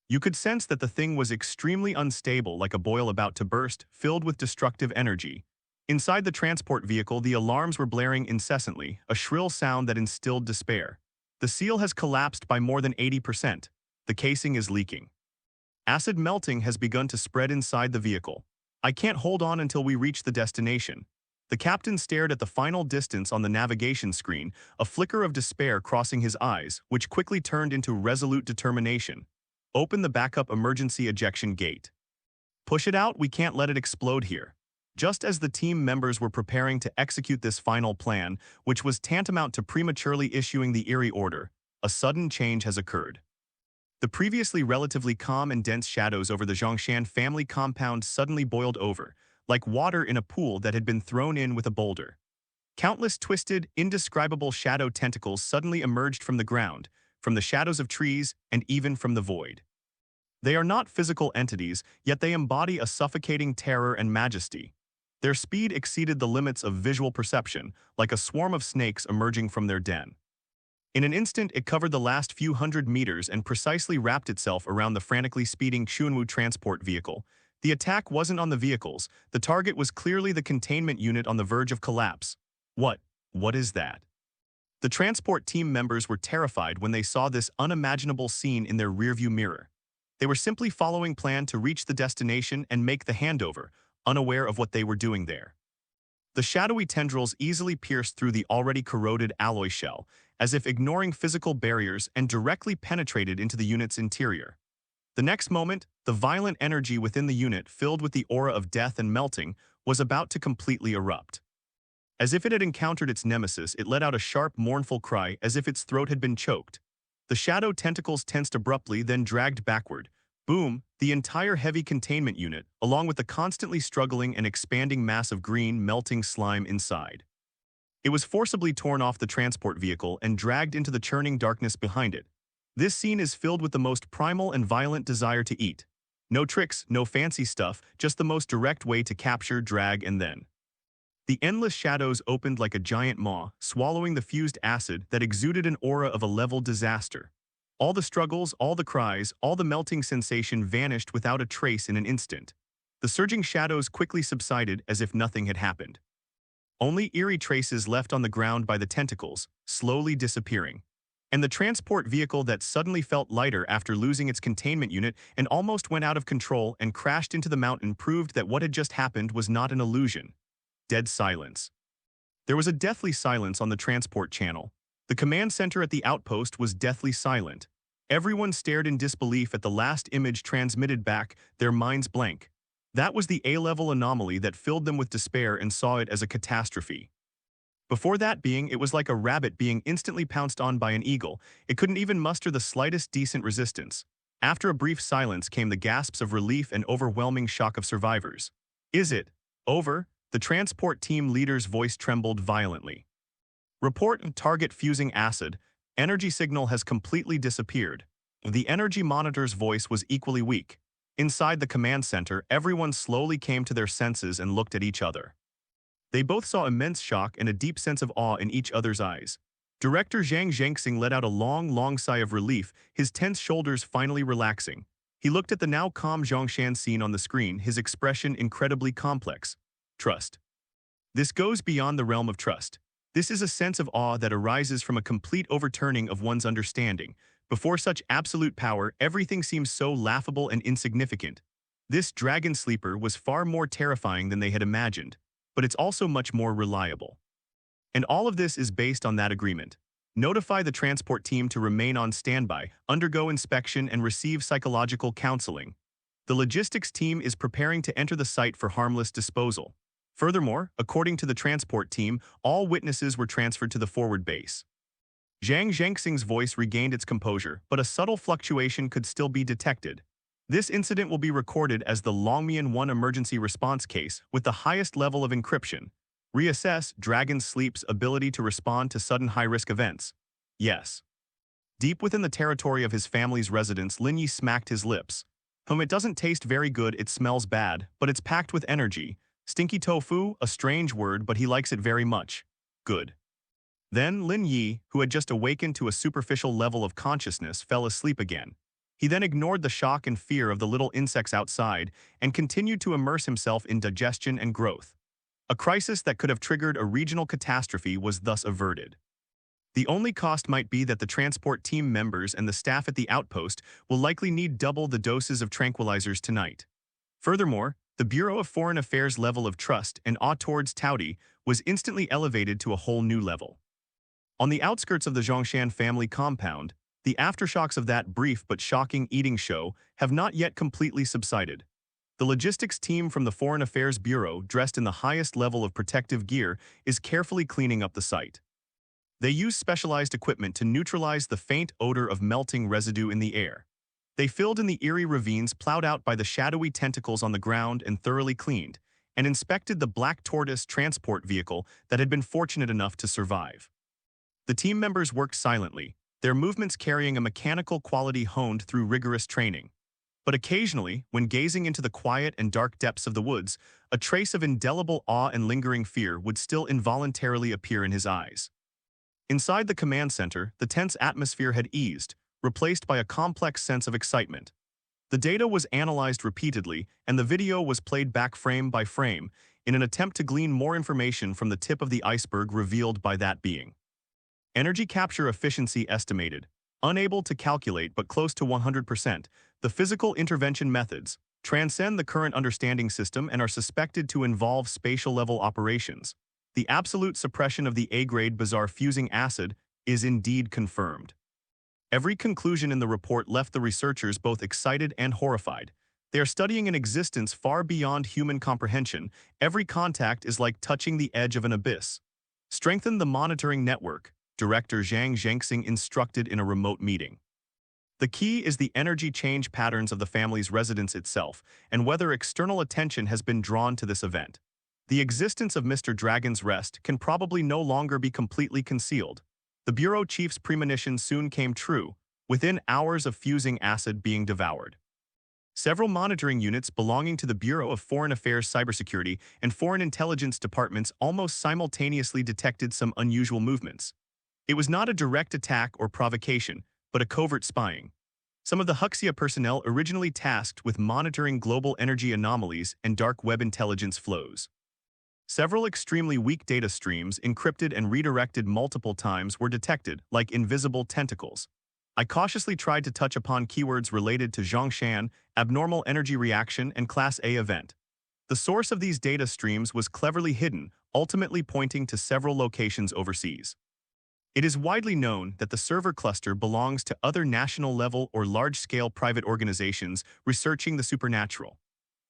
You could sense that the thing was extremely unstable, like a boil about to burst, filled with destructive energy. Inside the transport vehicle, the alarms were blaring incessantly, a shrill sound that instilled despair. The seal has collapsed by more than 80%. The casing is leaking. Acid melting has begun to spread inside the vehicle. I can't hold on until we reach the destination. The captain stared at the final distance on the navigation screen, a flicker of despair crossing his eyes, which quickly turned into resolute determination. Open the backup emergency ejection gate. Push it out, we can't let it explode here. Just as the team members were preparing to execute this final plan, which was tantamount to prematurely issuing the eerie order, a sudden change has occurred. The previously relatively calm and dense shadows over the Zhongshan family compound suddenly boiled over, like water in a pool that had been thrown in with a boulder. Countless twisted, indescribable shadow tentacles suddenly emerged from the ground, from the shadows of trees, and even from the void. They are not physical entities, yet they embody a suffocating terror and majesty. Their speed exceeded the limits of visual perception, like a swarm of snakes emerging from their den. In an instant, it covered the last few hundred meters and precisely wrapped itself around the frantically speeding Chuanwu transport vehicle. The attack wasn't on the vehicles. The target was clearly the containment unit on the verge of collapse. What is that? The transport team members were terrified when they saw this unimaginable scene in their rearview mirror. They were simply following plan to reach the destination and make the handover, unaware of what they were doing there. The shadowy tendrils easily pierced through the already corroded alloy shell, as if ignoring physical barriers, and directly penetrated into the unit's interior. The next moment, the violent energy within the unit, filled with the aura of death and melting, was about to completely erupt. As if it had encountered its nemesis, it let out a sharp, mournful cry as if its throat had been choked. The shadow tentacles tensed abruptly, then dragged backward. Boom! The entire heavy containment unit, along with the constantly struggling and expanding mass of green, melting slime inside. It was forcibly torn off the transport vehicle and dragged into the churning darkness behind it. This scene is filled with the most primal and violent desire to eat. No tricks, no fancy stuff, just the most direct way to capture, drag, and then. The endless shadows opened like a giant maw, swallowing the fused acid that exuded an aura of a level disaster. All the struggles, all the cries, all the melting sensation vanished without a trace in an instant. The surging shadows quickly subsided as if nothing had happened. Only eerie traces left on the ground by the tentacles, slowly disappearing. And the transport vehicle that suddenly felt lighter after losing its containment unit and almost went out of control and crashed into the mountain proved that what had just happened was not an illusion. Dead silence. There was a deathly silence on the transport channel. The command center at the outpost was deathly silent. Everyone stared in disbelief at the last image transmitted back, their minds blank. That was the A-level anomaly that filled them with despair and saw it as a catastrophe. Before that being, it was like a rabbit being instantly pounced on by an eagle. It couldn't even muster the slightest decent resistance. After a brief silence came the gasps of relief and overwhelming shock of survivors. Is it over? The transport team leader's voice trembled violently. Report of target fusing acid. Energy signal has completely disappeared. The energy monitor's voice was equally weak. Inside the command center, everyone slowly came to their senses and looked at each other. They both saw immense shock and a deep sense of awe in each other's eyes. Director Zhang Zhengxing let out a long sigh of relief, his tense shoulders finally relaxing. He looked at the now calm Zhongshan scene on the screen, his expression incredibly complex. Trust. This goes beyond the realm of trust. This is a sense of awe that arises from a complete overturning of one's understanding. Before such absolute power, everything seems so laughable and insignificant. This dragon sleeper was far more terrifying than they had imagined, but it's also much more reliable. And all of this is based on that agreement. Notify the transport team to remain on standby, undergo inspection, and receive psychological counseling. The logistics team is preparing to enter the site for harmless disposal. Furthermore, according to the transport team, all witnesses were transferred to the forward base. Zhang Zhengxing's voice regained its composure, but a subtle fluctuation could still be detected. This incident will be recorded as the Longmian 1 emergency response case with the highest level of encryption. Reassess Dragon Sleep's ability to respond to sudden high-risk events. Yes. Deep within the territory of his family's residence, Lin Yi smacked his lips. It doesn't taste very good, it smells bad, but it's packed with energy. Stinky tofu, a strange word, but he likes it very much. Good. Then Lin Yi, who had just awakened to a superficial level of consciousness, fell asleep again. He then ignored the shock and fear of the little insects outside and continued to immerse himself in digestion and growth. A crisis that could have triggered a regional catastrophe was thus averted. The only cost might be that the transport team members and the staff at the outpost will likely need double the doses of tranquilizers tonight. Furthermore, the Bureau of Foreign Affairs' level of trust and awe towards Taudi was instantly elevated to a whole new level. On the outskirts of the Zhongshan family compound, the aftershocks of that brief but shocking eating show have not yet completely subsided. The logistics team from the Foreign Affairs Bureau, dressed in the highest level of protective gear, is carefully cleaning up the site. They use specialized equipment to neutralize the faint odor of melting residue in the air. They filled in the eerie ravines plowed out by the shadowy tentacles on the ground and thoroughly cleaned, and inspected the black tortoise transport vehicle that had been fortunate enough to survive. The team members worked silently, their movements carrying a mechanical quality honed through rigorous training. But occasionally, when gazing into the quiet and dark depths of the woods, a trace of indelible awe and lingering fear would still involuntarily appear in his eyes. Inside the command center, the tense atmosphere had eased, replaced by a complex sense of excitement. The data was analyzed repeatedly, and the video was played back frame by frame in an attempt to glean more information from the tip of the iceberg revealed by that being. Energy capture efficiency estimated. Unable to calculate but close to 100%, the physical intervention methods transcend the current understanding system and are suspected to involve spatial-level operations. The absolute suppression of the A-grade bizarre fusing acid is indeed confirmed. Every conclusion in the report left the researchers both excited and horrified. They are studying an existence far beyond human comprehension. Every contact is like touching the edge of an abyss. Strengthen the monitoring network, Director Zhang Zhengxing instructed in a remote meeting. The key is the energy change patterns of the family's residence itself, and whether external attention has been drawn to this event. The existence of Mr. Dragon's Rest can probably no longer be completely concealed. The Bureau Chief's premonition soon came true, within hours of fusing acid being devoured. Several monitoring units belonging to the Bureau of Foreign Affairs Cybersecurity and Foreign Intelligence Departments almost simultaneously detected some unusual movements. It was not a direct attack or provocation, but a covert spying. Some of the Huxia personnel originally tasked with monitoring global energy anomalies and dark web intelligence flows. Several extremely weak data streams, encrypted and redirected multiple times, were detected, like invisible tentacles. I cautiously tried to touch upon keywords related to Zhongshan, abnormal energy reaction, and Class A event. The source of these data streams was cleverly hidden, ultimately pointing to several locations overseas. It is widely known that the server cluster belongs to other national-level or large-scale private organizations researching the supernatural.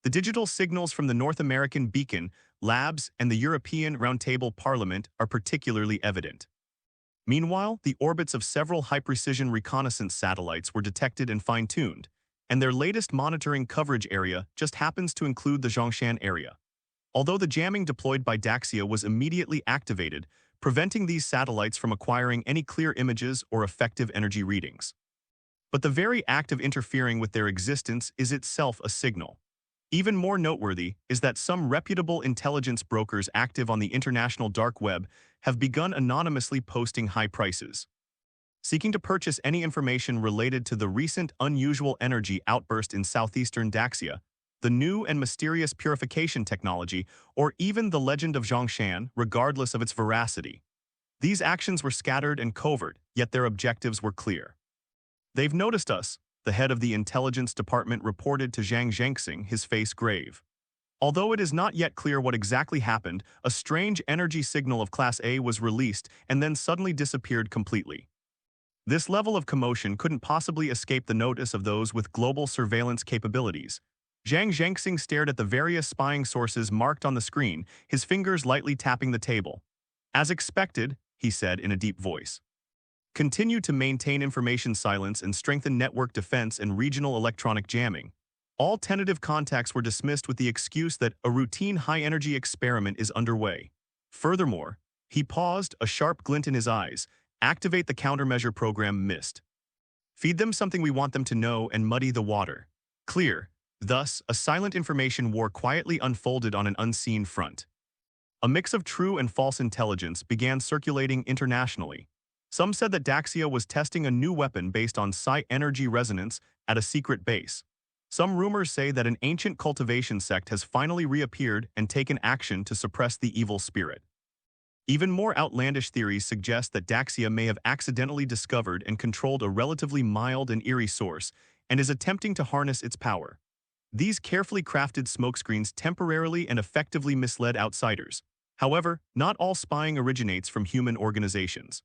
The digital signals from the North American Beacon Labs and the European Roundtable Parliament are particularly evident. Meanwhile, the orbits of several high-precision reconnaissance satellites were detected and fine-tuned, and their latest monitoring coverage area just happens to include the Zhongshan area. Although the jamming deployed by Daxia was immediately activated, preventing these satellites from acquiring any clear images or effective energy readings. But the very act of interfering with their existence is itself a signal. Even more noteworthy is that some reputable intelligence brokers active on the international dark web have begun anonymously posting high prices. Seeking to purchase any information related to the recent unusual energy outburst in southeastern Daxia, the new and mysterious purification technology, or even the legend of Zhongshan, regardless of its veracity. These actions were scattered and covert, yet their objectives were clear. "They've noticed us," the head of the intelligence department reported to Zhang Zhengxing, his face grave. Although it is not yet clear what exactly happened, a strange energy signal of Class A was released and then suddenly disappeared completely. This level of commotion couldn't possibly escape the notice of those with global surveillance capabilities. Zhang Zhengxing stared at the various spying sources marked on the screen, his fingers lightly tapping the table. "As expected," he said in a deep voice. "Continue to maintain information silence and strengthen network defense and regional electronic jamming." All tentative contacts were dismissed with the excuse that a routine high-energy experiment is underway. Furthermore, he paused, a sharp glint in his eyes. "Activate the countermeasure program MIST. Feed them something we want them to know and muddy the water." Clear. Thus, a silent information war quietly unfolded on an unseen front. A mix of true and false intelligence began circulating internationally. Some said that Daxia was testing a new weapon based on psi energy resonance at a secret base. Some rumors say that an ancient cultivation sect has finally reappeared and taken action to suppress the evil spirit. Even more outlandish theories suggest that Daxia may have accidentally discovered and controlled a relatively mild and eerie source and is attempting to harness its power. These carefully crafted smokescreens temporarily and effectively misled outsiders. However, not all spying originates from human organizations.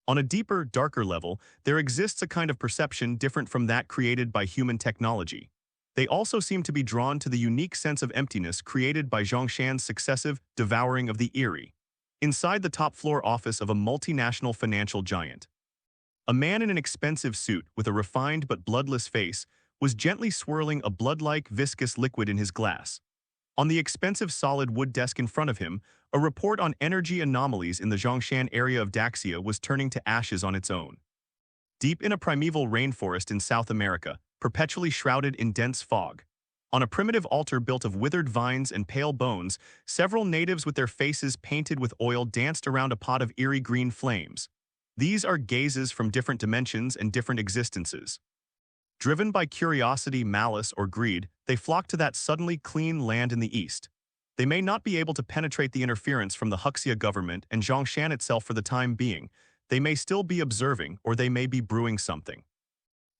On a deeper, darker level, there exists a kind of perception different from that created by human technology. They also seem to be drawn to the unique sense of emptiness created by Zhongshan's successive devouring of the eerie. Inside the top-floor office of a multinational financial giant, a man in an expensive suit with a refined but bloodless face was gently swirling a blood-like viscous liquid in his glass. On the expensive solid wood desk in front of him, a report on energy anomalies in the Zhongshan area of Daxia was turning to ashes on its own. Deep in a primeval rainforest in South America, perpetually shrouded in dense fog, on a primitive altar built of withered vines and pale bones, several natives with their faces painted with oil danced around a pot of eerie green flames. These are gazes from different dimensions and different existences. Driven by curiosity, malice, or greed, they flock to that suddenly clean land in the east. They may not be able to penetrate the interference from the Huxia government and Zhongshan itself for the time being. They may still be observing, or they may be brewing something.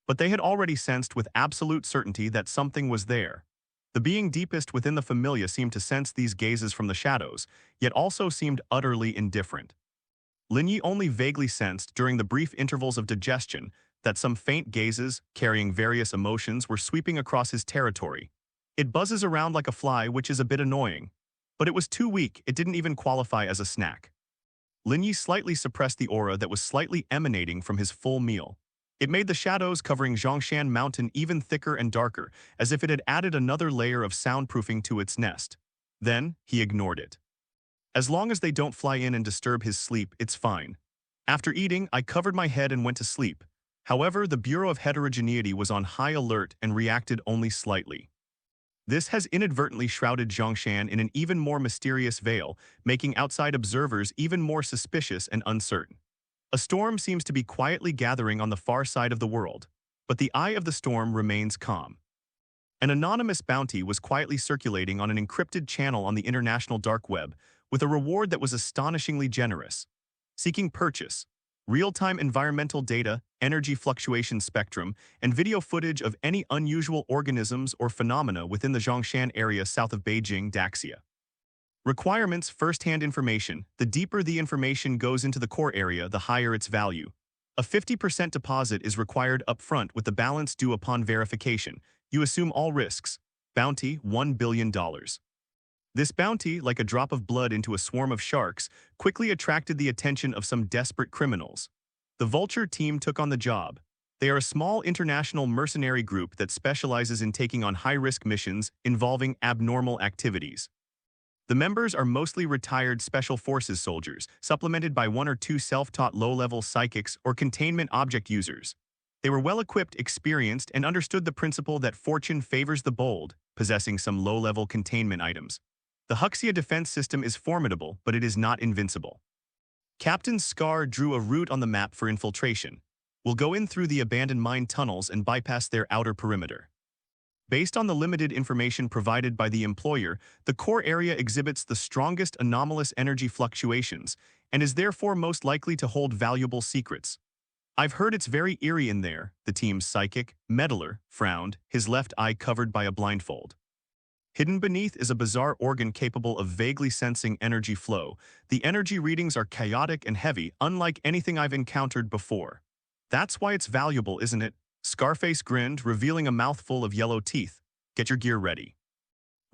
But they had already sensed with absolute certainty that something was there. The being deepest within the familia seemed to sense these gazes from the shadows, yet also seemed utterly indifferent. Lin Yi only vaguely sensed, during the brief intervals of digestion, that some faint gazes, carrying various emotions, were sweeping across his territory. It buzzes around like a fly, which is a bit annoying. But it was too weak, it didn't even qualify as a snack. Lin Yi slightly suppressed the aura that was slightly emanating from his full meal. It made the shadows covering Zhongshan Mountain even thicker and darker, as if it had added another layer of soundproofing to its nest. Then, he ignored it. As long as they don't fly in and disturb his sleep, it's fine. After eating, I covered my head and went to sleep. However, the Bureau of Heterogeneity was on high alert and reacted only slightly. This has inadvertently shrouded Zhongshan in an even more mysterious veil, making outside observers even more suspicious and uncertain. A storm seems to be quietly gathering on the far side of the world, but the eye of the storm remains calm. An anonymous bounty was quietly circulating on an encrypted channel on the international dark web, with a reward that was astonishingly generous. Seeking purchase, real-time environmental data, energy fluctuation spectrum, and video footage of any unusual organisms or phenomena within the Zhongshan area south of Beijing, Daxia. Requirements: first-hand information. The deeper the information goes into the core area, the higher its value. A 50% deposit is required upfront with the balance due upon verification. You assume all risks. Bounty: $1 billion. This bounty, like a drop of blood into a swarm of sharks, quickly attracted the attention of some desperate criminals. The Vulture team took on the job. They are a small international mercenary group that specializes in taking on high-risk missions involving abnormal activities. The members are mostly retired Special Forces soldiers, supplemented by one or two self-taught low-level psychics or containment object users. They were well-equipped, experienced, and understood the principle that fortune favors the bold, possessing some low-level containment items. The Huxia defense system is formidable, but it is not invincible. Captain Scar drew a route on the map for infiltration. We'll go in through the abandoned mine tunnels and bypass their outer perimeter. Based on the limited information provided by the employer, the core area exhibits the strongest anomalous energy fluctuations and is therefore most likely to hold valuable secrets. I've heard it's very eerie in there, the team's psychic, Meddler, frowned, his left eye covered by a blindfold. Hidden beneath is a bizarre organ capable of vaguely sensing energy flow. The energy readings are chaotic and heavy, unlike anything I've encountered before. That's why it's valuable, isn't it? Scarface grinned, revealing a mouthful of yellow teeth. Get your gear ready.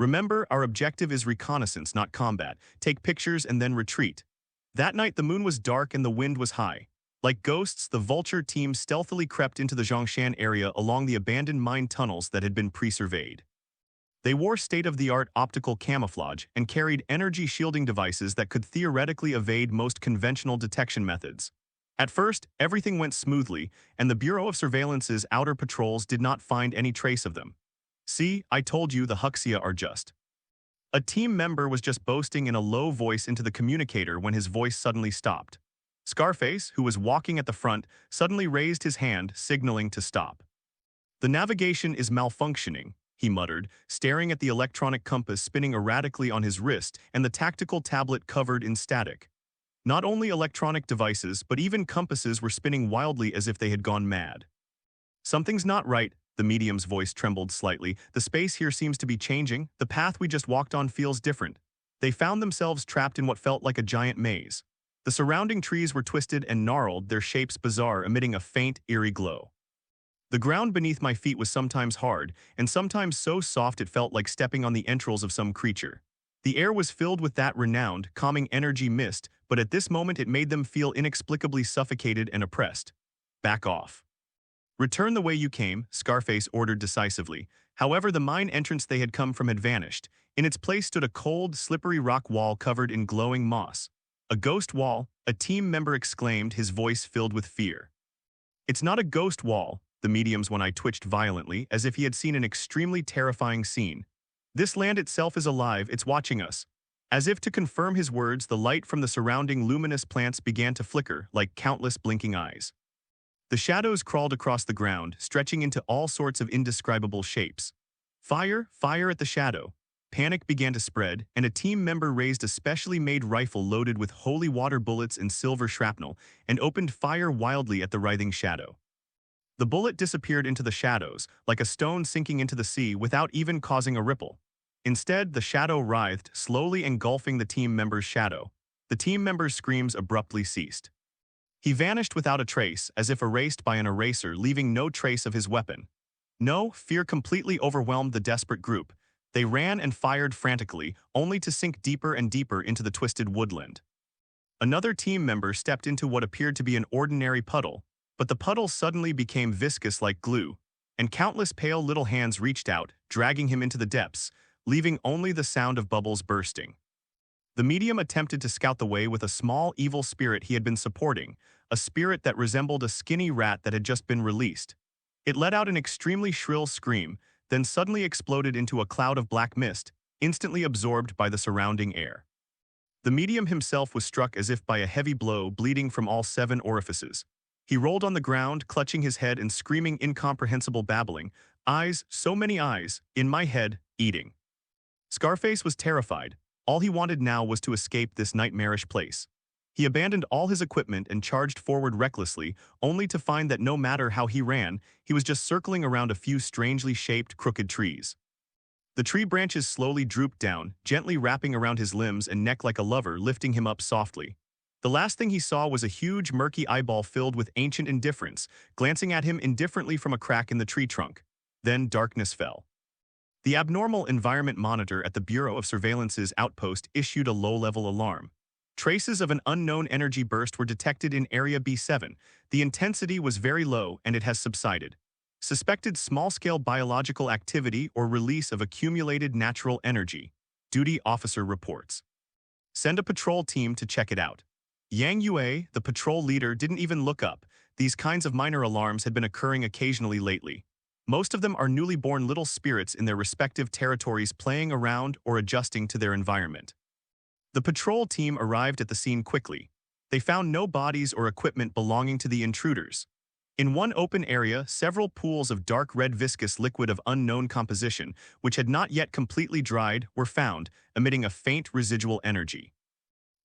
Remember, our objective is reconnaissance, not combat. Take pictures and then retreat. That night the moon was dark and the wind was high. Like ghosts, the Vulture team stealthily crept into the Zhongshan area along the abandoned mine tunnels that had been pre-surveyed. They wore state-of-the-art optical camouflage and carried energy shielding devices that could theoretically evade most conventional detection methods. At first, everything went smoothly, and the Bureau of Surveillance's outer patrols did not find any trace of them. See, I told you the Huxia are just. A team member was just boasting in a low voice into the communicator when his voice suddenly stopped. Scarface, who was walking at the front, suddenly raised his hand, signaling to stop. The navigation is malfunctioning, he muttered, staring at the electronic compass spinning erratically on his wrist and the tactical tablet covered in static. Not only electronic devices, but even compasses were spinning wildly as if they had gone mad. Something's not right, the medium's voice trembled slightly. The space here seems to be changing. The path we just walked on feels different. They found themselves trapped in what felt like a giant maze. The surrounding trees were twisted and gnarled, their shapes bizarre, emitting a faint, eerie glow. The ground beneath my feet was sometimes hard, and sometimes so soft it felt like stepping on the entrails of some creature. The air was filled with that renowned, calming energy mist, but at this moment it made them feel inexplicably suffocated and oppressed. Back off. Return the way you came, Scarface ordered decisively. However, the mine entrance they had come from had vanished. In its place stood a cold, slippery rock wall covered in glowing moss. A ghost wall, a team member exclaimed, his voice filled with fear. It's not a ghost wall, the medium's one eye twitched violently, as if he had seen an extremely terrifying scene. This land itself is alive, it's watching us. As if to confirm his words, the light from the surrounding luminous plants began to flicker, like countless blinking eyes. The shadows crawled across the ground, stretching into all sorts of indescribable shapes. Fire, fire at the shadow. Panic began to spread, and a team member raised a specially made rifle loaded with holy water bullets and silver shrapnel, and opened fire wildly at the writhing shadow. The bullet disappeared into the shadows, like a stone sinking into the sea without even causing a ripple. Instead, the shadow writhed, slowly engulfing the team member's shadow. The team member's screams abruptly ceased. He vanished without a trace, as if erased by an eraser, leaving no trace of his weapon. No, fear completely overwhelmed the desperate group. They ran and fired frantically, only to sink deeper and deeper into the twisted woodland. Another team member stepped into what appeared to be an ordinary puddle, but the puddle suddenly became viscous like glue, and countless pale little hands reached out, dragging him into the depths, leaving only the sound of bubbles bursting. The medium attempted to scout the way with a small evil spirit he had been supporting, a spirit that resembled a skinny rat that had just been released. It let out an extremely shrill scream, then suddenly exploded into a cloud of black mist, instantly absorbed by the surrounding air. The medium himself was struck as if by a heavy blow, bleeding from all 7 orifices. He rolled on the ground, clutching his head and screaming incomprehensible babbling. Eyes, so many eyes, in my head, eating. Scarface was terrified. All he wanted now was to escape this nightmarish place. He abandoned all his equipment and charged forward recklessly, only to find that no matter how he ran, he was just circling around a few strangely shaped, crooked trees. The tree branches slowly drooped down, gently wrapping around his limbs and neck like a lover, lifting him up softly. The last thing he saw was a huge, murky eyeball filled with ancient indifference, glancing at him indifferently from a crack in the tree trunk. Then darkness fell. The abnormal environment monitor at the Bureau of Surveillance's outpost issued a low-level alarm. Traces of an unknown energy burst were detected in Area B7. The intensity was very low and it has subsided. Suspected small-scale biological activity or release of accumulated natural energy. Duty officer reports. Send a patrol team to check it out. Yang Yue, the patrol leader, didn't even look up. These kinds of minor alarms had been occurring occasionally lately. Most of them are newly born little spirits in their respective territories playing around or adjusting to their environment. The patrol team arrived at the scene quickly. They found no bodies or equipment belonging to the intruders. In one open area, several pools of dark red viscous liquid of unknown composition, which had not yet completely dried, were found, emitting a faint residual energy.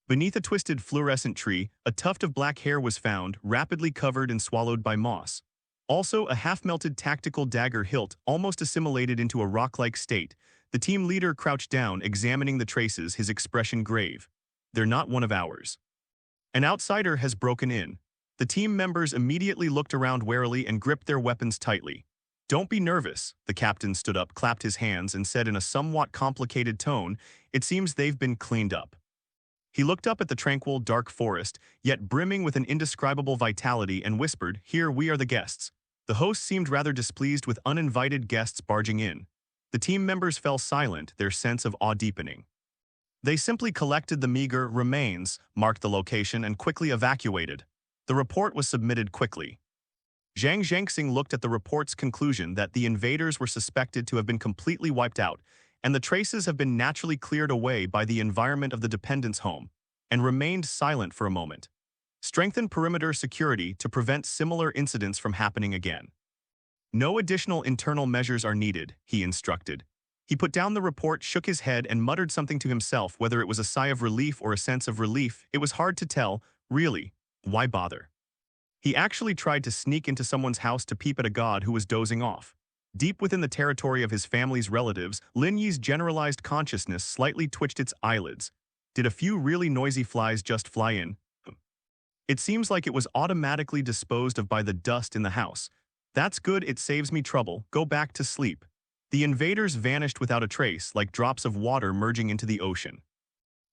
Beneath a twisted fluorescent tree, a tuft of black hair was found, rapidly covered and swallowed by moss. Also, a half-melted tactical dagger hilt, almost assimilated into a rock-like state. The team leader crouched down, examining the traces, his expression grave. They're not one of ours. An outsider has broken in. The team members immediately looked around warily and gripped their weapons tightly. Don't be nervous, the captain stood up, clapped his hands, and said in a somewhat complicated tone, it seems they've been cleaned up. He looked up at the tranquil, dark forest, yet brimming with an indescribable vitality, and whispered, here, we are the guests. The host seemed rather displeased with uninvited guests barging in. The team members fell silent, their sense of awe deepening. They simply collected the meager remains, marked the location, and quickly evacuated. The report was submitted quickly. Zhang Zhangxing looked at the report's conclusion that the invaders were suspected to have been completely wiped out, and the traces have been naturally cleared away by the environment of the dependent's home, and remained silent for a moment. Strengthen perimeter security to prevent similar incidents from happening again. No additional internal measures are needed, he instructed. He put down the report, shook his head, and muttered something to himself, whether it was a sigh of relief or a sense of relief. It was hard to tell. Really, why bother? He actually tried to sneak into someone's house to peep at a god who was dozing off. Deep within the territory of his family's relatives, Lin Yi's generalized consciousness slightly twitched its eyelids. Did a few really noisy flies just fly in? It seems like it was automatically disposed of by the dust in the house. That's good, it saves me trouble. Go back to sleep. The invaders vanished without a trace, like drops of water merging into the ocean.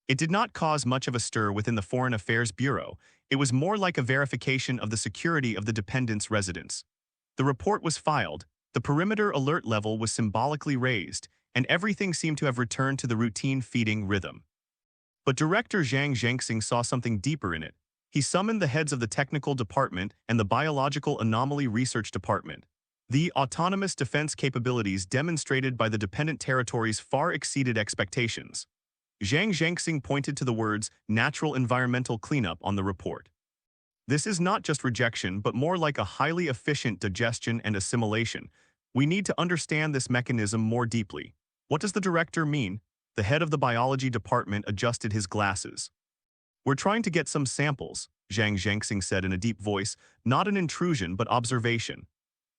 It did not cause much of a stir within the Foreign Affairs Bureau. It was more like a verification of the security of the dependent's residence. The report was filed, the perimeter alert level was symbolically raised, and everything seemed to have returned to the routine feeding rhythm. But Director Zhang Zhengxing saw something deeper in it. He summoned the heads of the Technical Department and the Biological Anomaly Research Department. The autonomous defense capabilities demonstrated by the dependent territories far exceeded expectations. Zhang Zhengxing pointed to the words "natural environmental cleanup" on the report. This is not just rejection, but more like a highly efficient digestion and assimilation. We need to understand this mechanism more deeply. What does the director mean? The head of the biology department adjusted his glasses. We're trying to get some samples, Zhang Zhengxing said in a deep voice, not an intrusion but observation.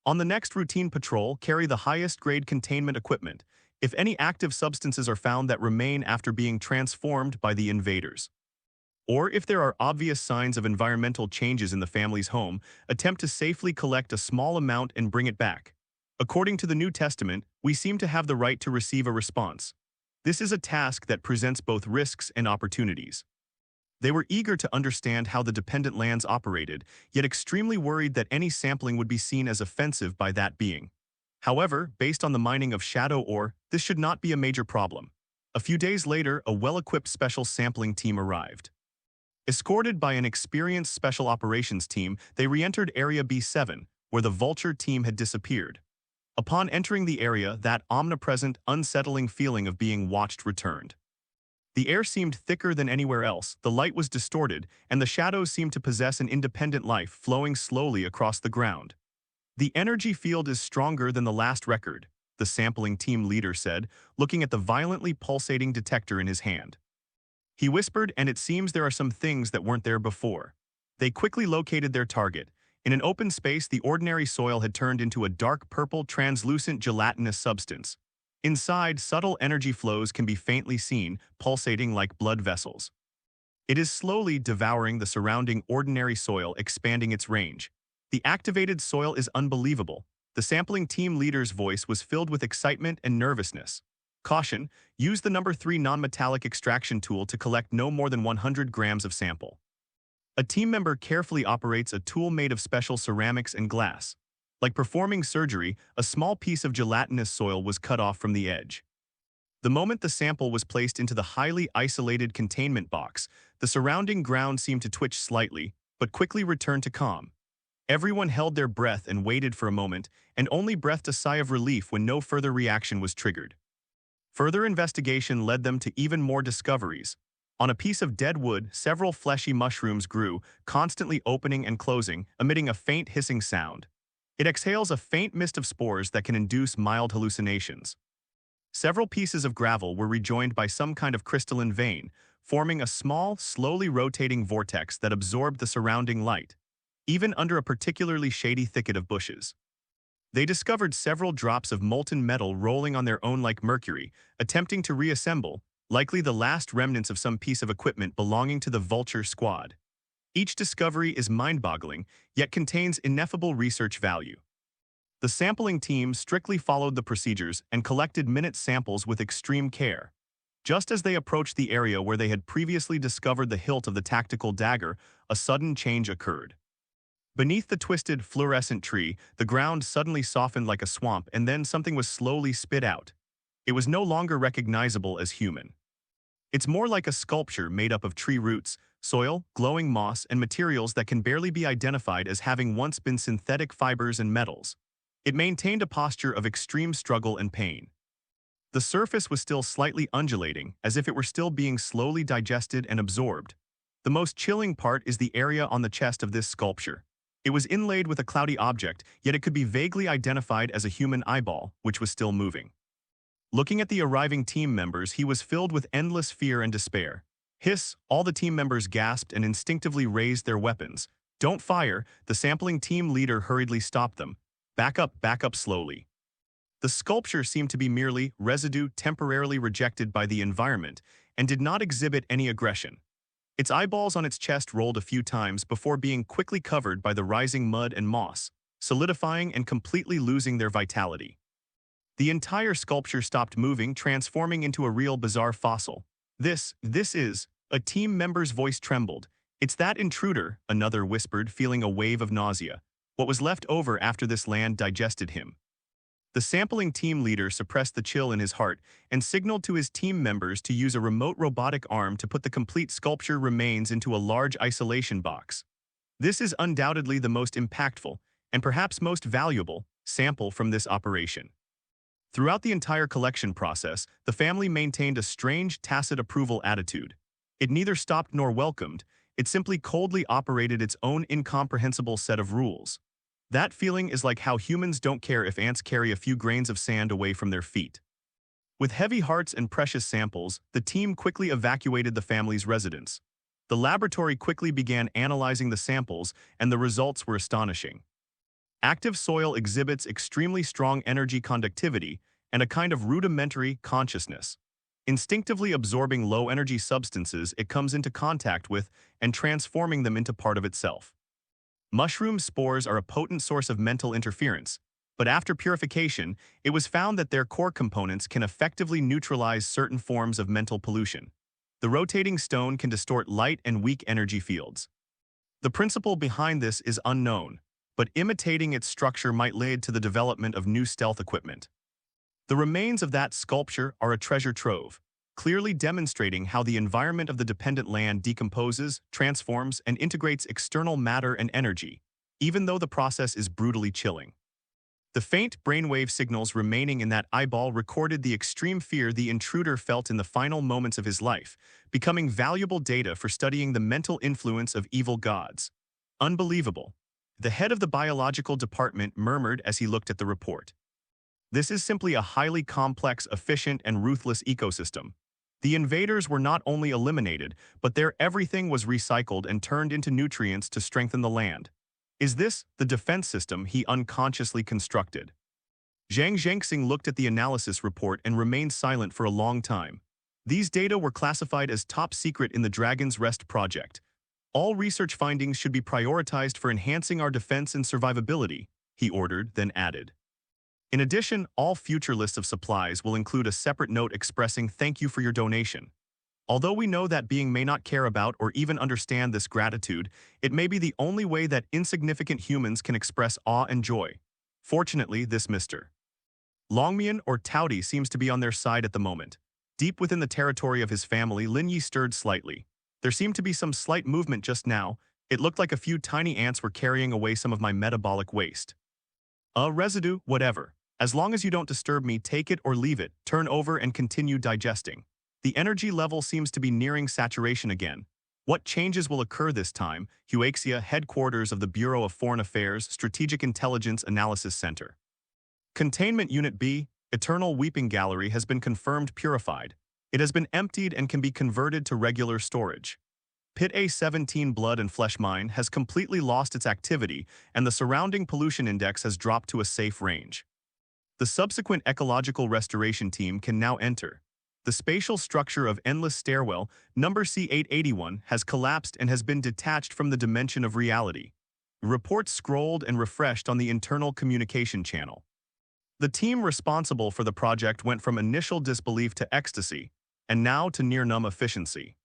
On the next routine patrol, carry the highest grade containment equipment, if any active substances are found that remain after being transformed by the invaders. Or if there are obvious signs of environmental changes in the family's home, attempt to safely collect a small amount and bring it back. According to the New Testament, we seem to have the right to receive a response. This is a task that presents both risks and opportunities. They were eager to understand how the dependent lands operated, yet extremely worried that any sampling would be seen as offensive by that being. However, based on the mining of shadow ore, this should not be a major problem. A few days later, a well-equipped special sampling team arrived. Escorted by an experienced special operations team, they re-entered Area B7, where the Vulture team had disappeared. Upon entering the area, that omnipresent, unsettling feeling of being watched returned. The air seemed thicker than anywhere else, the light was distorted, and the shadows seemed to possess an independent life flowing slowly across the ground. The energy field is stronger than the last record, the sampling team leader said, looking at the violently pulsating detector in his hand. He whispered, and it seems there are some things that weren't there before. They quickly located their target. In an open space, the ordinary soil had turned into a dark purple, translucent, gelatinous substance. Inside, subtle energy flows can be faintly seen, pulsating like blood vessels. It is slowly devouring the surrounding ordinary soil, expanding its range. The activated soil is unbelievable. The sampling team leader's voice was filled with excitement and nervousness. Caution, use the number 3 non-metallic extraction tool to collect no more than 100 grams of sample. A team member carefully operates a tool made of special ceramics and glass. Like performing surgery, a small piece of gelatinous soil was cut off from the edge. The moment the sample was placed into the highly isolated containment box, the surrounding ground seemed to twitch slightly, but quickly returned to calm. Everyone held their breath and waited for a moment, and only breathed a sigh of relief when no further reaction was triggered. Further investigation led them to even more discoveries. On a piece of dead wood, several fleshy mushrooms grew, constantly opening and closing, emitting a faint hissing sound. It exhales a faint mist of spores that can induce mild hallucinations. Several pieces of gravel were rejoined by some kind of crystalline vein, forming a small, slowly rotating vortex that absorbed the surrounding light, even under a particularly shady thicket of bushes. They discovered several drops of molten metal rolling on their own like mercury, attempting to reassemble, likely the last remnants of some piece of equipment belonging to the Vulture squad. Each discovery is mind-boggling, yet contains ineffable research value. The sampling team strictly followed the procedures and collected minute samples with extreme care. Just as they approached the area where they had previously discovered the hilt of the tactical dagger, a sudden change occurred. Beneath the twisted, fluorescent tree, the ground suddenly softened like a swamp, and then something was slowly spit out. It was no longer recognizable as human. It's more like a sculpture made up of tree roots, soil, glowing moss, and materials that can barely be identified as having once been synthetic fibers and metals. It maintained a posture of extreme struggle and pain. The surface was still slightly undulating, as if it were still being slowly digested and absorbed. The most chilling part is the area on the chest of this sculpture. It was inlaid with a cloudy object, yet it could be vaguely identified as a human eyeball, which was still moving. Looking at the arriving team members, he was filled with endless fear and despair. Hiss, all the team members gasped and instinctively raised their weapons. Don't fire, the sampling team leader hurriedly stopped them. Back up slowly. The sculpture seemed to be merely residue temporarily rejected by the environment and did not exhibit any aggression. Its eyeballs on its chest rolled a few times before being quickly covered by the rising mud and moss, solidifying and completely losing their vitality. The entire sculpture stopped moving, transforming into a real bizarre fossil. This is, a team member's voice trembled. It's that intruder, another whispered, feeling a wave of nausea. What was left over after this land digested him. The sampling team leader suppressed the chill in his heart and signaled to his team members to use a remote robotic arm to put the complete sculpture remains into a large isolation box. This is undoubtedly the most impactful, and perhaps most valuable, sample from this operation. Throughout the entire collection process, the family maintained a strange, tacit approval attitude. It neither stopped nor welcomed, it simply coldly operated its own incomprehensible set of rules. That feeling is like how humans don't care if ants carry a few grains of sand away from their feet. With heavy hearts and precious samples, the team quickly evacuated the family's residence. The laboratory quickly began analyzing the samples, and the results were astonishing. Active soil exhibits extremely strong energy conductivity and a kind of rudimentary consciousness. Instinctively absorbing low-energy substances it comes into contact with and transforming them into part of itself. Mushroom spores are a potent source of mental interference, but after purification, it was found that their core components can effectively neutralize certain forms of mental pollution. The rotating stone can distort light and weak energy fields. The principle behind this is unknown, but imitating its structure might lead to the development of new stealth equipment. The remains of that sculpture are a treasure trove, clearly demonstrating how the environment of the dependent land decomposes, transforms, and integrates external matter and energy, even though the process is brutally chilling. The faint brainwave signals remaining in that eyeball recorded the extreme fear the intruder felt in the final moments of his life, becoming valuable data for studying the mental influence of evil gods. Unbelievable. The head of the biological department murmured as he looked at the report. This is simply a highly complex, efficient, and ruthless ecosystem. The invaders were not only eliminated, but their everything was recycled and turned into nutrients to strengthen the land. Is this the defense system he unconsciously constructed? Zhang Zhengxing looked at the analysis report and remained silent for a long time. These data were classified as top secret in the Dragon's Rest project. All research findings should be prioritized for enhancing our defense and survivability, he ordered, then added. In addition, all future lists of supplies will include a separate note expressing thank you for your donation. Although we know that being may not care about or even understand this gratitude, it may be the only way that insignificant humans can express awe and joy. Fortunately, this Mr. Longmian or Taudi seems to be on their side at the moment. Deep within the territory of his family, Lin Yi stirred slightly. There seemed to be some slight movement just now. It looked like a few tiny ants were carrying away some of my metabolic waste. Residue, whatever. As long as you don't disturb me, take it or leave it, turn over and continue digesting. The energy level seems to be nearing saturation again. What changes will occur this time? Huaxia, headquarters of the Bureau of Foreign Affairs, Strategic Intelligence Analysis Center. Containment Unit B, Eternal Weeping Gallery has been confirmed purified. It has been emptied and can be converted to regular storage. Pit A17 Blood and Flesh Mine has completely lost its activity and the surrounding pollution index has dropped to a safe range. The subsequent ecological restoration team can now enter. The spatial structure of Endless Stairwell, number C881, has collapsed and has been detached from the dimension of reality. Reports scrolled and refreshed on the internal communication channel. The team responsible for the project went from initial disbelief to ecstasy, and now to near-numb efficiency.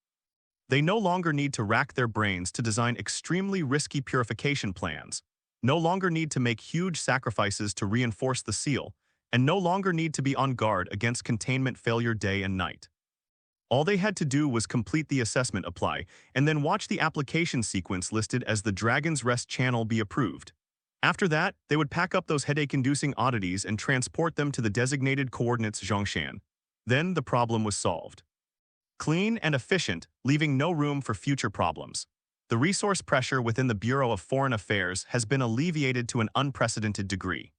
They no longer need to rack their brains to design extremely risky purification plans, no longer need to make huge sacrifices to reinforce the seal, and no longer need to be on guard against containment failure day and night. All they had to do was complete the assessment apply, and then watch the application sequence listed as the Dragon's Rest channel be approved. After that, they would pack up those headache-inducing oddities and transport them to the designated coordinates Zhongshan. Then the problem was solved. clean and efficient, leaving no room for future problems. The resource pressure within the Bureau of Foreign Affairs has been alleviated to an unprecedented degree.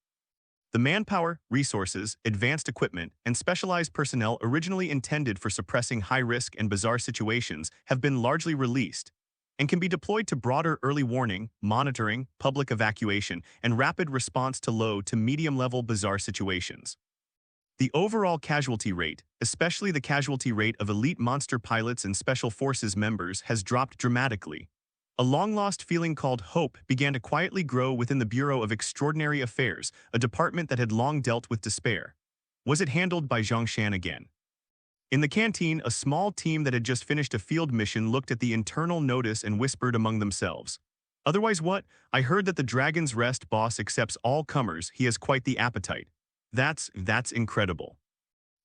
The manpower, resources, advanced equipment, and specialized personnel originally intended for suppressing high-risk and bizarre situations have been largely released and can be deployed to broader early warning, monitoring, public evacuation, and rapid response to low to medium-level bizarre situations. The overall casualty rate, especially the casualty rate of elite monster pilots and special forces members, has dropped dramatically. A long-lost feeling called hope began to quietly grow within the Bureau of Extraordinary Affairs, a department that had long dealt with despair. Was it handled by Zhongshan again? In the canteen, a small team that had just finished a field mission looked at the internal notice and whispered among themselves. Otherwise what? I heard that the Dragon's Rest boss accepts all comers. He has quite the appetite. That's incredible.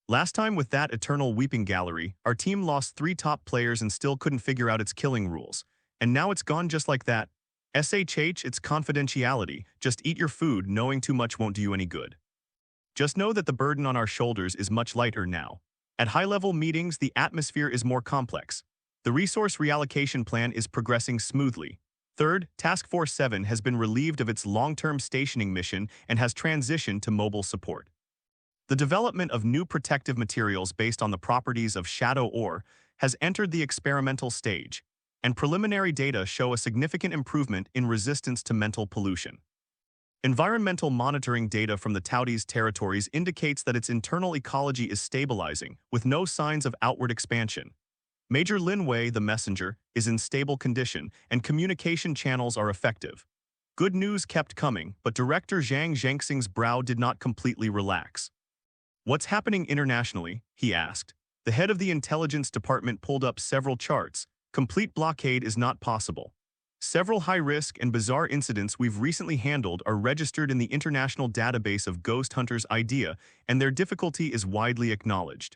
Last time with that eternal weeping gallery, our team lost 3 top players and still couldn't figure out its killing rules. And now it's gone just like that. SHH, it's confidentiality. Just eat your food, knowing too much won't do you any good. Just know that the burden on our shoulders is much lighter now. At high-level meetings, the atmosphere is more complex. The resource reallocation plan is progressing smoothly. Third, Task Force 7 has been relieved of its long-term stationing mission and has transitioned to mobile support. The development of new protective materials based on the properties of shadow ore has entered the experimental stage, and preliminary data show a significant improvement in resistance to mental pollution. Environmental monitoring data from the Taoti's territories indicates that its internal ecology is stabilizing, with no signs of outward expansion. Major Linwei, the messenger, is in stable condition, and communication channels are effective. Good news kept coming, but Director Zhang Zhengxing's brow did not completely relax. What's happening internationally? He asked. The head of the intelligence department pulled up several charts. Complete blockade is not possible. Several high-risk and bizarre incidents we've recently handled are registered in the international database of Ghost Hunters IDEA, and their difficulty is widely acknowledged.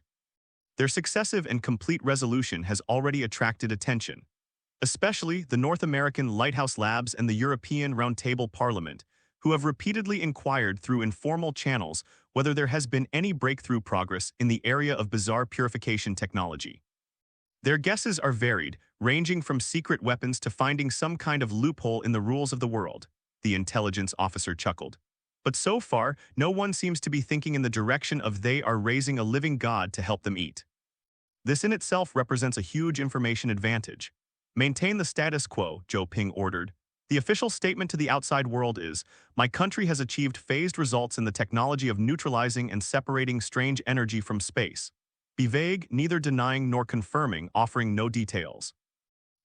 Their successive and complete resolution has already attracted attention, especially the North American Lighthouse Labs and the European Roundtable Parliament, who have repeatedly inquired through informal channels whether there has been any breakthrough progress in the area of bizarre purification technology. Their guesses are varied, ranging from secret weapons to finding some kind of loophole in the rules of the world, the intelligence officer chuckled. But so far, no one seems to be thinking in the direction of they are raising a living god to help them eat. This in itself represents a huge information advantage. Maintain the status quo, Zhou Ping ordered. The official statement to the outside world is, my country has achieved phased results in the technology of neutralizing and separating strange energy from space. Be vague, neither denying nor confirming, offering no details.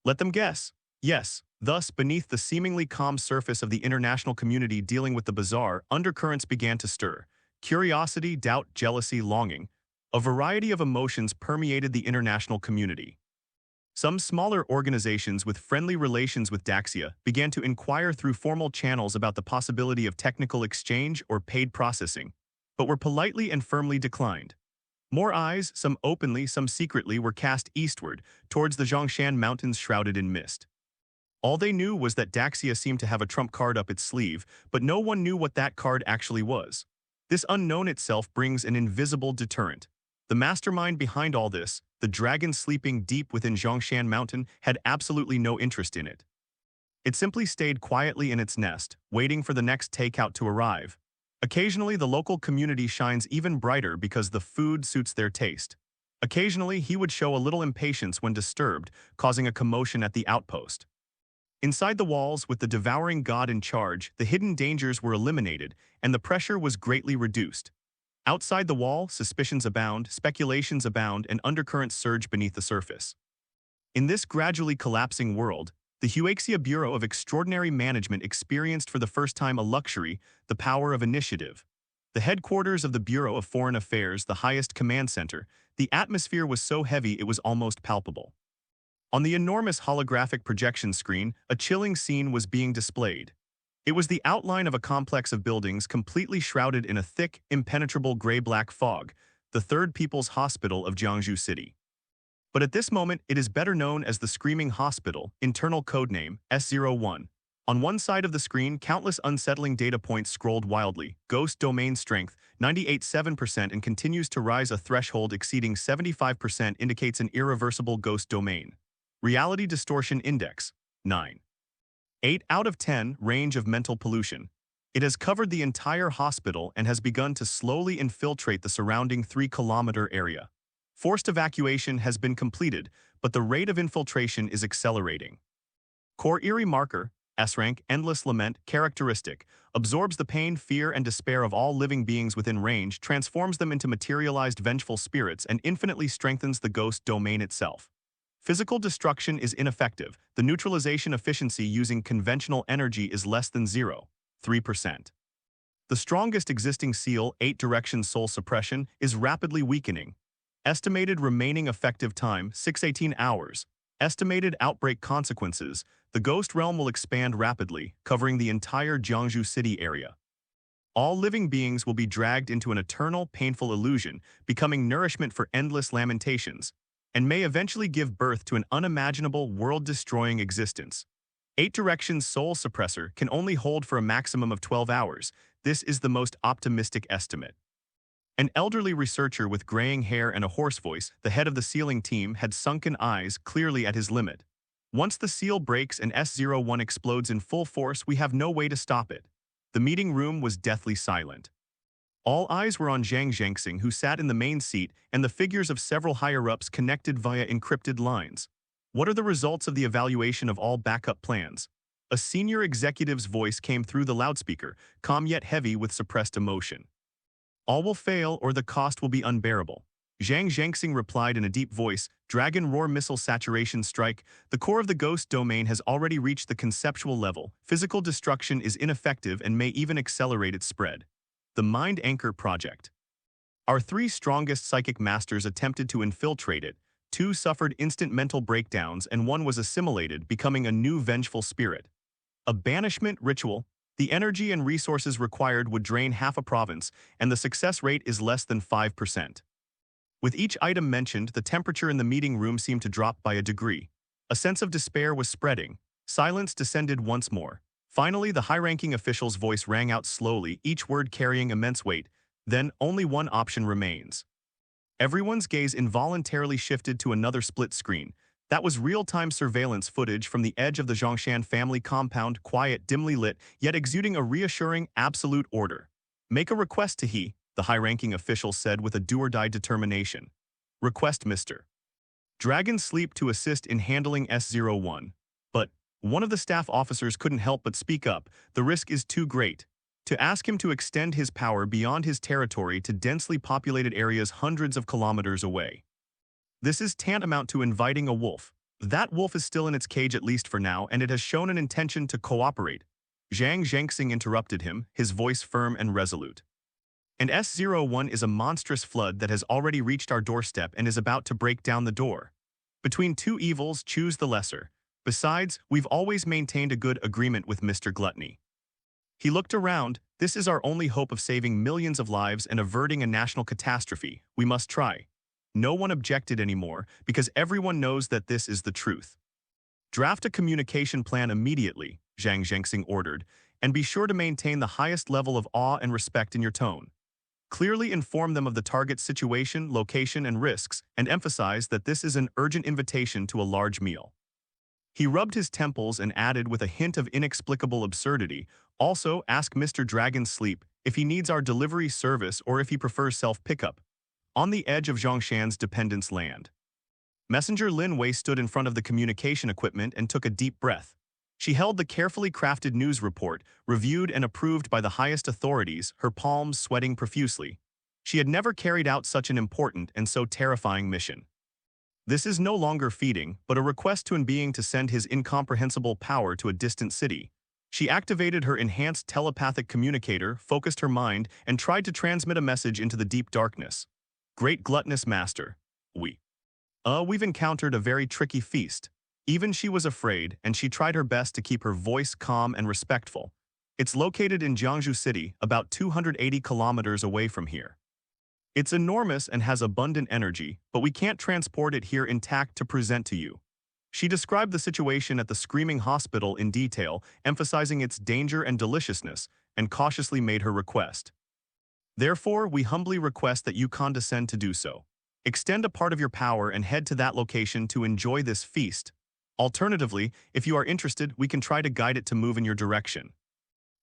Let them guess. Yes, thus, beneath the seemingly calm surface of the international community dealing with the bizarre, undercurrents began to stir. Curiosity, doubt, jealousy, longing. A variety of emotions permeated the international community. Some smaller organizations with friendly relations with Daxia began to inquire through formal channels about the possibility of technical exchange or paid processing, but were politely and firmly declined. More eyes, some openly, some secretly, were cast eastward, towards the Zhongshan Mountains shrouded in mist. All they knew was that Daxia seemed to have a trump card up its sleeve, but no one knew what that card actually was. This unknown itself brings an invisible deterrent. The mastermind behind all this, the dragon sleeping deep within Zhongshan Mountain, had absolutely no interest in it. It simply stayed quietly in its nest, waiting for the next takeout to arrive. Occasionally, the local community shines even brighter because the food suits their taste. Occasionally, he would show a little impatience when disturbed, causing a commotion at the outpost. Inside the walls, with the devouring god in charge, the hidden dangers were eliminated, and the pressure was greatly reduced. Outside the wall, suspicions abound, speculations abound, and undercurrents surge beneath the surface. In this gradually collapsing world, the Huaxia Bureau of Extraordinary Management experienced for the first time a luxury, the power of initiative. The headquarters of the Bureau of Foreign Affairs, the highest command center, the atmosphere was so heavy it was almost palpable. On the enormous holographic projection screen, a chilling scene was being displayed. It was the outline of a complex of buildings completely shrouded in a thick, impenetrable gray-black fog, the Third People's Hospital of Jiangsu City. But at this moment, it is better known as the Screaming Hospital, internal codename S01. On one side of the screen, countless unsettling data points scrolled wildly. Ghost domain strength, 98.7% and continues to rise. A threshold exceeding 75% indicates an irreversible ghost domain. Reality distortion index, 9. 8 out of 10 range of mental pollution. It has covered the entire hospital and has begun to slowly infiltrate the surrounding 3-kilometer area. Forced evacuation has been completed, but the rate of infiltration is accelerating. Core eerie marker, S-rank, endless lament, characteristic, absorbs the pain, fear, and despair of all living beings within range, transforms them into materialized vengeful spirits, and infinitely strengthens the ghost domain itself. Physical destruction is ineffective. The neutralization efficiency using conventional energy is less than 0.3%. The strongest existing seal, 8-direction soul suppression, is rapidly weakening. Estimated remaining effective time, 618 hours. Estimated outbreak consequences, the ghost realm will expand rapidly, covering the entire Jiangsu City area. All living beings will be dragged into an eternal, painful illusion, becoming nourishment for endless lamentations, and may eventually give birth to an unimaginable, world-destroying existence. 8-direction soul suppressor can only hold for a maximum of 12 hours. This is the most optimistic estimate. An elderly researcher with graying hair and a hoarse voice, the head of the sealing team, had sunken eyes clearly at his limit. Once the seal breaks and S01 explodes in full force, we have no way to stop it. The meeting room was deathly silent. All eyes were on Zhang Zhengxing, who sat in the main seat, and the figures of several higher-ups connected via encrypted lines. What are the results of the evaluation of all backup plans? A senior executive's voice came through the loudspeaker, calm yet heavy with suppressed emotion. All will fail or the cost will be unbearable. Zhang Zhengxing replied in a deep voice, Dragon Roar Missile Saturation Strike. The core of the ghost domain has already reached the conceptual level. Physical destruction is ineffective and may even accelerate its spread. The Mind Anchor Project. Our 3 strongest psychic masters attempted to infiltrate it. 2 suffered instant mental breakdowns and 1 was assimilated, becoming a new vengeful spirit. A banishment ritual. The energy and resources required would drain half a province, and the success rate is less than 5%. With each item mentioned, the temperature in the meeting room seemed to drop by a degree. A sense of despair was spreading. Silence descended once more. Finally, the high-ranking official's voice rang out slowly, each word carrying immense weight. Then, only one option remains. Everyone's gaze involuntarily shifted to another split screen. That was real-time surveillance footage from the edge of the Zhongshan family compound, quiet, dimly lit, yet exuding a reassuring, absolute order. Make a request to he, the high-ranking official said with a do-or-die determination. Request Mr. Dragon Sleep to assist in handling S01. But one of the staff officers couldn't help but speak up. The risk is too great. To ask him to extend his power beyond his territory to densely populated areas hundreds of kilometers away. This is tantamount to inviting a wolf. That wolf is still in its cage at least for now, and it has shown an intention to cooperate. Zhang Zhengxing interrupted him, his voice firm and resolute. And S01 is a monstrous flood that has already reached our doorstep and is about to break down the door. Between 2 evils, choose the lesser. Besides, we've always maintained a good agreement with Mr. Gluttony. He looked around. This is our only hope of saving millions of lives and averting a national catastrophe. We must try. No one objected anymore, because everyone knows that this is the truth. Draft a communication plan immediately, Zhang Zhengxing ordered, and be sure to maintain the highest level of awe and respect in your tone. Clearly inform them of the target's situation, location, and risks, and emphasize that this is an urgent invitation to a large meal. He rubbed his temples and added with a hint of inexplicable absurdity, also ask Mr. Dragon Sleep if he needs our delivery service or if he prefers self-pickup. On the edge of Zhongshan's dependence land. Messenger Lin Wei stood in front of the communication equipment and took a deep breath. She held the carefully crafted news report, reviewed and approved by the highest authorities, her palms sweating profusely. She had never carried out such an important and so terrifying mission. This is no longer feeding, but a request to an being to send his incomprehensible power to a distant city. She activated her enhanced telepathic communicator, focused her mind, and tried to transmit a message into the deep darkness. Great gluttonous master, we've encountered a very tricky feast. Even she was afraid, and she tried her best to keep her voice calm and respectful. It's located in Jiangsu City, about 280 kilometers away from here. It's enormous and has abundant energy, but we can't transport it here intact to present to you. She described the situation at the Screaming Hospital in detail, emphasizing its danger and deliciousness, and cautiously made her request. Therefore, we humbly request that you condescend to do so. Extend a part of your power and head to that location to enjoy this feast. Alternatively, if you are interested, we can try to guide it to move in your direction.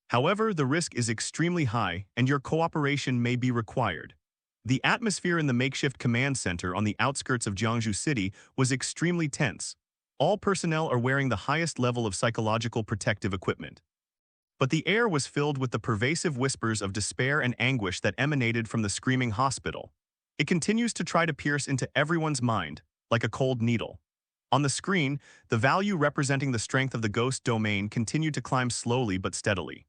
However, the risk is extremely high, and your cooperation may be required. The atmosphere in the makeshift command center on the outskirts of Jiangsu City was extremely tense. All personnel are wearing the highest level of psychological protective equipment. But the air was filled with the pervasive whispers of despair and anguish that emanated from the Screaming Hospital. It continues to try to pierce into everyone's mind, like a cold needle. On the screen, the value representing the strength of the ghost domain continued to climb slowly but steadily.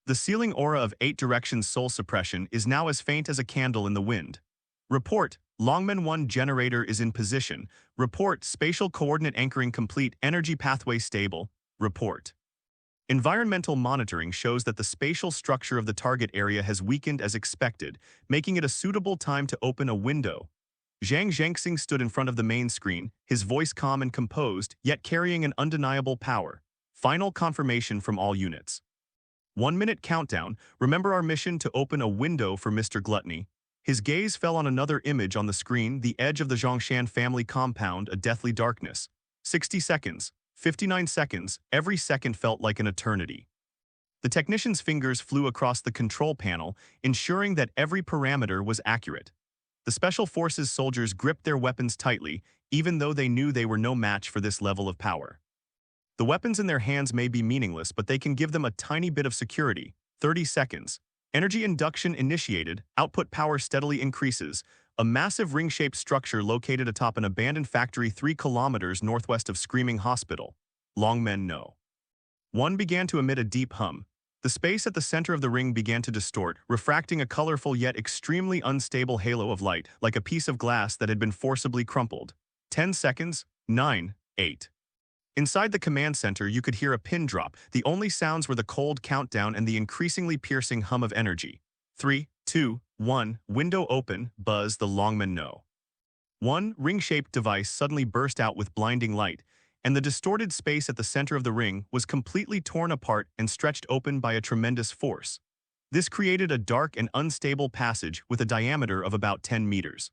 The sealing aura of 8 directions soul suppression is now as faint as a candle in the wind. Report, Longmen 1 generator is in position. Report, spatial coordinate anchoring complete, energy pathway stable. Report. Environmental monitoring shows that the spatial structure of the target area has weakened as expected, making it a suitable time to open a window. Zhang Zhengxing stood in front of the main screen, his voice calm and composed, yet carrying an undeniable power. Final confirmation from all units. 1-minute countdown. Remember our mission to open a window for Mr. Gluttony. His gaze fell on another image on the screen, the edge of the Zhongshan family compound, a deathly darkness. 60 seconds. 59 seconds, every second felt like an eternity. The technician's fingers flew across the control panel, ensuring that every parameter was accurate. The Special Forces soldiers gripped their weapons tightly, even though they knew they were no match for this level of power. The weapons in their hands may be meaningless, but they can give them a tiny bit of security. 30 seconds. Energy induction initiated, output power steadily increases. A massive ring-shaped structure located atop an abandoned factory 3 kilometers northwest of Screaming Hospital. Longmen No. 1 began to emit a deep hum. The space at the center of the ring began to distort, refracting a colorful yet extremely unstable halo of light, like a piece of glass that had been forcibly crumpled. 10 seconds. 9, 8. Inside the command center, you could hear a pin drop. The only sounds were the cold countdown and the increasingly piercing hum of energy. 3, 2, 1, window open, buzz the Longmen No. 1 ring-shaped device suddenly burst out with blinding light, and the distorted space at the center of the ring was completely torn apart and stretched open by a tremendous force. This created a dark and unstable passage with a diameter of about 10 meters.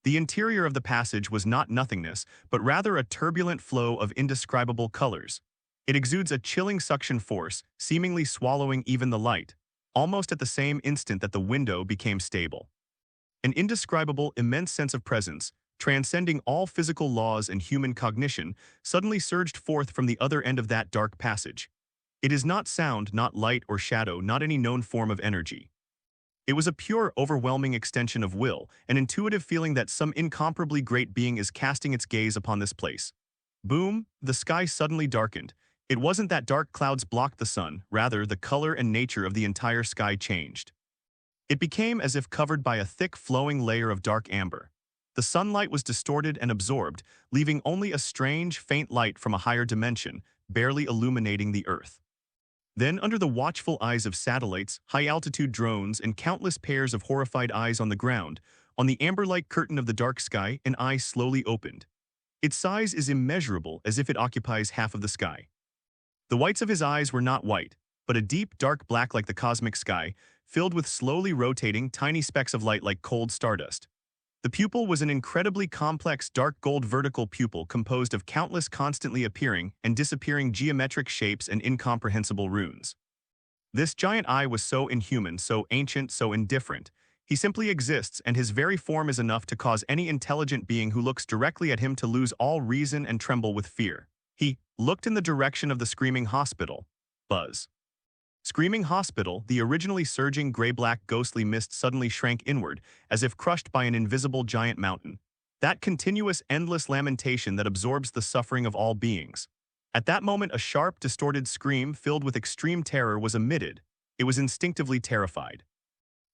The interior of the passage was not nothingness, but rather a turbulent flow of indescribable colors. It exudes a chilling suction force, seemingly swallowing even the light, almost at the same instant that the window became stable. An indescribable, immense sense of presence, transcending all physical laws and human cognition, suddenly surged forth from the other end of that dark passage. It is not sound, not light or shadow, not any known form of energy. It was a pure, overwhelming extension of will, an intuitive feeling that some incomparably great being is casting its gaze upon this place. Boom, the sky suddenly darkened. It wasn't that dark clouds blocked the sun, rather the color and nature of the entire sky changed. It became as if covered by a thick, flowing layer of dark amber. The sunlight was distorted and absorbed, leaving only a strange, faint light from a higher dimension, barely illuminating the earth. Then, under the watchful eyes of satellites, high-altitude drones, and countless pairs of horrified eyes on the ground, on the amber-like curtain of the dark sky, an eye slowly opened. Its size is immeasurable, as if it occupies half of the sky. The whites of his eyes were not white, but a deep, dark black like the cosmic sky, filled with slowly rotating, tiny specks of light like cold stardust. The pupil was an incredibly complex dark gold vertical pupil composed of countless constantly appearing and disappearing geometric shapes and incomprehensible runes. This giant eye was so inhuman, so ancient, so indifferent. He simply exists, and his very form is enough to cause any intelligent being who looks directly at him to lose all reason and tremble with fear. He looked in the direction of the Screaming Hospital. Buzz. Screaming Hospital, the originally surging gray-black ghostly mist suddenly shrank inward, as if crushed by an invisible giant mountain. That continuous, endless lamentation that absorbs the suffering of all beings. At that moment, a sharp, distorted scream filled with extreme terror was emitted. It was instinctively terrified.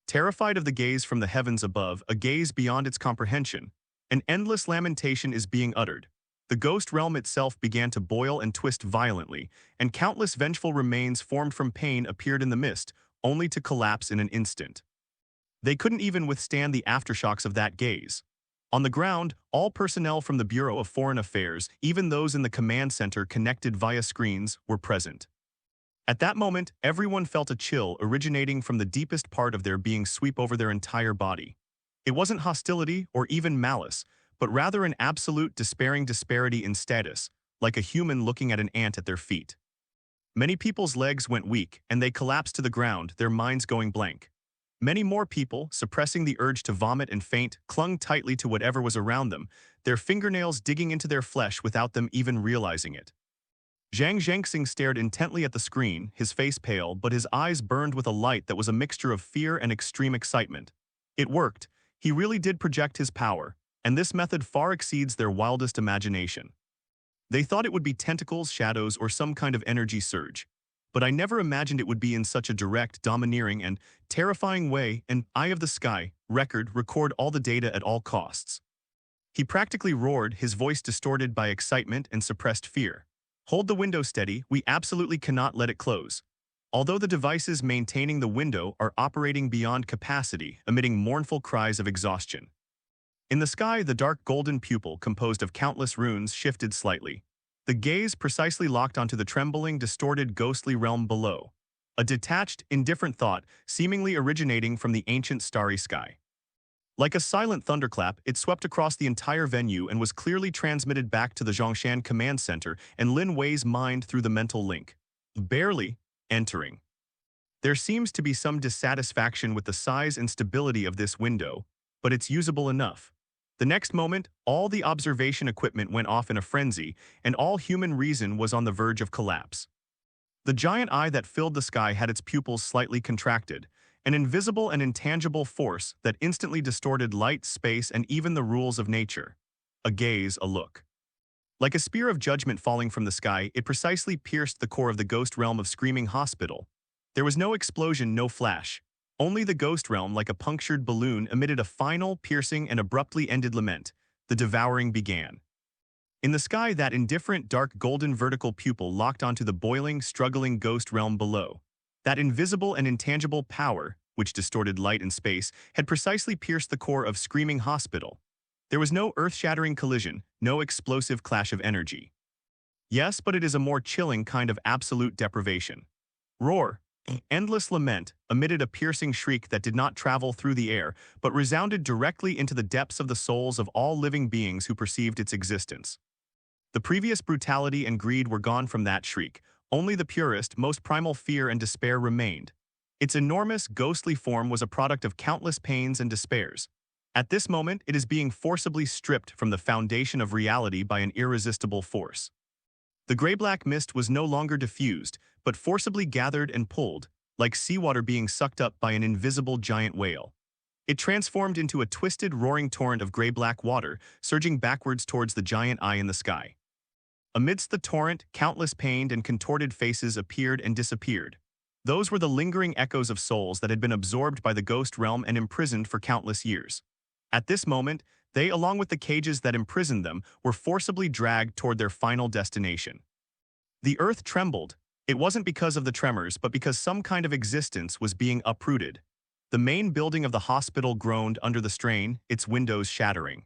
Terrified of the gaze from the heavens above, a gaze beyond its comprehension. An endless lamentation is being uttered. The ghost realm itself began to boil and twist violently, and countless vengeful remains formed from pain appeared in the mist, only to collapse in an instant. They couldn't even withstand the aftershocks of that gaze. On the ground, all personnel from the Bureau of Foreign Affairs, even those in the command center connected via screens, were present. At that moment, everyone felt a chill originating from the deepest part of their being sweep over their entire body. It wasn't hostility or even malice, but rather an absolute despairing disparity in status, like a human looking at an ant at their feet. Many people's legs went weak, and they collapsed to the ground, their minds going blank. Many more people, suppressing the urge to vomit and faint, clung tightly to whatever was around them, their fingernails digging into their flesh without them even realizing it. Zhang Zhangxing stared intently at the screen, his face pale, but his eyes burned with a light that was a mixture of fear and extreme excitement. It worked. He really did project his power, and this method far exceeds their wildest imagination. They thought it would be tentacles, shadows, or some kind of energy surge. But I never imagined it would be in such a direct, domineering, and terrifying way, and eye of the sky, record all the data at all costs. He practically roared, his voice distorted by excitement and suppressed fear. Hold the window steady, we absolutely cannot let it close. Although the devices maintaining the window are operating beyond capacity, emitting mournful cries of exhaustion. In the sky, the dark golden pupil, composed of countless runes, shifted slightly. The gaze precisely locked onto the trembling, distorted, ghostly realm below. A detached, indifferent thought, seemingly originating from the ancient starry sky. Like a silent thunderclap, it swept across the entire venue and was clearly transmitted back to the Zhongshan Command Center and Lin Wei's mind through the mental link. Barely entering. There seems to be some dissatisfaction with the size and stability of this window, but it's usable enough. The next moment, all the observation equipment went off in a frenzy, and all human reason was on the verge of collapse. The giant eye that filled the sky had its pupils slightly contracted, an invisible and intangible force that instantly distorted light, space, and even the rules of nature. A gaze, a look. Like a spear of judgment falling from the sky, it precisely pierced the core of the ghost realm of Screaming Hospital. There was no explosion, no flash. Only the ghost realm, like a punctured balloon, emitted a final, piercing, and abruptly ended lament. The devouring began. In the sky, that indifferent, dark, golden vertical pupil locked onto the boiling, struggling ghost realm below. That invisible and intangible power, which distorted light and space, had precisely pierced the core of Screaming Hospital. There was no earth-shattering collision, no explosive clash of energy. Yes, but it is a more chilling kind of absolute deprivation. Roar. Endless lament, emitted a piercing shriek that did not travel through the air, but resounded directly into the depths of the souls of all living beings who perceived its existence. The previous brutality and greed were gone from that shriek. Only the purest, most primal fear and despair remained. Its enormous, ghostly form was a product of countless pains and despairs. At this moment, it is being forcibly stripped from the foundation of reality by an irresistible force. The gray-black mist was no longer diffused, but forcibly gathered and pulled, like seawater being sucked up by an invisible giant whale. It transformed into a twisted, roaring torrent of gray-black water, surging backwards towards the giant eye in the sky. Amidst the torrent, countless pained and contorted faces appeared and disappeared. Those were the lingering echoes of souls that had been absorbed by the ghost realm and imprisoned for countless years. At this moment, they, along with the cages that imprisoned them, were forcibly dragged toward their final destination. The earth trembled. It wasn't because of the tremors, but because some kind of existence was being uprooted. The main building of the hospital groaned under the strain, its windows shattering.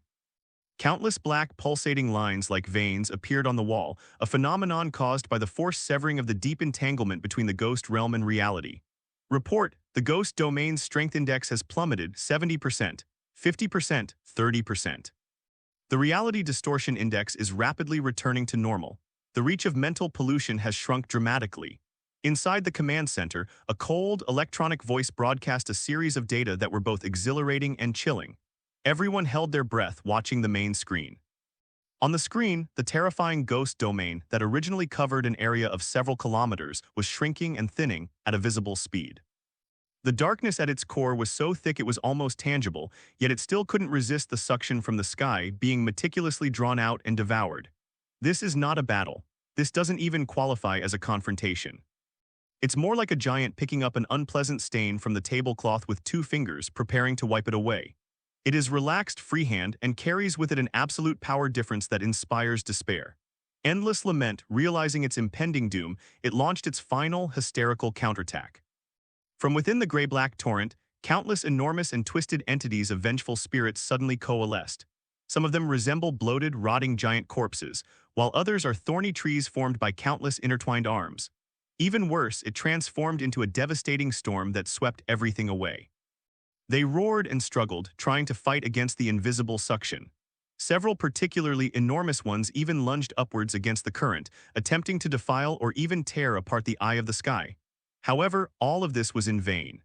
Countless black, pulsating lines like veins appeared on the wall, a phenomenon caused by the forced severing of the deep entanglement between the ghost realm and reality. Report, the ghost domain's strength index has plummeted 70%, 50%, 30%. The reality distortion index is rapidly returning to normal. The reach of mental pollution has shrunk dramatically. Inside the command center, a cold, electronic voice broadcast a series of data that were both exhilarating and chilling. Everyone held their breath watching the main screen. On the screen, the terrifying ghost domain that originally covered an area of several kilometers was shrinking and thinning at a visible speed. The darkness at its core was so thick it was almost tangible, yet it still couldn't resist the suction from the sky, being meticulously drawn out and devoured. This is not a battle. This doesn't even qualify as a confrontation. It's more like a giant picking up an unpleasant stain from the tablecloth with two fingers, preparing to wipe it away. It is relaxed freehand and carries with it an absolute power difference that inspires despair. Endless lament, realizing its impending doom, it launched its final, hysterical counterattack. From within the gray-black torrent, countless enormous and twisted entities of vengeful spirits suddenly coalesced. Some of them resemble bloated, rotting giant corpses, while others are thorny trees formed by countless intertwined arms. Even worse, it transformed into a devastating storm that swept everything away. They roared and struggled, trying to fight against the invisible suction. Several particularly enormous ones even lunged upwards against the current, attempting to defile or even tear apart the eye of the sky. However, all of this was in vain.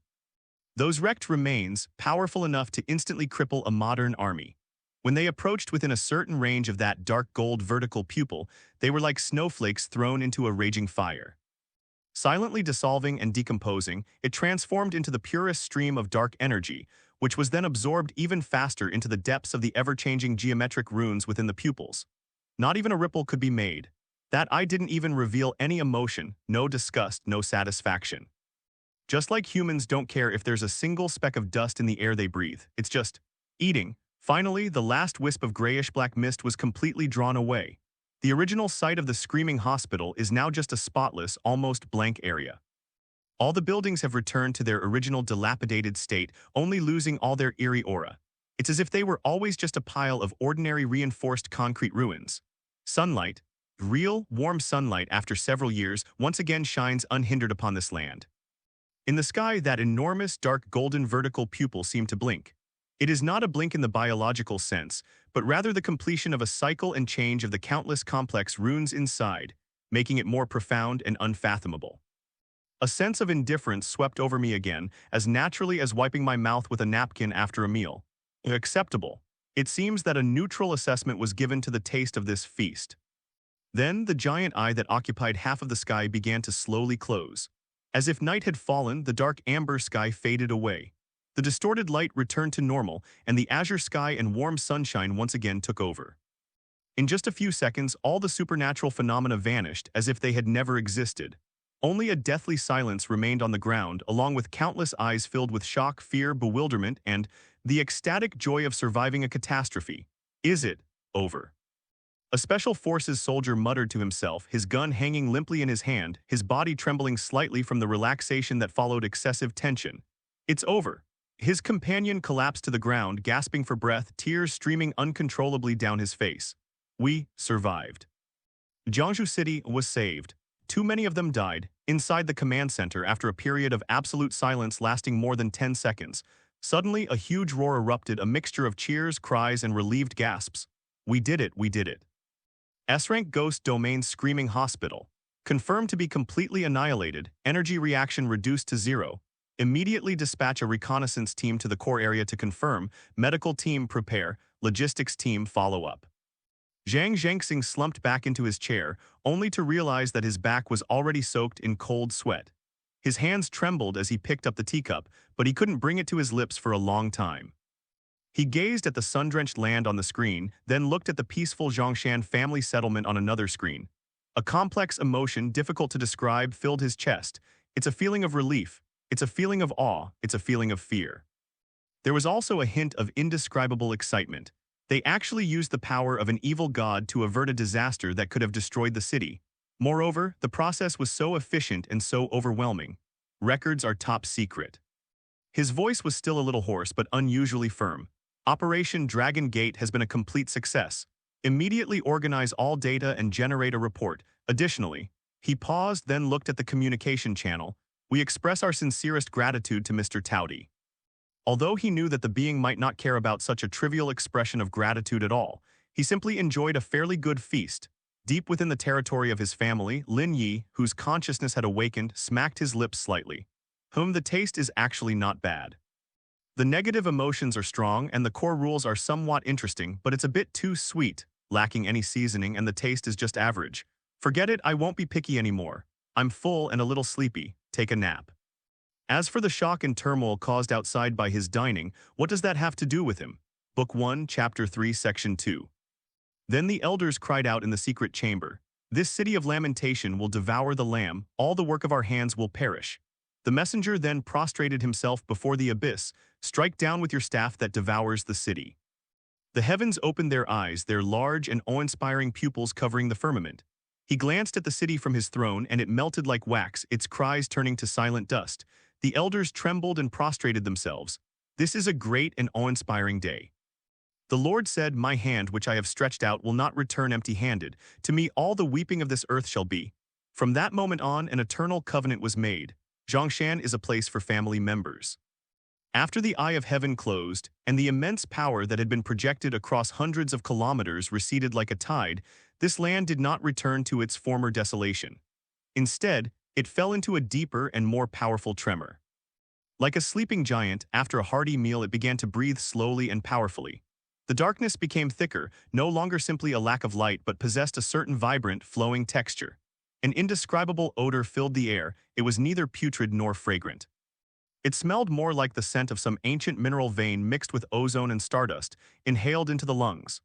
Those wrecked remains, powerful enough to instantly cripple a modern army. When they approached within a certain range of that dark gold vertical pupil, they were like snowflakes thrown into a raging fire. Silently dissolving and decomposing, it transformed into the purest stream of dark energy, which was then absorbed even faster into the depths of the ever-changing geometric runes within the pupils. Not even a ripple could be made. That eye didn't even reveal any emotion, no disgust, no satisfaction. Just like humans don't care if there's a single speck of dust in the air they breathe, it's just eating. Finally, the last wisp of grayish-black mist was completely drawn away. The original site of the screaming hospital is now just a spotless, almost blank area. All the buildings have returned to their original dilapidated state, only losing all their eerie aura. It's as if they were always just a pile of ordinary reinforced concrete ruins. Sunlight, real, warm sunlight after several years, once again shines unhindered upon this land. In the sky, that enormous, dark golden vertical pupil seemed to blink. It is not a blink in the biological sense, but rather the completion of a cycle and change of the countless complex runes inside, making it more profound and unfathomable. A sense of indifference swept over me again, as naturally as wiping my mouth with a napkin after a meal. Acceptable. It seems that a neutral assessment was given to the taste of this feast. Then the giant eye that occupied half of the sky began to slowly close. As if night had fallen, the dark amber sky faded away. The distorted light returned to normal, and the azure sky and warm sunshine once again took over. In just a few seconds, all the supernatural phenomena vanished as if they had never existed. Only a deathly silence remained on the ground, along with countless eyes filled with shock, fear, bewilderment, and the ecstatic joy of surviving a catastrophe. Is it over? A Special Forces soldier muttered to himself, his gun hanging limply in his hand, his body trembling slightly from the relaxation that followed excessive tension. It's over. His companion collapsed to the ground, gasping for breath, tears streaming uncontrollably down his face. We survived. Jiangsu City was saved. Too many of them died, inside the command center after a period of absolute silence lasting more than 10 seconds. Suddenly, a huge roar erupted, a mixture of cheers, cries, and relieved gasps. We did it, we did it. S-rank Ghost Domain Screaming Hospital. Confirmed to be completely annihilated, energy reaction reduced to 0. Immediately dispatch a reconnaissance team to the core area to confirm, medical team prepare, logistics team follow up. Zhang Zhangxing slumped back into his chair, only to realize that his back was already soaked in cold sweat. His hands trembled as he picked up the teacup, but he couldn't bring it to his lips for a long time. He gazed at the sun-drenched land on the screen, then looked at the peaceful Zhongshan family settlement on another screen. A complex emotion difficult to describe filled his chest. It's a feeling of relief. It's a feeling of awe. It's a feeling of fear. There was also a hint of indescribable excitement. They actually used the power of an evil god to avert a disaster that could have destroyed the city. Moreover, the process was so efficient and so overwhelming. Records are top secret. His voice was still a little hoarse but unusually firm. Operation Dragon Gate has been a complete success. Immediately organize all data and generate a report. Additionally, he paused, then looked at the communication channel. We express our sincerest gratitude to Mr. Towdy. Although he knew that the being might not care about such a trivial expression of gratitude at all, he simply enjoyed a fairly good feast. Deep within the territory of his family, Lin Yi, whose consciousness had awakened, smacked his lips slightly. The taste is actually not bad. The negative emotions are strong and the core rules are somewhat interesting, but it's a bit too sweet, lacking any seasoning, and the taste is just average. Forget it, I won't be picky anymore. I'm full and a little sleepy. Take a nap. As for the shock and turmoil caused outside by his dining, what does that have to do with him? Book 1, Chapter 3, Section 2. Then the elders cried out in the secret chamber, "This city of lamentation will devour the lamb, all the work of our hands will perish." The messenger then prostrated himself before the abyss. "Strike down with your staff that devours the city." The heavens opened their eyes, their large and awe-inspiring pupils covering the firmament. He glanced at the city from his throne, and it melted like wax, its cries turning to silent dust. The elders trembled and prostrated themselves. This is a great and awe-inspiring day. The Lord said, My hand which I have stretched out will not return empty-handed. To me all the weeping of this earth shall be. From that moment on, an eternal covenant was made. Zhongshan is a place for family members. After the eye of heaven closed, and the immense power that had been projected across hundreds of kilometers receded like a tide, this land did not return to its former desolation. Instead, it fell into a deeper and more powerful tremor. Like a sleeping giant, after a hearty meal it began to breathe slowly and powerfully. The darkness became thicker, no longer simply a lack of light but possessed a certain vibrant, flowing texture. An indescribable odor filled the air. It was neither putrid nor fragrant. It smelled more like the scent of some ancient mineral vein mixed with ozone and stardust, inhaled into the lungs.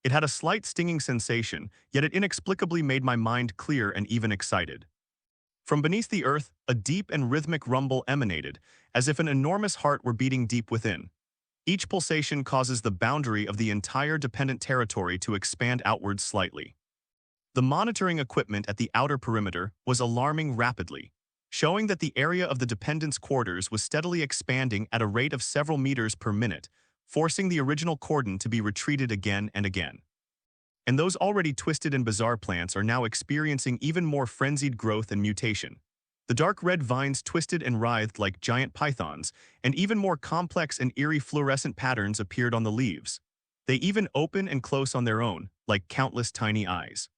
It had a slight stinging sensation, yet it inexplicably made my mind clear and even excited. From beneath the earth, a deep and rhythmic rumble emanated, as if an enormous heart were beating deep within. Each pulsation causes the boundary of the entire dependent territory to expand outwards slightly. The monitoring equipment at the outer perimeter was alarming rapidly, showing that the area of the dependent's quarters was steadily expanding at a rate of several meters per minute, forcing the original cordon to be retreated again and again. And those already twisted and bizarre plants are now experiencing even more frenzied growth and mutation. The dark red vines twisted and writhed like giant pythons, and even more complex and eerie fluorescent patterns appeared on the leaves. They even open and close on their own, like countless tiny eyes.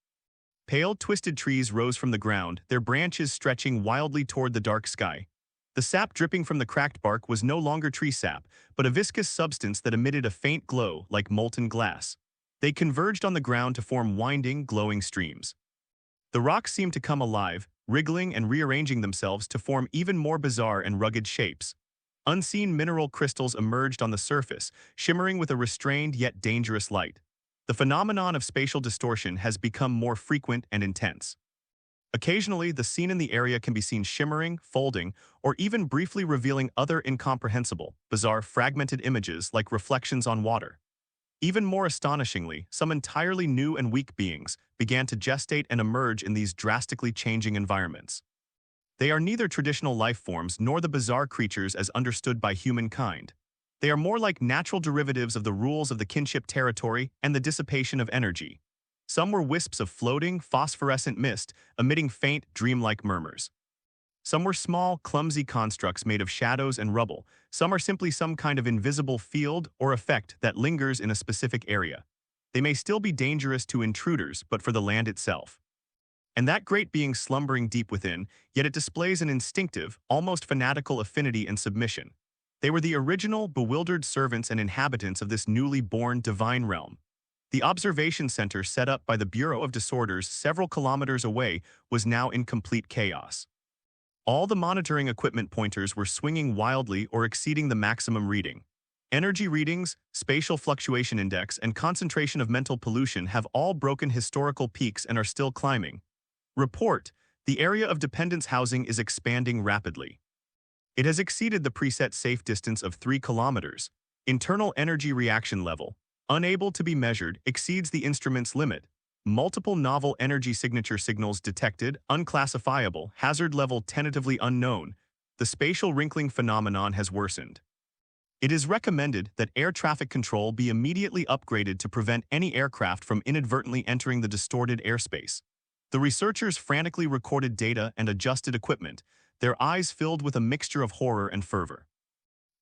Pale, twisted trees rose from the ground, their branches stretching wildly toward the dark sky. The sap dripping from the cracked bark was no longer tree sap, but a viscous substance that emitted a faint glow like molten glass. They converged on the ground to form winding, glowing streams. The rocks seemed to come alive, wriggling and rearranging themselves to form even more bizarre and rugged shapes. Unseen mineral crystals emerged on the surface, shimmering with a restrained yet dangerous light. The phenomenon of spatial distortion has become more frequent and intense. Occasionally, the scene in the area can be seen shimmering, folding, or even briefly revealing other incomprehensible, bizarre fragmented images like reflections on water. Even more astonishingly, some entirely new and weak beings began to gestate and emerge in these drastically changing environments. They are neither traditional life forms nor the bizarre creatures as understood by humankind. They are more like natural derivatives of the rules of the kinship territory and the dissipation of energy. Some were wisps of floating, phosphorescent mist, emitting faint, dreamlike murmurs. Some were small, clumsy constructs made of shadows and rubble. Some are simply some kind of invisible field or effect that lingers in a specific area. They may still be dangerous to intruders, but for the land itself. And that great being slumbering deep within, yet it displays an instinctive, almost fanatical affinity and submission. They were the original, bewildered servants and inhabitants of this newly born divine realm. The observation center set up by the Bureau of Disorders several kilometers away was now in complete chaos. All the monitoring equipment pointers were swinging wildly or exceeding the maximum reading. Energy readings, spatial fluctuation index, and concentration of mental pollution have all broken historical peaks and are still climbing. Report: the area of dependence housing is expanding rapidly. It has exceeded the preset safe distance of 3 kilometers. Internal energy reaction level, unable to be measured, exceeds the instrument's limit. Multiple novel energy signature signals detected, unclassifiable, hazard level tentatively unknown. The spatial wrinkling phenomenon has worsened. It is recommended that air traffic control be immediately upgraded to prevent any aircraft from inadvertently entering the distorted airspace. The researchers frantically recorded data and adjusted equipment, their eyes filled with a mixture of horror and fervor.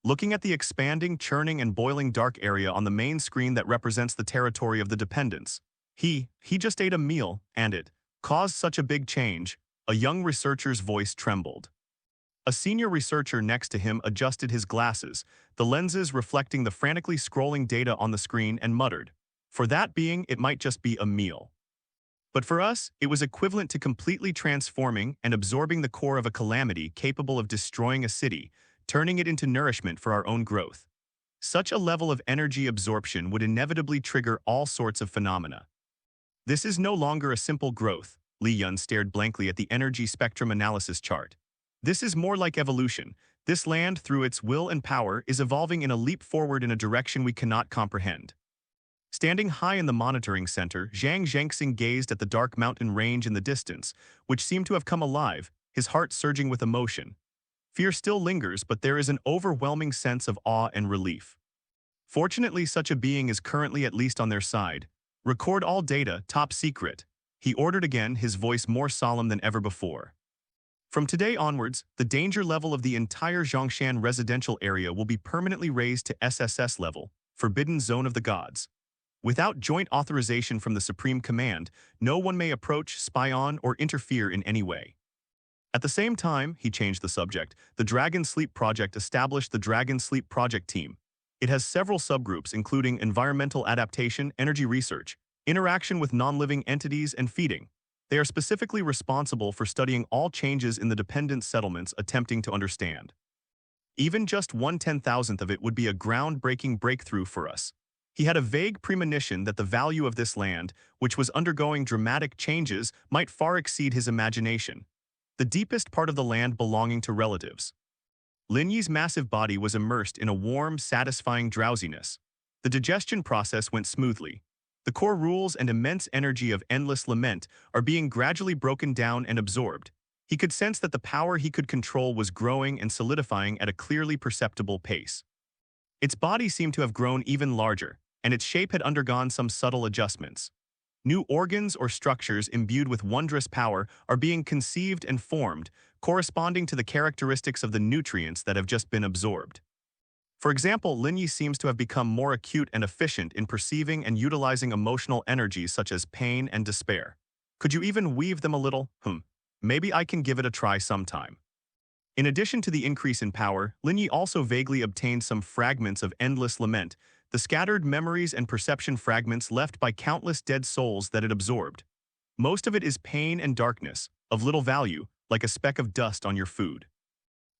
Looking at the expanding, churning, and boiling dark area on the main screen that represents the territory of the dependents, he just ate a meal, and it caused such a big change. A young researcher's voice trembled. A senior researcher next to him adjusted his glasses, the lenses reflecting the frantically scrolling data on the screen, and muttered, "For that being, it might just be a meal." But for us, it was equivalent to completely transforming and absorbing the core of a calamity capable of destroying a city, turning it into nourishment for our own growth. Such a level of energy absorption would inevitably trigger all sorts of phenomena. This is no longer a simple growth. Li Yun stared blankly at the energy spectrum analysis chart. This is more like evolution. This land, through its will and power, is evolving in a leap forward in a direction we cannot comprehend. Standing high in the monitoring center, Zhang Zhengxing gazed at the dark mountain range in the distance, which seemed to have come alive, his heart surging with emotion. Fear still lingers, but there is an overwhelming sense of awe and relief. Fortunately, such a being is currently at least on their side. Record all data, top secret. He ordered again, his voice more solemn than ever before. From today onwards, the danger level of the entire Zhongshan residential area will be permanently raised to SSS level, Forbidden Zone of the Gods. Without joint authorization from the Supreme Command, no one may approach, spy on, or interfere in any way. At the same time, he changed the subject, the Dragon Sleep Project established the Dragon Sleep Project Team. It has several subgroups including environmental adaptation, energy research, interaction with non-living entities, and feeding. They are specifically responsible for studying all changes in the dependent settlements attempting to understand. Even just 1/10,000th of it would be a groundbreaking breakthrough for us. He had a vague premonition that the value of this land, which was undergoing dramatic changes, might far exceed his imagination. The deepest part of the land belonging to relatives. Lin Yi's massive body was immersed in a warm, satisfying drowsiness. The digestion process went smoothly. The core rules and immense energy of endless lament are being gradually broken down and absorbed. He could sense that the power he could control was growing and solidifying at a clearly perceptible pace. Its body seemed to have grown even larger, and its shape had undergone some subtle adjustments. New organs or structures imbued with wondrous power are being conceived and formed, corresponding to the characteristics of the nutrients that have just been absorbed. For example, Lin Yi seems to have become more acute and efficient in perceiving and utilizing emotional energies such as pain and despair. Could you even weave them a little? Maybe I can give it a try sometime. In addition to the increase in power, Lin Yi also vaguely obtained some fragments of endless lament, the scattered memories and perception fragments left by countless dead souls that it absorbed. Most of it is pain and darkness, of little value, like a speck of dust on your food.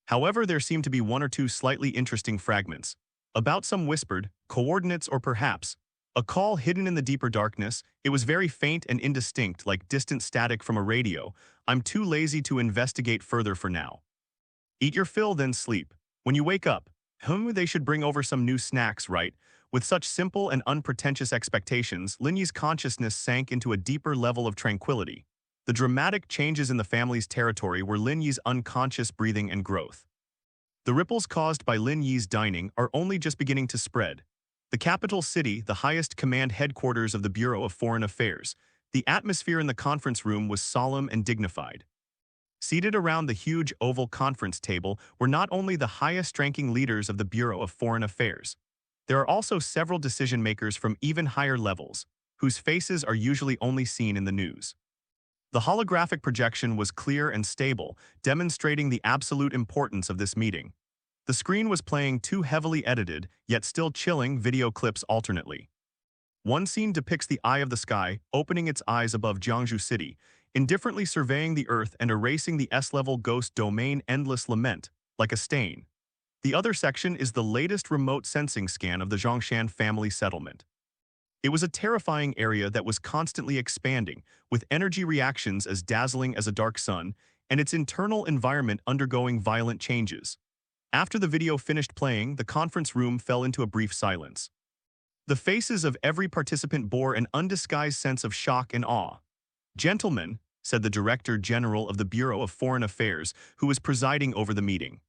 However, there seem to be one or two slightly interesting fragments. About some whispered, coordinates or perhaps a call hidden in the deeper darkness. It was very faint and indistinct, like distant static from a radio. I'm too lazy to investigate further for now. Eat your fill, then sleep. When you wake up, they should bring over some new snacks, right? With such simple and unpretentious expectations, Lin Yi's consciousness sank into a deeper level of tranquility. The dramatic changes in the family's territory were Lin Yi's unconscious breathing and growth. The ripples caused by Lin Yi's dining are only just beginning to spread. The capital city, the highest command headquarters of the Bureau of Foreign Affairs, the atmosphere in the conference room was solemn and dignified. Seated around the huge oval conference table were not only the highest-ranking leaders of the Bureau of Foreign Affairs. There are also several decision-makers from even higher levels, whose faces are usually only seen in the news. The holographic projection was clear and stable, demonstrating the absolute importance of this meeting. The screen was playing two heavily edited, yet still chilling, video clips alternately. One scene depicts the Eye of the Sky opening its eyes above Jiangsu City, indifferently surveying the Earth and erasing the S-level ghost domain Endless Lament, like a stain. The other section is the latest remote sensing scan of the Zhongshan family settlement. It was a terrifying area that was constantly expanding, with energy reactions as dazzling as a dark sun, and its internal environment undergoing violent changes. After the video finished playing, the conference room fell into a brief silence. The faces of every participant bore an undisguised sense of shock and awe. "Gentlemen," said the Director General of the Bureau of Foreign Affairs, who was presiding over the meeting.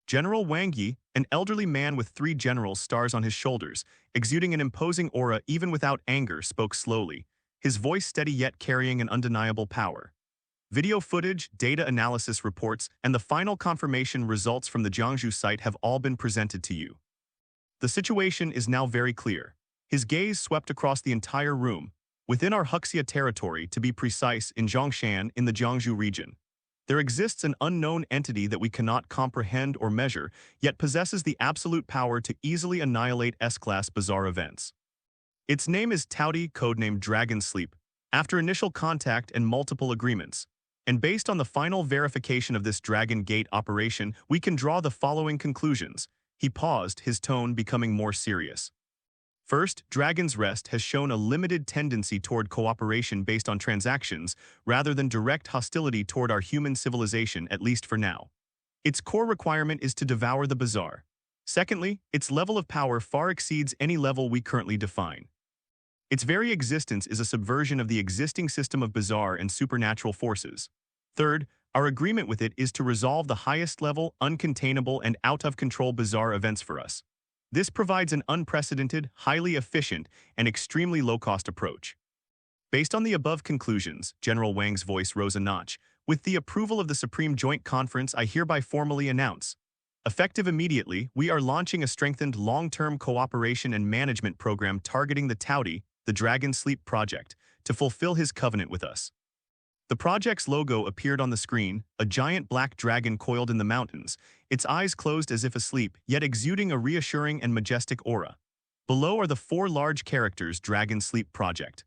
General Wang Yi, an elderly man with 3 general stars on his shoulders, exuding an imposing aura even without anger, spoke slowly, his voice steady yet carrying an undeniable power. Video footage, data analysis reports, and the final confirmation results from the Jiangsu site have all been presented to you. The situation is now very clear. His gaze swept across the entire room, within our Huxia territory, to be precise, in Zhongshan, in the Jiangsu region. There exists an unknown entity that we cannot comprehend or measure, yet possesses the absolute power to easily annihilate S-class bizarre events. Its name is Taudi, codenamed Dragon Sleep, after initial contact and multiple agreements. And based on the final verification of this Dragon Gate operation, we can draw the following conclusions. He paused, his tone becoming more serious. First, Dragon's Rest has shown a limited tendency toward cooperation based on transactions, rather than direct hostility toward our human civilization, at least for now. Its core requirement is to devour the bizarre. Secondly, its level of power far exceeds any level we currently define. Its very existence is a subversion of the existing system of bizarre and supernatural forces. Third, our agreement with it is to resolve the highest level, uncontainable, and out-of-control bizarre events for us. This provides an unprecedented, highly efficient, and extremely low-cost approach. Based on the above conclusions, General Wang's voice rose a notch. With the approval of the Supreme Joint Conference, I hereby formally announce. Effective immediately, we are launching a strengthened long-term cooperation and management program targeting the Taudi, the Dragon Sleep Project, to fulfill his covenant with us. The project's logo appeared on the screen, a giant black dragon coiled in the mountains, its eyes closed as if asleep, yet exuding a reassuring and majestic aura. Below are the 4 large characters Dragon Sleep Project.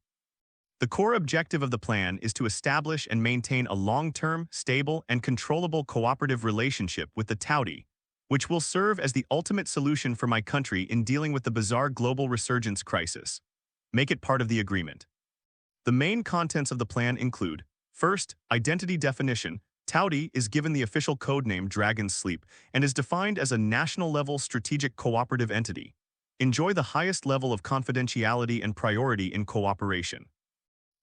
The core objective of the plan is to establish and maintain a long-term, stable, and controllable cooperative relationship with the Taudi, which will serve as the ultimate solution for my country in dealing with the bizarre global resurgence crisis. Make it part of the agreement. The main contents of the plan include: first, identity definition. Taudi is given the official codename Dragon's Sleep and is defined as a national-level strategic cooperative entity. Enjoy the highest level of confidentiality and priority in cooperation.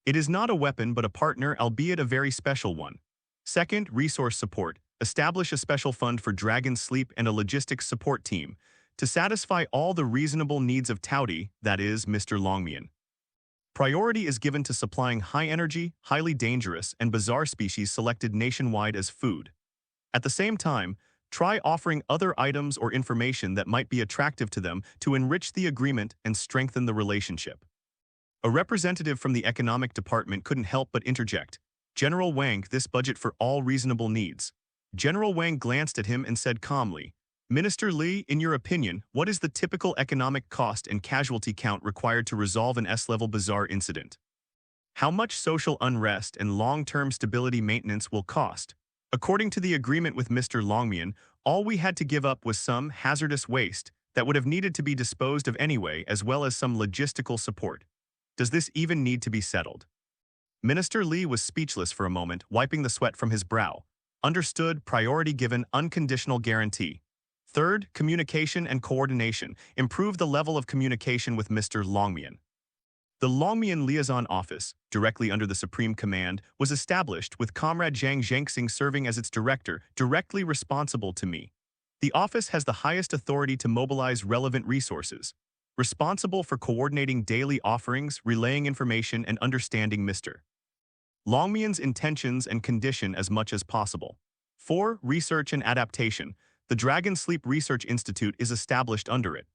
It is not a weapon but a partner, albeit a very special one. Second, resource support. Establish a special fund for Dragon's Sleep and a logistics support team to satisfy all the reasonable needs of Taudi, that is, Mr. Longmian. Priority is given to supplying high-energy, highly dangerous, and bizarre species selected nationwide as food. At the same time, try offering other items or information that might be attractive to them to enrich the agreement and strengthen the relationship. A representative from the economic department couldn't help but interject. General Wang, this budget for all reasonable needs. General Wang glanced at him and said calmly, Minister Li, in your opinion, what is the typical economic cost and casualty count required to resolve an S-level bizarre incident? How much social unrest and long-term stability maintenance will cost? According to the agreement with Mr. Longmian, all we had to give up was some hazardous waste that would have needed to be disposed of anyway, as well as some logistical support. Does this even need to be settled? Minister Li was speechless for a moment, wiping the sweat from his brow. Understood, priority given, unconditional guarantee. Third, communication and coordination. Improve the level of communication with Mr. Longmian. The Longmian Liaison Office, directly under the Supreme Command, was established with Comrade Zhang Zhengxing serving as its director, directly responsible to me. The office has the highest authority to mobilize relevant resources, responsible for coordinating daily offerings, relaying information, and understanding Mr. Longmian's intentions and condition as much as possible. 4. Research and adaptation. The Dragon Sleep Research Institute is established under it.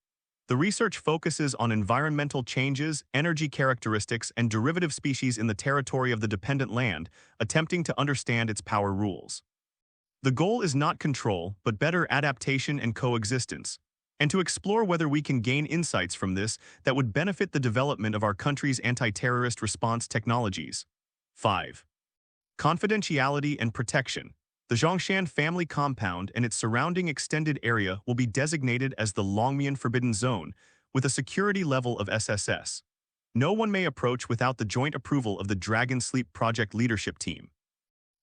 The research focuses on environmental changes, energy characteristics, and derivative species in the territory of the dependent land, attempting to understand its power rules. The goal is not control, but better adaptation and coexistence, and to explore whether we can gain insights from this that would benefit the development of our country's anti-terrorist response technologies. 5. Confidentiality and protection. The Zhongshan family compound and its surrounding extended area will be designated as the Longmian Forbidden Zone, with a security level of SSS. No one may approach without the joint approval of the Dragon Sleep Project leadership team.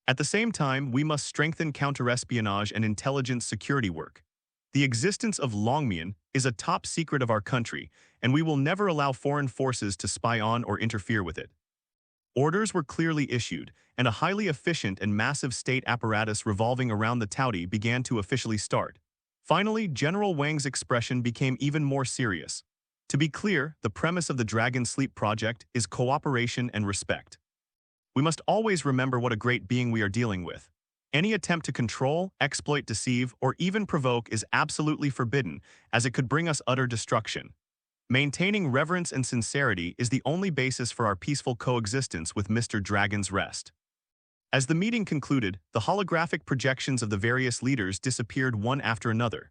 At the same time, we must strengthen counter-espionage and intelligence security work. The existence of Longmian is a top secret of our country, and we will never allow foreign forces to spy on or interfere with it. Orders were clearly issued, and a highly efficient and massive state apparatus revolving around the Taudi began to officially start. Finally, General Wang's expression became even more serious. To be clear, the premise of the Dragon Sleep Project is cooperation and respect. We must always remember what a great being we are dealing with. Any attempt to control, exploit, deceive, or even provoke is absolutely forbidden, as it could bring us utter destruction. Maintaining reverence and sincerity is the only basis for our peaceful coexistence with Mr. Dragon's Rest. As the meeting concluded, the holographic projections of the various leaders disappeared one after another.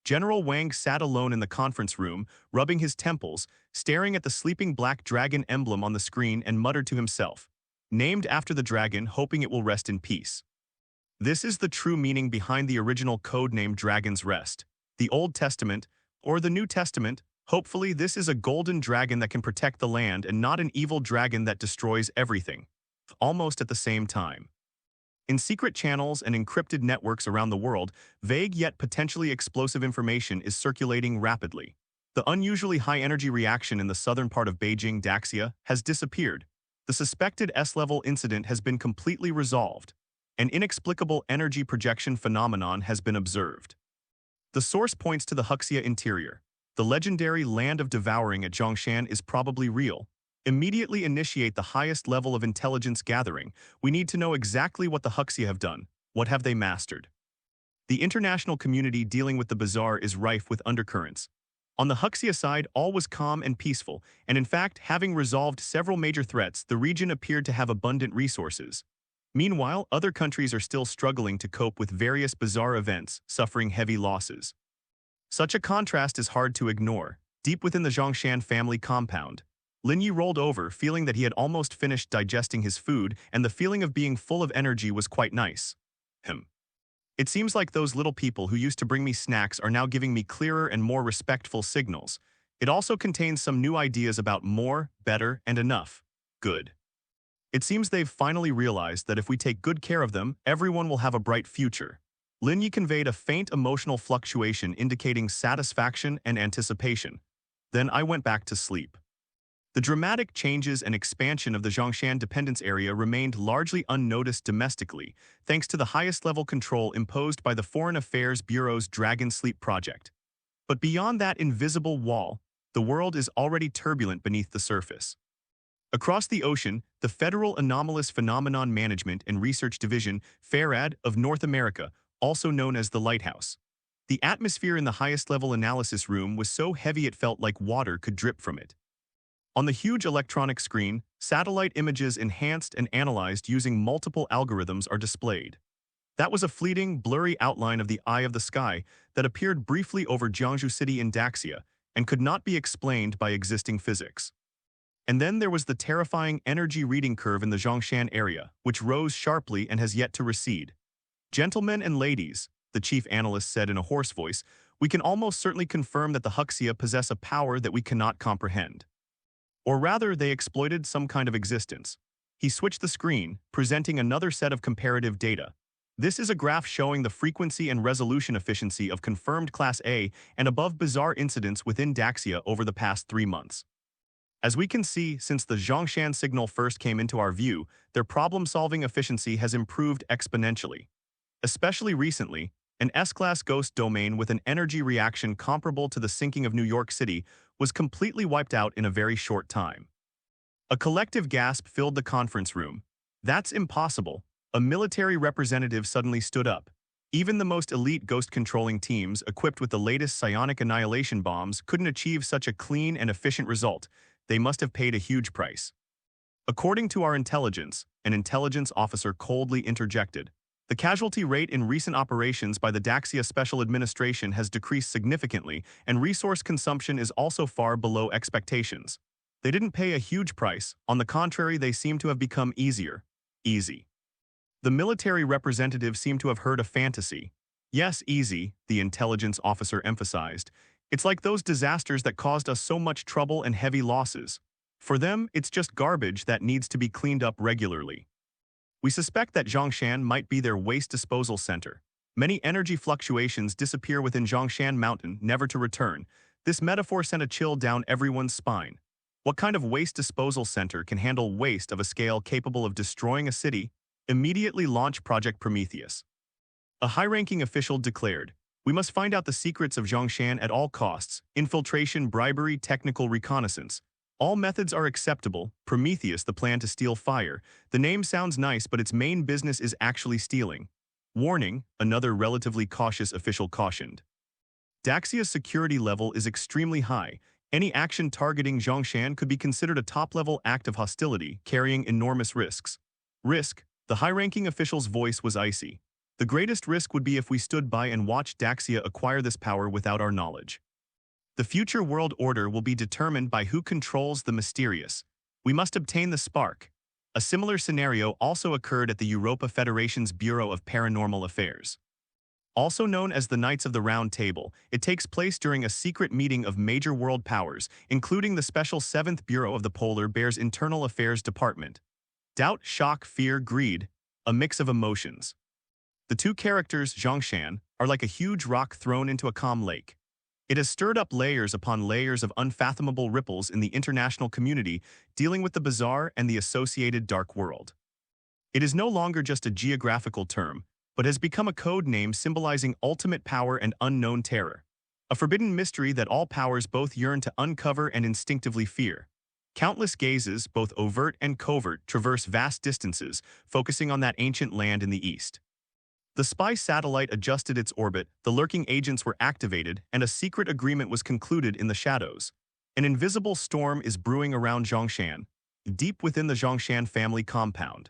General Wang sat alone in the conference room, rubbing his temples, staring at the sleeping black dragon emblem on the screen and muttered to himself, named after the dragon, hoping it will rest in peace. This is the true meaning behind the original code name Dragon's Rest. The Old Testament, or the New Testament. Hopefully, this is a golden dragon that can protect the land and not an evil dragon that destroys everything, almost at the same time. In secret channels and encrypted networks around the world, vague yet potentially explosive information is circulating rapidly. The unusually high-energy reaction in the southern part of Beijing, Daxia, has disappeared. The suspected S-level incident has been completely resolved. An inexplicable energy projection phenomenon has been observed. The source points to the Huxia interior. the legendary Land of Devouring at Zhongshan is probably real. Immediately initiate the highest level of intelligence gathering. We need to know exactly what the Huxia have done. What have they mastered? The international community dealing with the bizarre is rife with undercurrents. On the Huxia side, all was calm and peaceful, and in fact, having resolved several major threats, the region appeared to have abundant resources. Meanwhile, other countries are still struggling to cope with various bizarre events, suffering heavy losses. Such a contrast is hard to ignore. Deep within the Zhongshan family compound, Lin Yi rolled over, feeling that he had almost finished digesting his food, and the feeling of being full of energy was quite nice. It seems like those little people who used to bring me snacks are now giving me clearer and more respectful signals. It also contains some new ideas about more, better, and enough. Good. It seems they've finally realized that if we take good care of them, everyone will have a bright future. Lin Yi conveyed a faint emotional fluctuation indicating satisfaction and anticipation. Then I went back to sleep. The dramatic changes and expansion of the Zhongshan dependence area remained largely unnoticed domestically, thanks to the highest-level control imposed by the Foreign Affairs Bureau's Dragon Sleep project. But beyond that invisible wall, the world is already turbulent beneath the surface. Across the ocean, the Federal Anomalous Phenomenon Management and Research Division, FARAD, of North America, also known as the Lighthouse. The atmosphere in the highest-level analysis room was so heavy it felt like water could drip from it. On the huge electronic screen, satellite images enhanced and analyzed using multiple algorithms are displayed. That was a fleeting, blurry outline of the eye of the sky that appeared briefly over Jiangsu City in Daxia and could not be explained by existing physics. And then there was the terrifying energy reading curve in the Zhongshan area, which rose sharply and has yet to recede. "Gentlemen and ladies," the chief analyst said in a hoarse voice, "we can almost certainly confirm that the Huxia possess a power that we cannot comprehend. Or rather, they exploited some kind of existence." He switched the screen, presenting another set of comparative data. This is a graph showing the frequency and resolution efficiency of confirmed Class A and above bizarre incidents within Daxia over the past 3 months. As we can see, since the Zhongshan signal first came into our view, their problem-solving efficiency has improved exponentially. Especially recently, an S-class ghost domain with an energy reaction comparable to the sinking of New York City was completely wiped out in a very short time. A collective gasp filled the conference room. "That's impossible." A military representative suddenly stood up. Even the most elite ghost-controlling teams, equipped with the latest psionic annihilation bombs, couldn't achieve such a clean and efficient result. They must have paid a huge price. "According to our intelligence," an intelligence officer coldly interjected, "the casualty rate in recent operations by the Daxia Special Administration has decreased significantly, and resource consumption is also far below expectations." They didn't pay a huge price. On the contrary, they seem to have become easier. Easy. The military representative seemed to have heard a fantasy. "Yes, easy," the intelligence officer emphasized. "It's like those disasters that caused us so much trouble and heavy losses. For them, it's just garbage that needs to be cleaned up regularly." We suspect that Zhongshan might be their waste disposal center. Many energy fluctuations disappear within Zhongshan Mountain, never to return. This metaphor sent a chill down everyone's spine. What kind of waste disposal center can handle waste of a scale capable of destroying a city? Immediately launch Project Prometheus. A high-ranking official declared, "We must find out the secrets of Zhongshan at all costs: infiltration, bribery, technical reconnaissance. All methods are acceptable. Prometheus, the plan to steal fire. The name sounds nice, but its main business is actually stealing." Warning, another relatively cautious official cautioned. Daxia's security level is extremely high. Any action targeting Zhongshan could be considered a top-level act of hostility, carrying enormous risks. Risk? The high-ranking official's voice was icy. "The greatest risk would be if we stood by and watched Daxia acquire this power without our knowledge. The future world order will be determined by who controls the mysterious. We must obtain the spark." A similar scenario also occurred at the Europa Federation's Bureau of Paranormal Affairs. Also known as the Knights of the Round Table, it takes place during a secret meeting of major world powers, including the Special 7th Bureau of the Polar Bear's Internal Affairs Department. Doubt, shock, fear, greed, a mix of emotions. The two characters, Zhongshan, are like a huge rock thrown into a calm lake. It has stirred up layers upon layers of unfathomable ripples in the international community dealing with the bizarre and the associated dark world. It is no longer just a geographical term, but has become a code name symbolizing ultimate power and unknown terror. a forbidden mystery that all powers both yearn to uncover and instinctively fear. Countless gazes, both overt and covert, traverse vast distances, focusing on that ancient land in the east. The spy satellite adjusted its orbit, the lurking agents were activated, and a secret agreement was concluded in the shadows. An invisible storm is brewing around Zhongshan, deep within the Zhongshan family compound.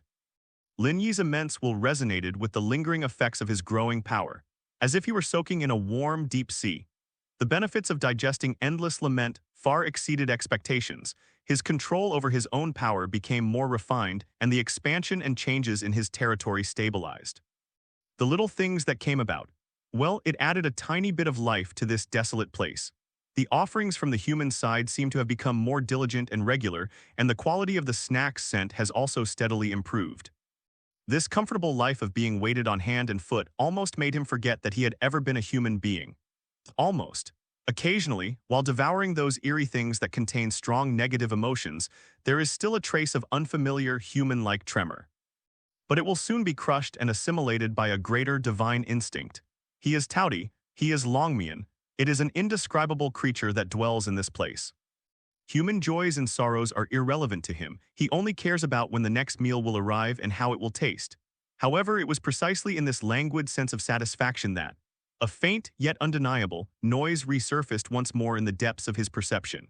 Lin Yi's immense will resonated with the lingering effects of his growing power, as if he were soaking in a warm, deep sea. The benefits of digesting endless lament far exceeded expectations. His control over his own power became more refined, and the expansion and changes in his territory stabilized. The little things that came about, well, it added a tiny bit of life to this desolate place. The offerings from the human side seem to have become more diligent and regular, and the quality of the snacks sent has also steadily improved. This comfortable life of being waited on hand and foot almost made him forget that he had ever been a human being. Almost. Occasionally, while devouring those eerie things that contain strong negative emotions, there is still a trace of unfamiliar human-like tremor. But it will soon be crushed and assimilated by a greater divine instinct. He is Taudi, he is Longmian, it is an indescribable creature that dwells in this place. Human joys and sorrows are irrelevant to him, he only cares about when the next meal will arrive and how it will taste. However, it was precisely in this languid sense of satisfaction that, a faint yet undeniable noise resurfaced once more in the depths of his perception.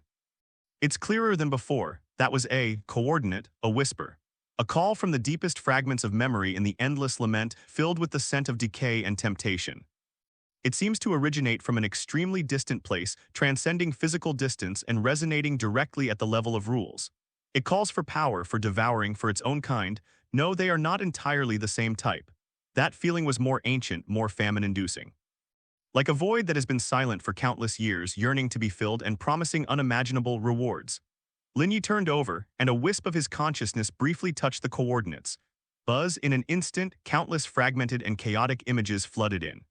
It's clearer than before, that was a coordinate, a whisper. A call from the deepest fragments of memory in the endless lament filled with the scent of decay and temptation. It seems to originate from an extremely distant place, transcending physical distance and resonating directly at the level of rules. It calls for power, for devouring, for its own kind. No, they are not entirely the same type. That feeling was more ancient, more famine-inducing. Like a void that has been silent for countless years, yearning to be filled and promising unimaginable rewards. Lin Yi turned over, and a wisp of his consciousness briefly touched the coordinates. Buzz, in an instant, countless fragmented and chaotic images flooded in.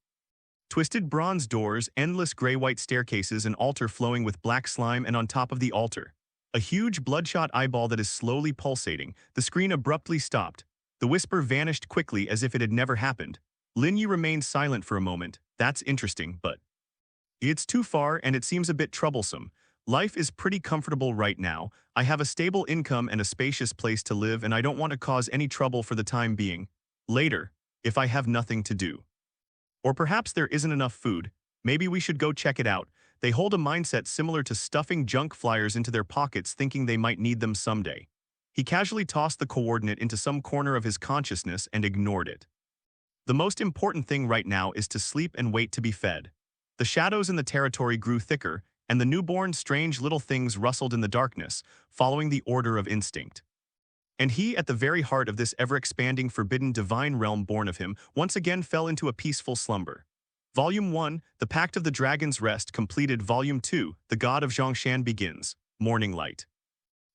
Twisted bronze doors, endless gray-white staircases, an altar flowing with black slime, and on top of the altar, a huge bloodshot eyeball that is slowly pulsating. The screen abruptly stopped. The whisper vanished quickly as if it had never happened. Lin Yi remained silent for a moment. That's interesting, but it's too far and it seems a bit troublesome. Life is pretty comfortable right now. I have a stable income and a spacious place to live, and I don't want to cause any trouble for the time being. Later, if I have nothing to do. Or perhaps there isn't enough food. Maybe we should go check it out. They hold a mindset similar to stuffing junk flyers into their pockets thinking they might need them someday. He casually tossed the coordinate into some corner of his consciousness and ignored it. The most important thing right now is to sleep and wait to be fed. The shadows in the territory grew thicker, and the newborn strange little things rustled in the darkness, following the order of instinct. And he, at the very heart of this ever-expanding forbidden divine realm born of him, once again fell into a peaceful slumber. Volume 1, The Pact of the Dragon's Rest, completed. Volume 2, The God of Zhongshan begins, Morning Light.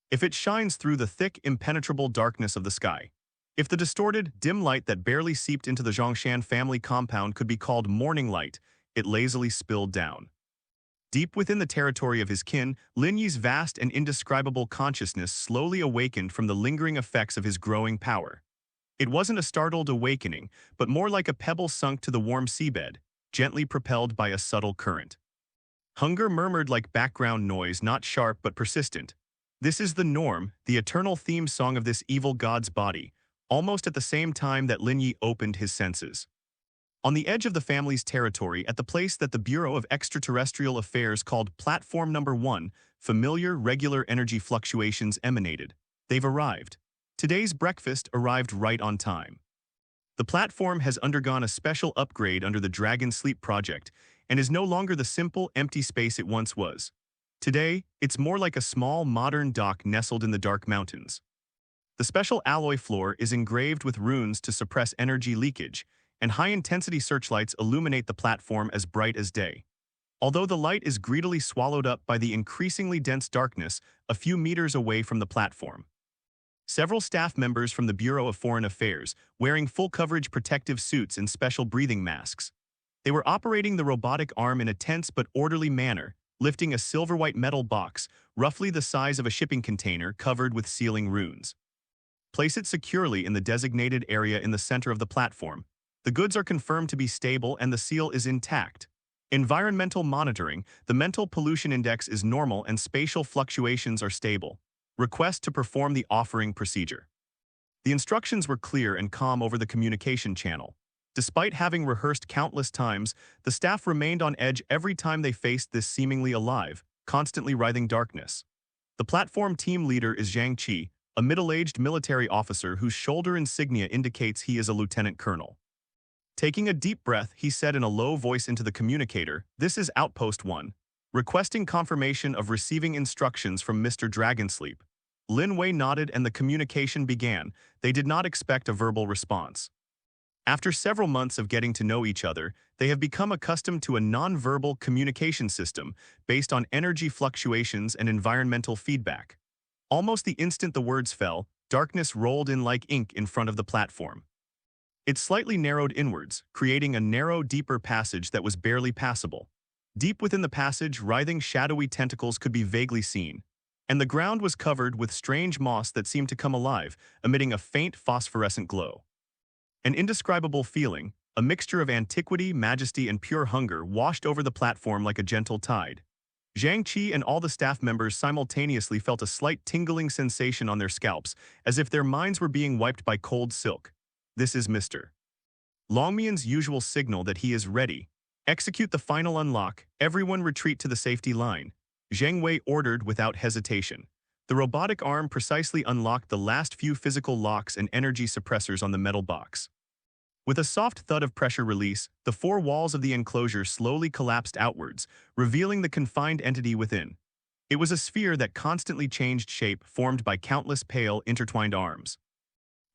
If it shines through the thick, impenetrable darkness of the sky, if the distorted, dim light that barely seeped into the Zhongshan family compound could be called morning light, it lazily spilled down. Deep within the territory of his kin, Lin Yi's vast and indescribable consciousness slowly awakened from the lingering effects of his growing power. It wasn't a startled awakening, but more like a pebble sunk to the warm seabed, gently propelled by a subtle current. Hunger murmured like background noise, not sharp but persistent. This is the norm, the eternal theme song of this evil god's body, almost at the same time that Lin Yi opened his senses. On the edge of the family's territory, at the place that the Bureau of Extraterrestrial Affairs called Platform Number 1, familiar, regular energy fluctuations emanated. They've arrived. Today's breakfast arrived right on time. The platform has undergone a special upgrade under the Dragon Sleep Project and is no longer the simple, empty space it once was. Today, it's more like a small, modern dock nestled in the dark mountains. The special alloy floor is engraved with runes to suppress energy leakage, and high-intensity searchlights illuminate the platform as bright as day. Although the light is greedily swallowed up by the increasingly dense darkness a few meters away from the platform. Several staff members from the Bureau of Foreign Affairs, wearing full-coverage protective suits and special breathing masks. They were operating the robotic arm in a tense but orderly manner, lifting a silver-white metal box, roughly the size of a shipping container, covered with sealing runes. Place it securely in the designated area in the center of the platform. The goods are confirmed to be stable and the seal is intact. Environmental monitoring, the mental pollution index is normal and spatial fluctuations are stable. Request to perform the offering procedure. The instructions were clear and calm over the communication channel. Despite having rehearsed countless times, the staff remained on edge every time they faced this seemingly alive, constantly writhing darkness. The platform team leader is Zhang Qi, a middle-aged military officer whose shoulder insignia indicates he is a lieutenant colonel. Taking a deep breath, he said in a low voice into the communicator, "This is Outpost 1, requesting confirmation of receiving instructions from Mr. Dragonsleep." Lin Wei nodded and the communication began. They did not expect a verbal response. After several months of getting to know each other, they have become accustomed to a non-verbal communication system based on energy fluctuations and environmental feedback. Almost the instant the words fell, darkness rolled in like ink in front of the platform. It slightly narrowed inwards, creating a narrow, deeper passage that was barely passable. Deep within the passage, writhing shadowy tentacles could be vaguely seen, and the ground was covered with strange moss that seemed to come alive, emitting a faint phosphorescent glow. An indescribable feeling, a mixture of antiquity, majesty, and pure hunger washed over the platform like a gentle tide. Zhang Qi and all the staff members simultaneously felt a slight tingling sensation on their scalps, as if their minds were being wiped by cold silk. This is Mr. Longmian's usual signal that he is ready. Execute the final unlock, everyone retreat to the safety line. Zheng Wei ordered without hesitation. The robotic arm precisely unlocked the last few physical locks and energy suppressors on the metal box. With a soft thud of pressure release, the four walls of the enclosure slowly collapsed outwards, revealing the confined entity within. It was a sphere that constantly changed shape, formed by countless pale, intertwined arms.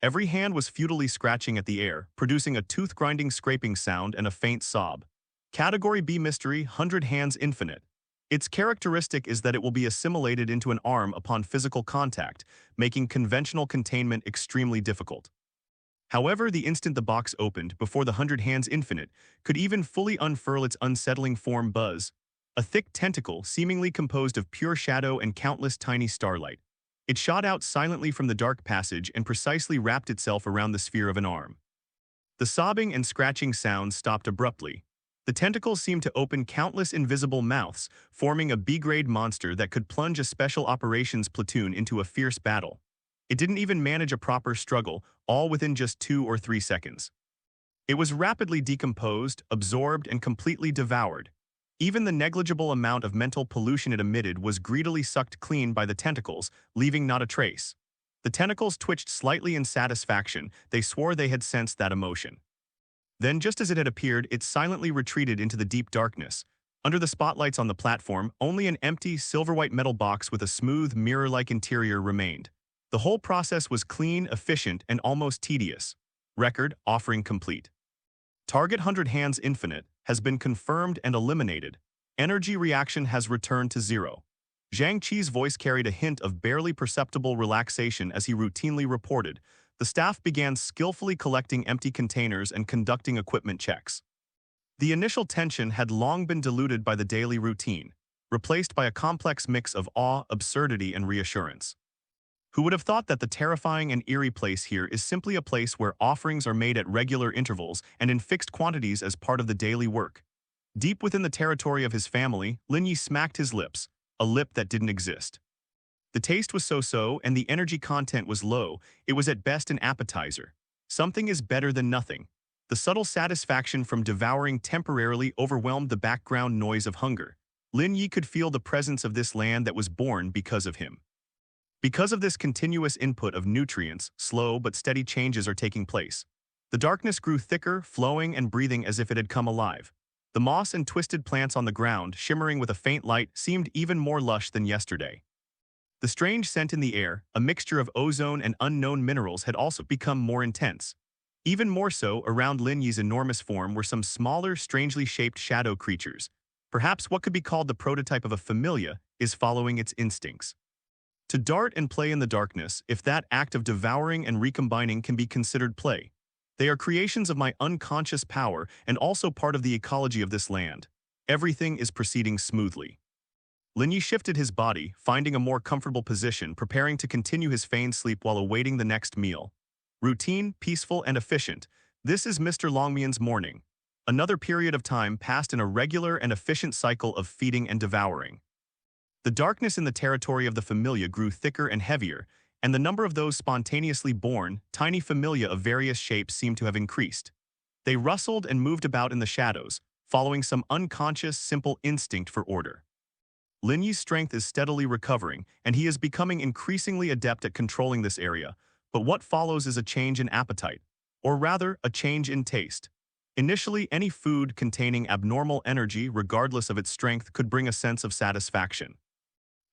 Every hand was futilely scratching at the air, producing a tooth-grinding scraping sound and a faint sob. Category B Mystery, 100 Hands Infinite. Its characteristic is that it will be assimilated into an arm upon physical contact, making conventional containment extremely difficult. However, the instant the box opened, before the 100 Hands Infinite could even fully unfurl its unsettling form buzz, a thick tentacle seemingly composed of pure shadow and countless tiny starlight. It shot out silently from the dark passage and precisely wrapped itself around the sphere of an arm. The sobbing and scratching sounds stopped abruptly. The tentacles seemed to open countless invisible mouths, forming a B-grade monster that could plunge a special operations platoon into a fierce battle. It didn't even manage a proper struggle, all within just 2 or 3 seconds. It was rapidly decomposed, absorbed, and completely devoured. Even the negligible amount of mental pollution it emitted was greedily sucked clean by the tentacles, leaving not a trace. The tentacles twitched slightly in satisfaction. They swore they had sensed that emotion. Then, just as it had appeared, it silently retreated into the deep darkness. Under the spotlights on the platform, only an empty, silver-white metal box with a smooth, mirror-like interior remained. The whole process was clean, efficient, and almost tedious. Record, offering complete. Target 100 Hands Infinite has been confirmed and eliminated. Energy reaction has returned to 0. Zhang Qi's voice carried a hint of barely perceptible relaxation as he routinely reported. The staff began skillfully collecting empty containers and conducting equipment checks. The initial tension had long been diluted by the daily routine, replaced by a complex mix of awe, absurdity, and reassurance. Who would have thought that the terrifying and eerie place here is simply a place where offerings are made at regular intervals and in fixed quantities as part of the daily work? Deep within the territory of his family, Lin Yi smacked his lips, a lip that didn't exist. The taste was so-so and the energy content was low. It was at best an appetizer. Something is better than nothing. The subtle satisfaction from devouring temporarily overwhelmed the background noise of hunger. Lin Yi could feel the presence of this land that was born because of him. Because of this continuous input of nutrients, slow but steady changes are taking place. The darkness grew thicker, flowing and breathing as if it had come alive. The moss and twisted plants on the ground, shimmering with a faint light, seemed even more lush than yesterday. The strange scent in the air, a mixture of ozone and unknown minerals, had also become more intense. Even more so, around Lin Yi's enormous form were some smaller, strangely shaped shadow creatures. Perhaps what could be called the prototype of a familia is following its instincts. To dart and play in the darkness, if that act of devouring and recombining can be considered play. They are creations of my unconscious power and also part of the ecology of this land. Everything is proceeding smoothly. Lin Yi shifted his body, finding a more comfortable position, preparing to continue his feigned sleep while awaiting the next meal. Routine, peaceful, and efficient. This is Mr. Longmian's morning. Another period of time passed in a regular and efficient cycle of feeding and devouring. The darkness in the territory of the familia grew thicker and heavier, and the number of those spontaneously born, tiny familia of various shapes seemed to have increased. They rustled and moved about in the shadows, following some unconscious, simple instinct for order. Lin Yi's strength is steadily recovering, and he is becoming increasingly adept at controlling this area, but what follows is a change in appetite, or rather, a change in taste. Initially, any food containing abnormal energy, regardless of its strength, could bring a sense of satisfaction.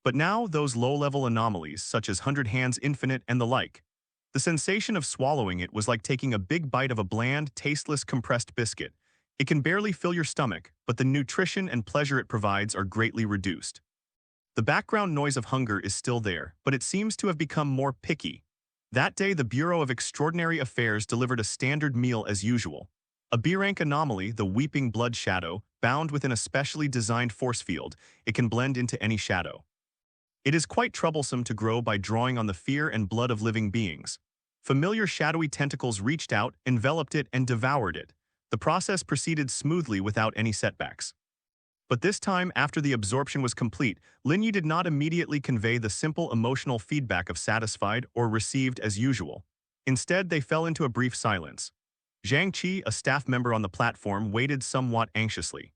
But now, those low-level anomalies, such as 100 Hands Infinite and the like, the sensation of swallowing it was like taking a big bite of a bland, tasteless compressed biscuit. It can barely fill your stomach, but the nutrition and pleasure it provides are greatly reduced. The background noise of hunger is still there, but it seems to have become more picky. That day, the Bureau of Extraordinary Affairs delivered a standard meal as usual. A B-rank anomaly, the Weeping Blood Shadow, bound within a specially designed force field, it can blend into any shadow. It is quite troublesome to grow by drawing on the fear and blood of living beings. Familiar shadowy tentacles reached out, enveloped it, and devoured it. The process proceeded smoothly without any setbacks. But this time, after the absorption was complete, Lin Yi did not immediately convey the simple emotional feedback of satisfied or received as usual. Instead, they fell into a brief silence. Zhang Qi, a staff member on the platform, waited somewhat anxiously.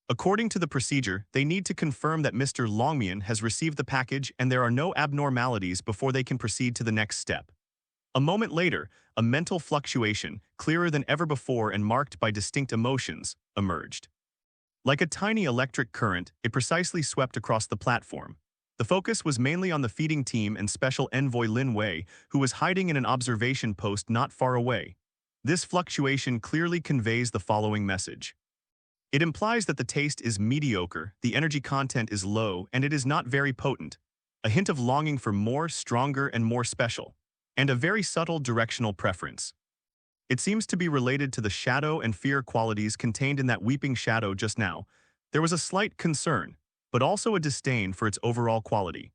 According to the procedure, they need to confirm that Mr. Longmian has received the package and there are no abnormalities before they can proceed to the next step. A moment later, a mental fluctuation, clearer than ever before and marked by distinct emotions, emerged. Like a tiny electric current, it precisely swept across the platform. The focus was mainly on the feeding team and Special Envoy Lin Wei, who was hiding in an observation post not far away. This fluctuation clearly conveys the following message. It implies that the taste is mediocre, the energy content is low, and it is not very potent. A hint of longing for more, stronger, and more special. And a very subtle directional preference. It seems to be related to the shadow and fear qualities contained in that weeping shadow just now. There was a slight concern, but also a disdain for its overall quality.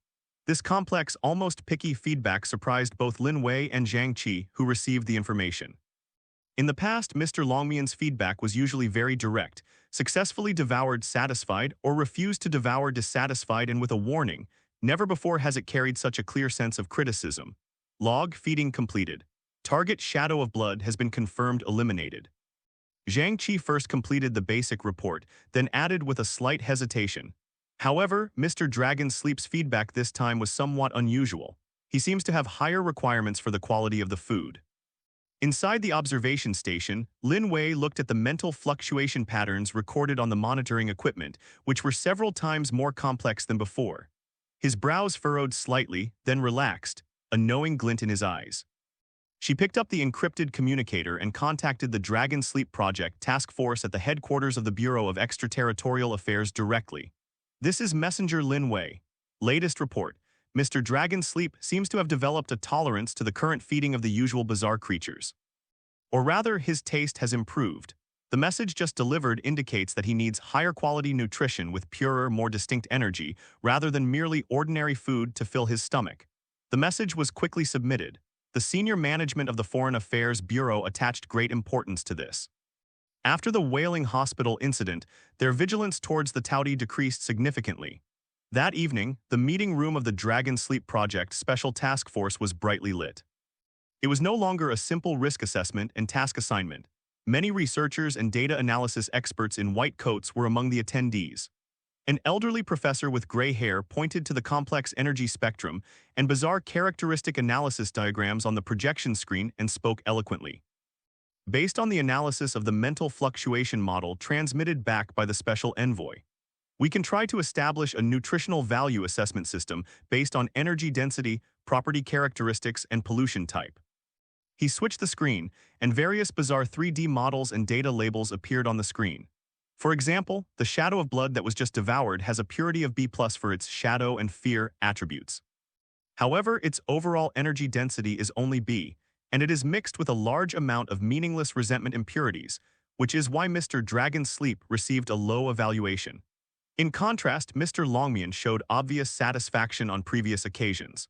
This complex, almost picky feedback surprised both Lin Wei and Zhang Qi, who received the information. In the past, Mr. Longmian's feedback was usually very direct, successfully devoured satisfied or refused to devour dissatisfied, and with a warning. Never before has it carried such a clear sense of criticism. Log feeding completed. Target Shadow of Blood has been confirmed eliminated. Zhang Qi first completed the basic report, then added with a slight hesitation. However, Mr. Dragon Sleep's feedback this time was somewhat unusual. He seems to have higher requirements for the quality of the food. Inside the observation station, Lin Wei looked at the mental fluctuation patterns recorded on the monitoring equipment, which were several times more complex than before. His brows furrowed slightly, then relaxed, a knowing glint in his eyes. She picked up the encrypted communicator and contacted the Dragon Sleep Project task force at the headquarters of the Bureau of Extraterritorial Affairs directly. This is Messenger Lin Wei. Latest report. Mr. Dragon Sleep seems to have developed a tolerance to the current feeding of the usual bizarre creatures. Or rather, his taste has improved. The message just delivered indicates that he needs higher quality nutrition with purer, more distinct energy, rather than merely ordinary food to fill his stomach. The message was quickly submitted. The senior management of the Foreign Affairs Bureau attached great importance to this. After the Wailing Hospital incident, their vigilance towards the Taudi decreased significantly. That evening, the meeting room of the Dragon Sleep Project Special Task Force was brightly lit. It was no longer a simple risk assessment and task assignment. Many researchers and data analysis experts in white coats were among the attendees. An elderly professor with gray hair pointed to the complex energy spectrum and bizarre characteristic analysis diagrams on the projection screen and spoke eloquently. Based on the analysis of the mental fluctuation model transmitted back by the Special Envoy, we can try to establish a nutritional value assessment system based on energy density, property characteristics, and pollution type. He switched the screen, and various bizarre 3D models and data labels appeared on the screen. For example, the Shadow of Blood that was just devoured has a purity of B+ for its shadow and fear attributes. However, its overall energy density is only B, and it is mixed with a large amount of meaningless resentment impurities, which is why Mr. Dragon Sleep received a low evaluation. In contrast, Mr. Longmian showed obvious satisfaction on previous occasions.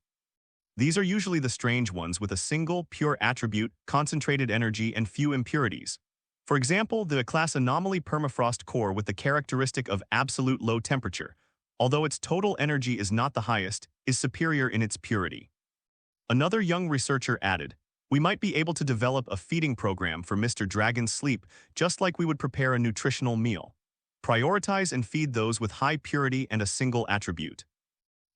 These are usually the strange ones with a single, pure attribute, concentrated energy, and few impurities. For example, the class anomaly permafrost core with the characteristic of absolute low temperature, although its total energy is not the highest, is superior in its purity. Another young researcher added, "We might be able to develop a feeding program for Mr. Dragon's sleep just like we would prepare a nutritional meal. Prioritize and feed those with high purity and a single attribute.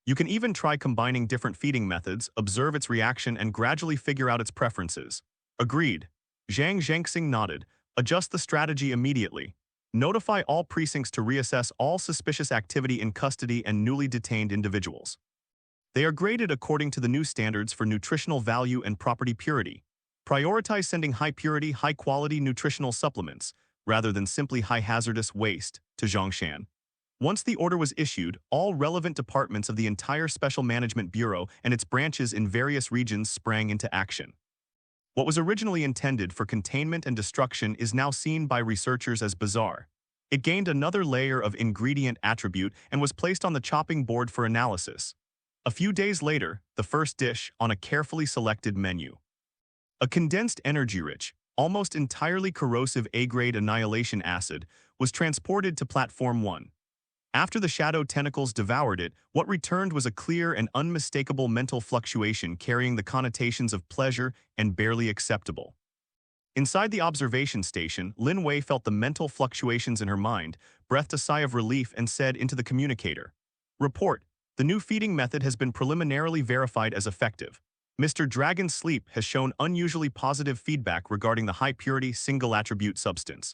You can even try combining different feeding methods, observe its reaction, and gradually figure out its preferences." Agreed. Zhang Zhengxing nodded. Adjust the strategy immediately. Notify all precincts to reassess all suspicious activity in custody and newly detained individuals. They are graded according to the new standards for nutritional value and property purity. Prioritize sending high-purity, high-quality nutritional supplements, rather than simply high-hazardous waste, to Zhongshan. Once the order was issued, all relevant departments of the entire Special Management Bureau and its branches in various regions sprang into action. What was originally intended for containment and destruction is now seen by researchers as bizarre. It gained another layer of ingredient attribute and was placed on the chopping board for analysis. A few days later, the first dish on a carefully selected menu. A condensed energy-rich, almost entirely corrosive A-grade annihilation acid was transported to Platform 1. After the shadow tentacles devoured it, what returned was a clear and unmistakable mental fluctuation carrying the connotations of pleasure and barely acceptable. Inside the observation station, Lin Wei felt the mental fluctuations in her mind, breathed a sigh of relief, and said into the communicator, "Report, the new feeding method has been preliminarily verified as effective. Mr. Dragon's sleep has shown unusually positive feedback regarding the high-purity single-attribute substance."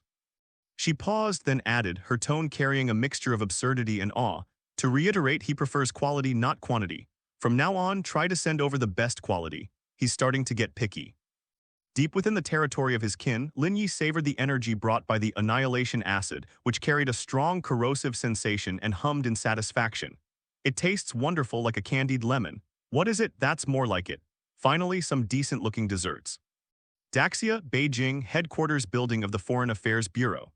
She paused, then added, her tone carrying a mixture of absurdity and awe, "To reiterate, he prefers quality, not quantity. From now on, try to send over the best quality. He's starting to get picky." Deep within the territory of his kin, Lin Yi savored the energy brought by the annihilation acid, which carried a strong corrosive sensation, and hummed in satisfaction. "It tastes wonderful, like a candied lemon. What is it? That's more like it. Finally, some decent-looking desserts." Daxia, Beijing, headquarters building of the Foreign Affairs Bureau.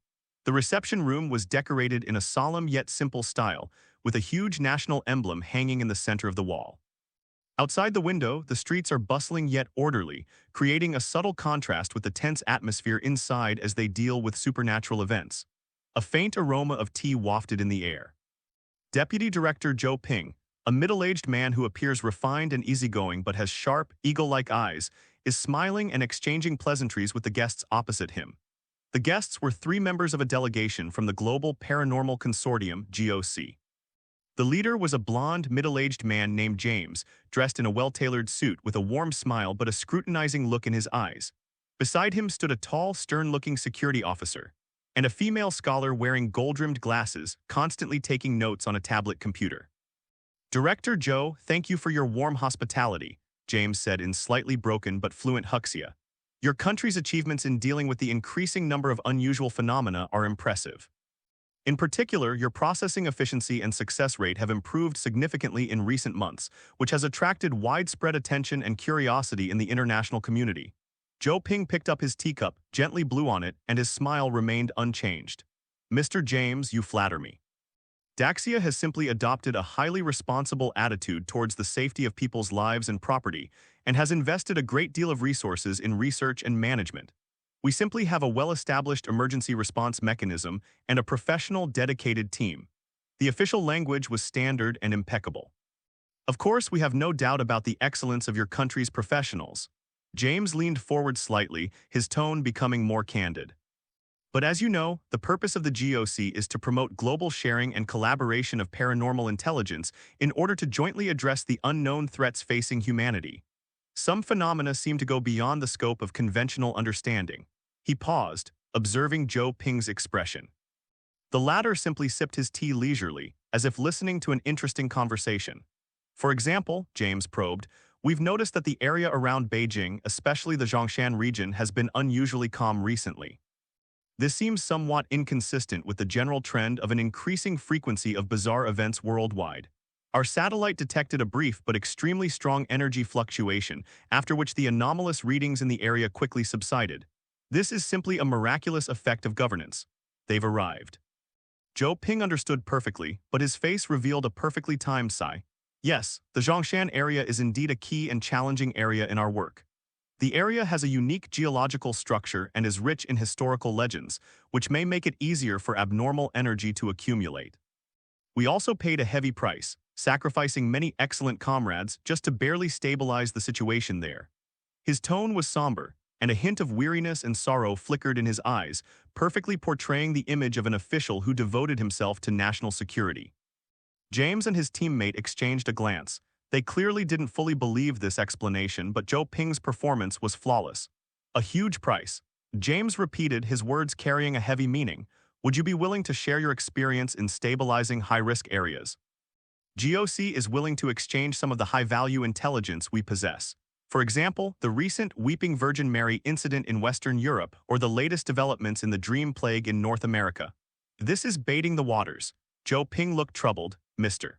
The reception room was decorated in a solemn yet simple style, with a huge national emblem hanging in the center of the wall. Outside the window, the streets are bustling yet orderly, creating a subtle contrast with the tense atmosphere inside as they deal with supernatural events. A faint aroma of tea wafted in the air. Deputy Director Zhou Ping, a middle-aged man who appears refined and easygoing but has sharp, eagle-like eyes, is smiling and exchanging pleasantries with the guests opposite him. The guests were 3 members of a delegation from the Global Paranormal Consortium, GOC. The leader was a blond, middle-aged man named James, dressed in a well-tailored suit with a warm smile but a scrutinizing look in his eyes. Beside him stood a tall, stern-looking security officer, and a female scholar wearing gold-rimmed glasses, constantly taking notes on a tablet computer. "Director Zhou, thank you for your warm hospitality," James said in slightly broken but fluent Huxia. "Your country's achievements in dealing with the increasing number of unusual phenomena are impressive. In particular, your processing efficiency and success rate have improved significantly in recent months, which has attracted widespread attention and curiosity in the international community." Zhou Ping picked up his teacup, gently blew on it, and his smile remained unchanged. "Mr. James, you flatter me." Daxia has simply adopted a highly responsible attitude towards the safety of people's lives and property, and has invested a great deal of resources in research and management. We simply have a well-established emergency response mechanism and a professional, dedicated team. The official language was standard and impeccable. Of course, we have no doubt about the excellence of your country's professionals. James leaned forward slightly, his tone becoming more candid. But as you know, the purpose of the GOC is to promote global sharing and collaboration of paranormal intelligence in order to jointly address the unknown threats facing humanity. Some phenomena seem to go beyond the scope of conventional understanding. He paused, observing Zhou Ping's expression. The latter simply sipped his tea leisurely, as if listening to an interesting conversation. "For example," James probed, "we've noticed that the area around Beijing, especially the Zhongshan region, has been unusually calm recently. This seems somewhat inconsistent with the general trend of an increasing frequency of bizarre events worldwide. Our satellite detected a brief but extremely strong energy fluctuation, after which the anomalous readings in the area quickly subsided. This is simply a miraculous effect of governance. They've arrived." Zhou Ping understood perfectly, but his face revealed a perfectly timed sigh. "Yes, the Zhongshan area is indeed a key and challenging area in our work. The area has a unique geological structure and is rich in historical legends, which may make it easier for abnormal energy to accumulate. We also paid a heavy price, sacrificing many excellent comrades just to barely stabilize the situation there. His tone was somber, and a hint of weariness and sorrow flickered in his eyes, perfectly portraying the image of an official who devoted himself to national security. James and his teammate exchanged a glance. They clearly didn't fully believe this explanation, but Zhou Ping's performance was flawless. A huge price. James repeated, his words carrying a heavy meaning. Would you be willing to share your experience in stabilizing high-risk areas? GOC is willing to exchange some of the high-value intelligence we possess. For example, the recent Weeping Virgin Mary incident in Western Europe or the latest developments in the Dream Plague in North America. This is baiting the waters. Zhou Ping looked troubled. Mr.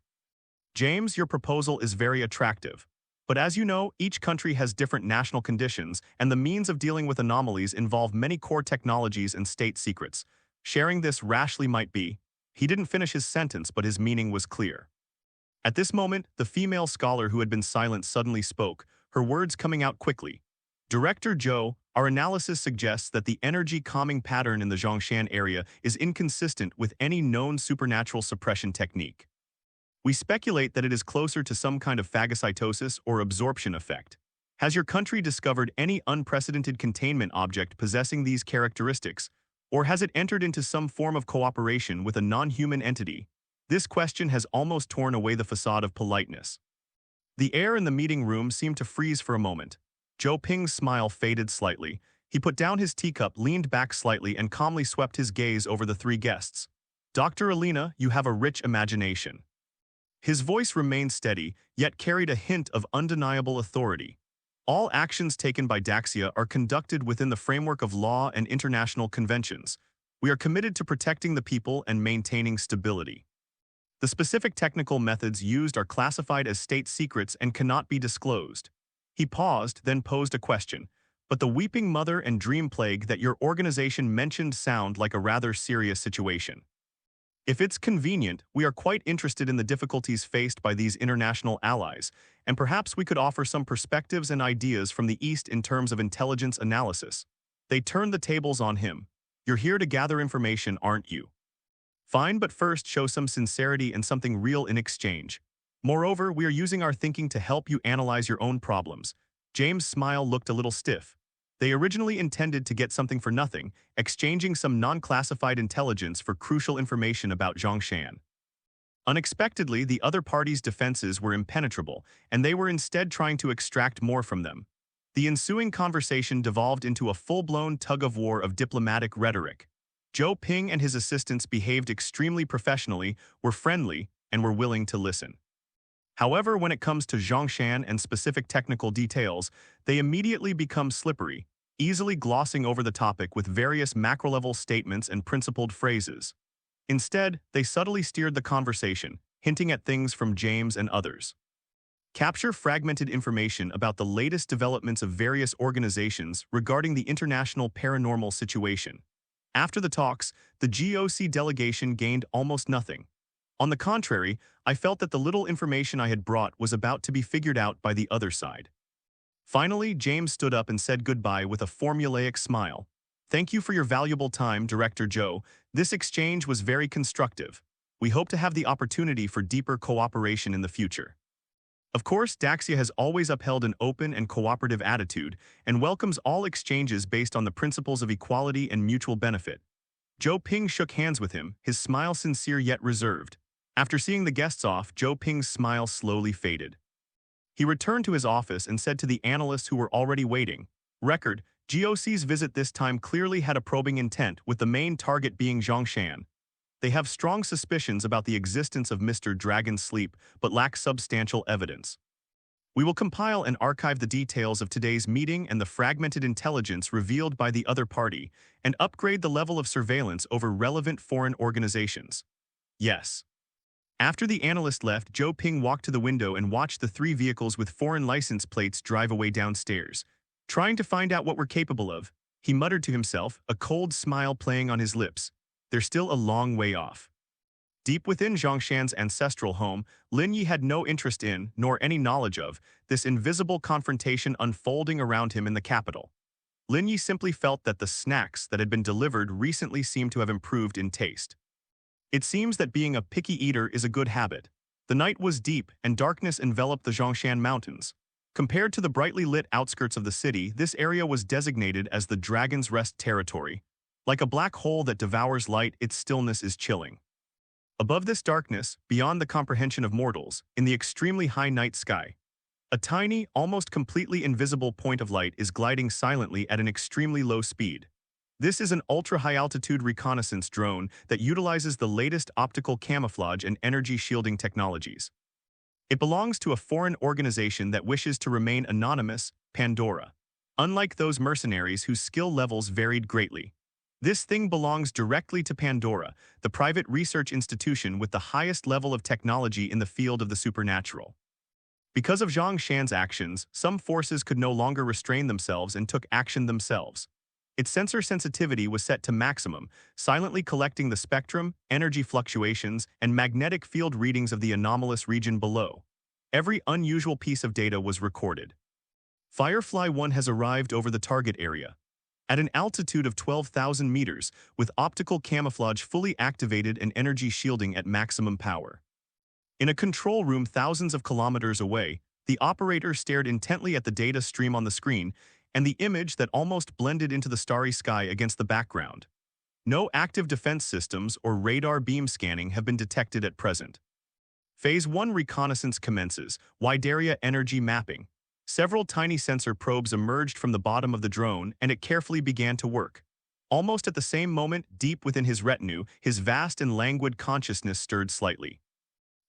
James, your proposal is very attractive. But as you know, each country has different national conditions, and the means of dealing with anomalies involve many core technologies and state secrets. Sharing this rashly might be. He didn't finish his sentence, but his meaning was clear. At this moment, the female scholar who had been silent suddenly spoke, her words coming out quickly. Director Zhou, our analysis suggests that the energy calming pattern in the Zhongshan area is inconsistent with any known supernatural suppression technique. We speculate that it is closer to some kind of phagocytosis or absorption effect. Has your country discovered any unprecedented containment object possessing these characteristics, or has it entered into some form of cooperation with a non-human entity? This question has almost torn away the facade of politeness. The air in the meeting room seemed to freeze for a moment. Zhou Ping's smile faded slightly. He put down his teacup, leaned back slightly, and calmly swept his gaze over the three guests. Dr. Alina, you have a rich imagination. His voice remained steady, yet carried a hint of undeniable authority. All actions taken by Daxia are conducted within the framework of law and international conventions. We are committed to protecting the people and maintaining stability. The specific technical methods used are classified as state secrets and cannot be disclosed. He paused, then posed a question. But the Weeping Mother and Dream Plague that your organization mentioned sound like a rather serious situation. If it's convenient, we are quite interested in the difficulties faced by these international allies, and perhaps we could offer some perspectives and ideas from the East in terms of intelligence analysis. They turned the tables on him. You're here to gather information, aren't you? Fine, but first show some sincerity and something real in exchange. Moreover, we are using our thinking to help you analyze your own problems. James' smile looked a little stiff. They originally intended to get something for nothing, exchanging some non-classified intelligence for crucial information about Zhongshan. Unexpectedly, the other party's defenses were impenetrable, and they were instead trying to extract more from them. The ensuing conversation devolved into a full-blown tug-of-war of diplomatic rhetoric. Zhou Ping and his assistants behaved extremely professionally, were friendly, and were willing to listen. However, when it comes to Zhongshan and specific technical details, they immediately become slippery, easily glossing over the topic with various macro-level statements and principled phrases. Instead, they subtly steered the conversation, hinting at things from James and others. Capture fragmented information about the latest developments of various organizations regarding the international paranormal situation. After the talks, the GOC delegation gained almost nothing. On the contrary, I felt that the little information I had brought was about to be figured out by the other side. Finally, James stood up and said goodbye with a formulaic smile. Thank you for your valuable time, Director Zhou. This exchange was very constructive. We hope to have the opportunity for deeper cooperation in the future. Of course, Daxia has always upheld an open and cooperative attitude and welcomes all exchanges based on the principles of equality and mutual benefit. Zhou Ping shook hands with him, his smile sincere yet reserved. After seeing the guests off, Zhou Ping's smile slowly faded. He returned to his office and said to the analysts who were already waiting, Record, GOC's visit this time clearly had a probing intent, with the main target being Zhongshan. They have strong suspicions about the existence of Mr. Dragon Sleep, but lack substantial evidence. We will compile and archive the details of today's meeting and the fragmented intelligence revealed by the other party, and upgrade the level of surveillance over relevant foreign organizations. Yes. After the analyst left, Zhou Ping walked to the window and watched the three vehicles with foreign license plates drive away downstairs. Trying to find out what we're capable of, he muttered to himself, a cold smile playing on his lips. They're still a long way off. Deep within Zhongshan's ancestral home, Lin Yi had no interest in, nor any knowledge of, this invisible confrontation unfolding around him in the capital. Lin Yi simply felt that the snacks that had been delivered recently seemed to have improved in taste. It seems that being a picky eater is a good habit. The night was deep, and darkness enveloped the Zhongshan Mountains. Compared to the brightly lit outskirts of the city, this area was designated as the Dragon's Rest territory. Like a black hole that devours light, its stillness is chilling. Above this darkness, beyond the comprehension of mortals, in the extremely high night sky, a tiny, almost completely invisible point of light is gliding silently at an extremely low speed. This is an ultra-high-altitude reconnaissance drone that utilizes the latest optical camouflage and energy shielding technologies. It belongs to a foreign organization that wishes to remain anonymous, Pandora. Unlike those mercenaries whose skill levels varied greatly, this thing belongs directly to Pandora, the private research institution with the highest level of technology in the field of the supernatural. Because of Zhang Shan's actions, some forces could no longer restrain themselves and took action themselves. Its sensor sensitivity was set to maximum, silently collecting the spectrum, energy fluctuations, and magnetic field readings of the anomalous region below. Every unusual piece of data was recorded. Firefly 1 has arrived over the target area. At an altitude of 12,000 meters, with optical camouflage fully activated and energy shielding at maximum power. In a control room thousands of kilometers away, the operator stared intently at the data stream on the screen and the image that almost blended into the starry sky against the background. No active defense systems or radar beam scanning have been detected at present. Phase 1 reconnaissance commences, wide area energy mapping. Several tiny sensor probes emerged from the bottom of the drone and it carefully began to work. Almost at the same moment, deep within his retinue, his vast and languid consciousness stirred slightly.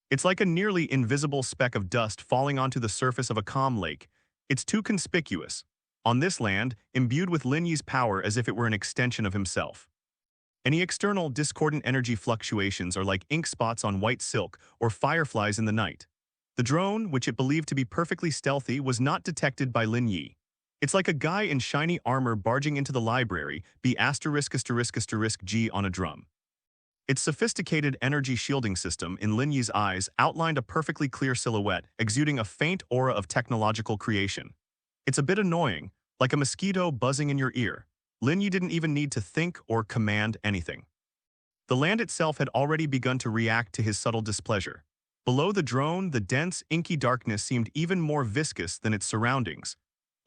It's like a nearly invisible speck of dust falling onto the surface of a calm lake. It's too conspicuous. On this land, imbued with Lin Yi's power as if it were an extension of himself. Any external discordant energy fluctuations are like ink spots on white silk or fireflies in the night. The drone, which it believed to be perfectly stealthy, was not detected by Lin Yi. It's like a guy in shiny armor barging into the library, B*******G on a drum. Its sophisticated energy shielding system in Lin Yi's eyes outlined a perfectly clear silhouette, exuding a faint aura of technological creation. It's a bit annoying, like a mosquito buzzing in your ear. Lin Yi didn't even need to think or command anything. The land itself had already begun to react to his subtle displeasure. Below the drone, the dense, inky darkness seemed even more viscous than its surroundings.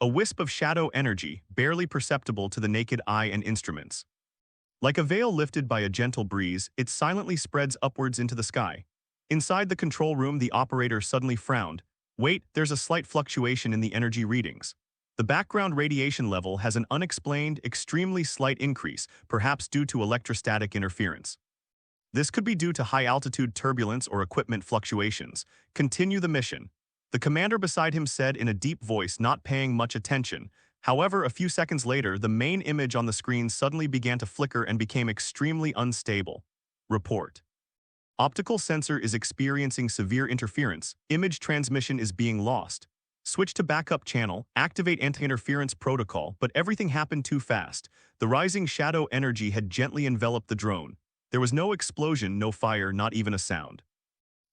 A wisp of shadow energy, barely perceptible to the naked eye and instruments. Like a veil lifted by a gentle breeze, it silently spreads upwards into the sky. Inside the control room, the operator suddenly frowned. Wait, there's a slight fluctuation in the energy readings. The background radiation level has an unexplained, extremely slight increase, perhaps due to electrostatic interference. This could be due to high-altitude turbulence or equipment fluctuations. Continue the mission. The commander beside him said in a deep voice, not paying much attention. However, a few seconds later, the main image on the screen suddenly began to flicker and became extremely unstable. Report. Optical sensor is experiencing severe interference. Image transmission is being lost. Switch to backup channel, activate anti-interference protocol, but everything happened too fast. The rising shadow energy had gently enveloped the drone. There was no explosion, no fire, not even a sound.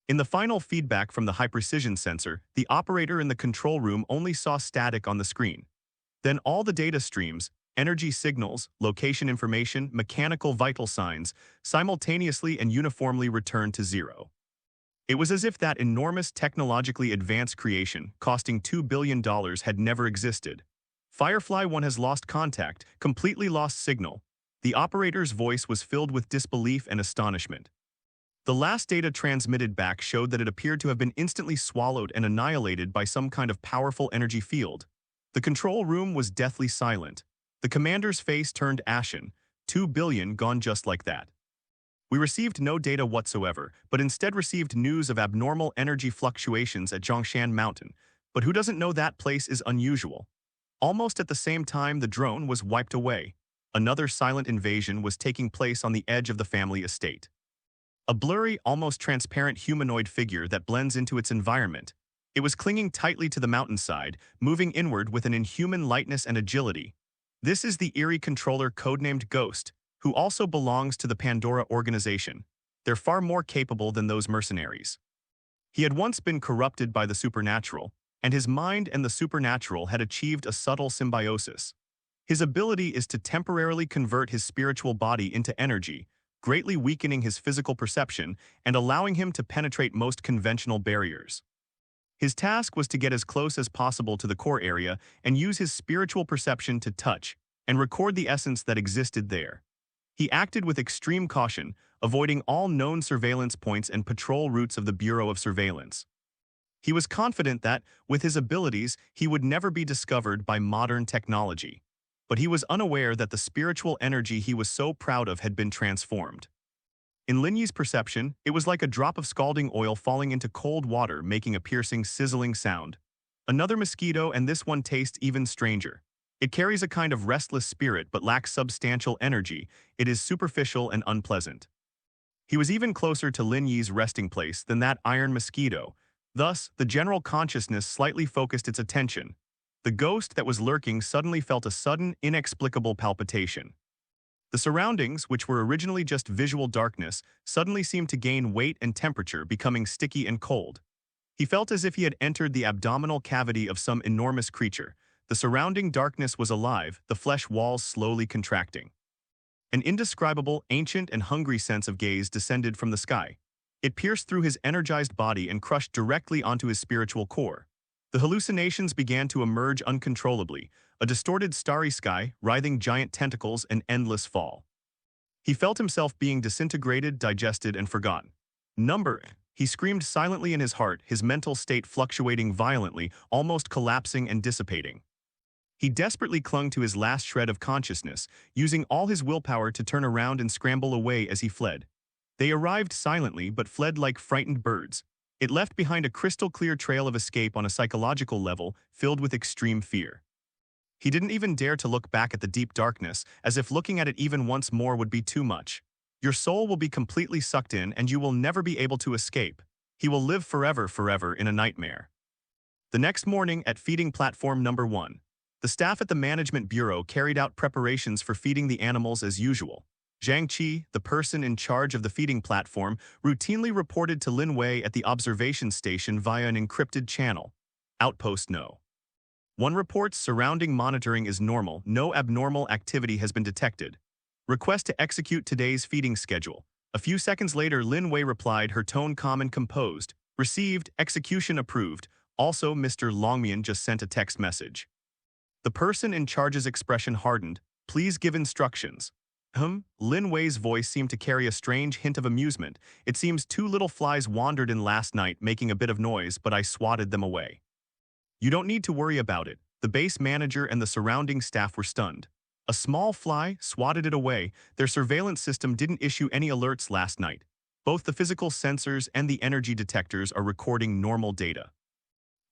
In the final feedback from the high-precision sensor, the operator in the control room only saw static on the screen. Then all the data streams, energy signals, location information, mechanical vital signs, simultaneously and uniformly returned to zero. It was as if that enormous technologically advanced creation, costing $2 billion, had never existed. Firefly 1 has lost contact, completely lost signal. The operator's voice was filled with disbelief and astonishment. The last data transmitted back showed that it appeared to have been instantly swallowed and annihilated by some kind of powerful energy field. The control room was deathly silent. The commander's face turned ashen. 2 billion gone just like that. We received no data whatsoever, but instead received news of abnormal energy fluctuations at Zhongshan Mountain. But who doesn't know that place is unusual? Almost at the same time, the drone was wiped away. Another silent invasion was taking place on the edge of the family estate. A blurry, almost transparent humanoid figure that blends into its environment. It was clinging tightly to the mountainside, moving inward with an inhuman lightness and agility. This is the eerie controller codenamed Ghost, who also belongs to the Pandora organization. They're far more capable than those mercenaries. He had once been corrupted by the supernatural, and his mind and the supernatural had achieved a subtle symbiosis. His ability is to temporarily convert his spiritual body into energy, greatly weakening his physical perception and allowing him to penetrate most conventional barriers. His task was to get as close as possible to the core area and use his spiritual perception to touch and record the essence that existed there. He acted with extreme caution, avoiding all known surveillance points and patrol routes of the Bureau of Surveillance. He was confident that, with his abilities, he would never be discovered by modern technology. But he was unaware that the spiritual energy he was so proud of had been transformed. In Lin Yi's perception, it was like a drop of scalding oil falling into cold water, making a piercing, sizzling sound. Another mosquito, and this one tastes even stranger. It carries a kind of restless spirit but lacks substantial energy. It is superficial and unpleasant. He was even closer to Lin Yi's resting place than that iron mosquito. Thus, the general consciousness slightly focused its attention. The ghost that was lurking suddenly felt a sudden, inexplicable palpitation. The surroundings, which were originally just visual darkness, suddenly seemed to gain weight and temperature, becoming sticky and cold. He felt as if he had entered the abdominal cavity of some enormous creature. The surrounding darkness was alive, the flesh walls slowly contracting. An indescribable, ancient, and hungry sense of gaze descended from the sky. It pierced through his energized body and crushed directly onto his spiritual core. The hallucinations began to emerge uncontrollably, a distorted starry sky, writhing giant tentacles, and endless fall. He felt himself being disintegrated, digested, and forgotten. He screamed silently in his heart, his mental state fluctuating violently, almost collapsing and dissipating. He desperately clung to his last shred of consciousness, using all his willpower to turn around and scramble away as he fled. They arrived silently but fled like frightened birds. It left behind a crystal-clear trail of escape on a psychological level, filled with extreme fear. He didn't even dare to look back at the deep darkness, as if looking at it even once more would be too much. Your soul will be completely sucked in and you will never be able to escape. He will live forever in a nightmare. The next morning at feeding platform number 1, the staff at the Management Bureau carried out preparations for feeding the animals as usual. Zhang Qi, the person in charge of the feeding platform, routinely reported to Lin Wei at the observation station via an encrypted channel. Outpost No. 1 reports surrounding monitoring is normal, no abnormal activity has been detected. Request to execute today's feeding schedule. A few seconds later, Lin Wei replied, her tone calm and composed. Received, execution approved. Also, Mr. Longmian just sent a text message. The person in charge's expression hardened. Please give instructions. Lin Wei's voice seemed to carry a strange hint of amusement. It seems 2 little flies wandered in last night, making a bit of noise, but I swatted them away. You don't need to worry about it. The base manager and the surrounding staff were stunned. A small fly swatted it away. Their surveillance system didn't issue any alerts last night. Both the physical sensors and the energy detectors are recording normal data.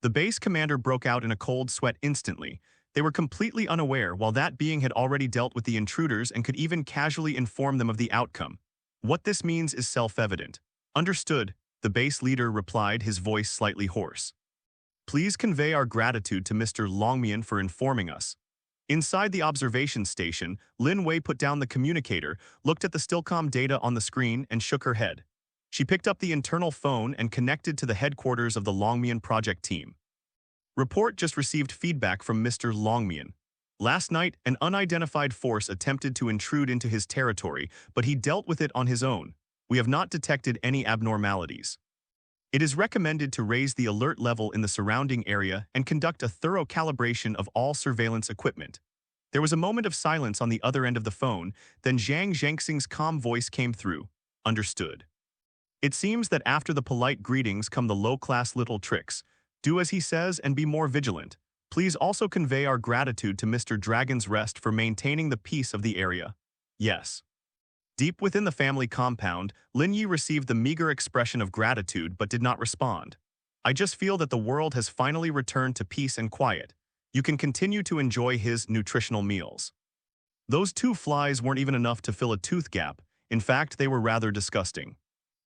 The base commander broke out in a cold sweat instantly. They were completely unaware, while that being had already dealt with the intruders and could even casually inform them of the outcome. What this means is self-evident. Understood, the base leader replied, his voice slightly hoarse. Please convey our gratitude to Mr. Longmian for informing us. Inside the observation station, Lin Wei put down the communicator, looked at the Stillcom data on the screen, and shook her head. She picked up the internal phone and connected to the headquarters of the Longmian project team. Report just received feedback from Mr. Longmian. Last night, an unidentified force attempted to intrude into his territory, but he dealt with it on his own. We have not detected any abnormalities. It is recommended to raise the alert level in the surrounding area and conduct a thorough calibration of all surveillance equipment. There was a moment of silence on the other end of the phone, then Zhang Zhengxing's calm voice came through. Understood. It seems that after the polite greetings come the low-class little tricks. Do as he says and be more vigilant. Please also convey our gratitude to Mr. Dragon's Rest for maintaining the peace of the area. Yes. Deep within the family compound, Lin Yi received the meager expression of gratitude but did not respond. I just feel that the world has finally returned to peace and quiet. You can continue to enjoy his nutritional meals. Those 2 flies weren't even enough to fill a tooth gap. In fact, they were rather disgusting.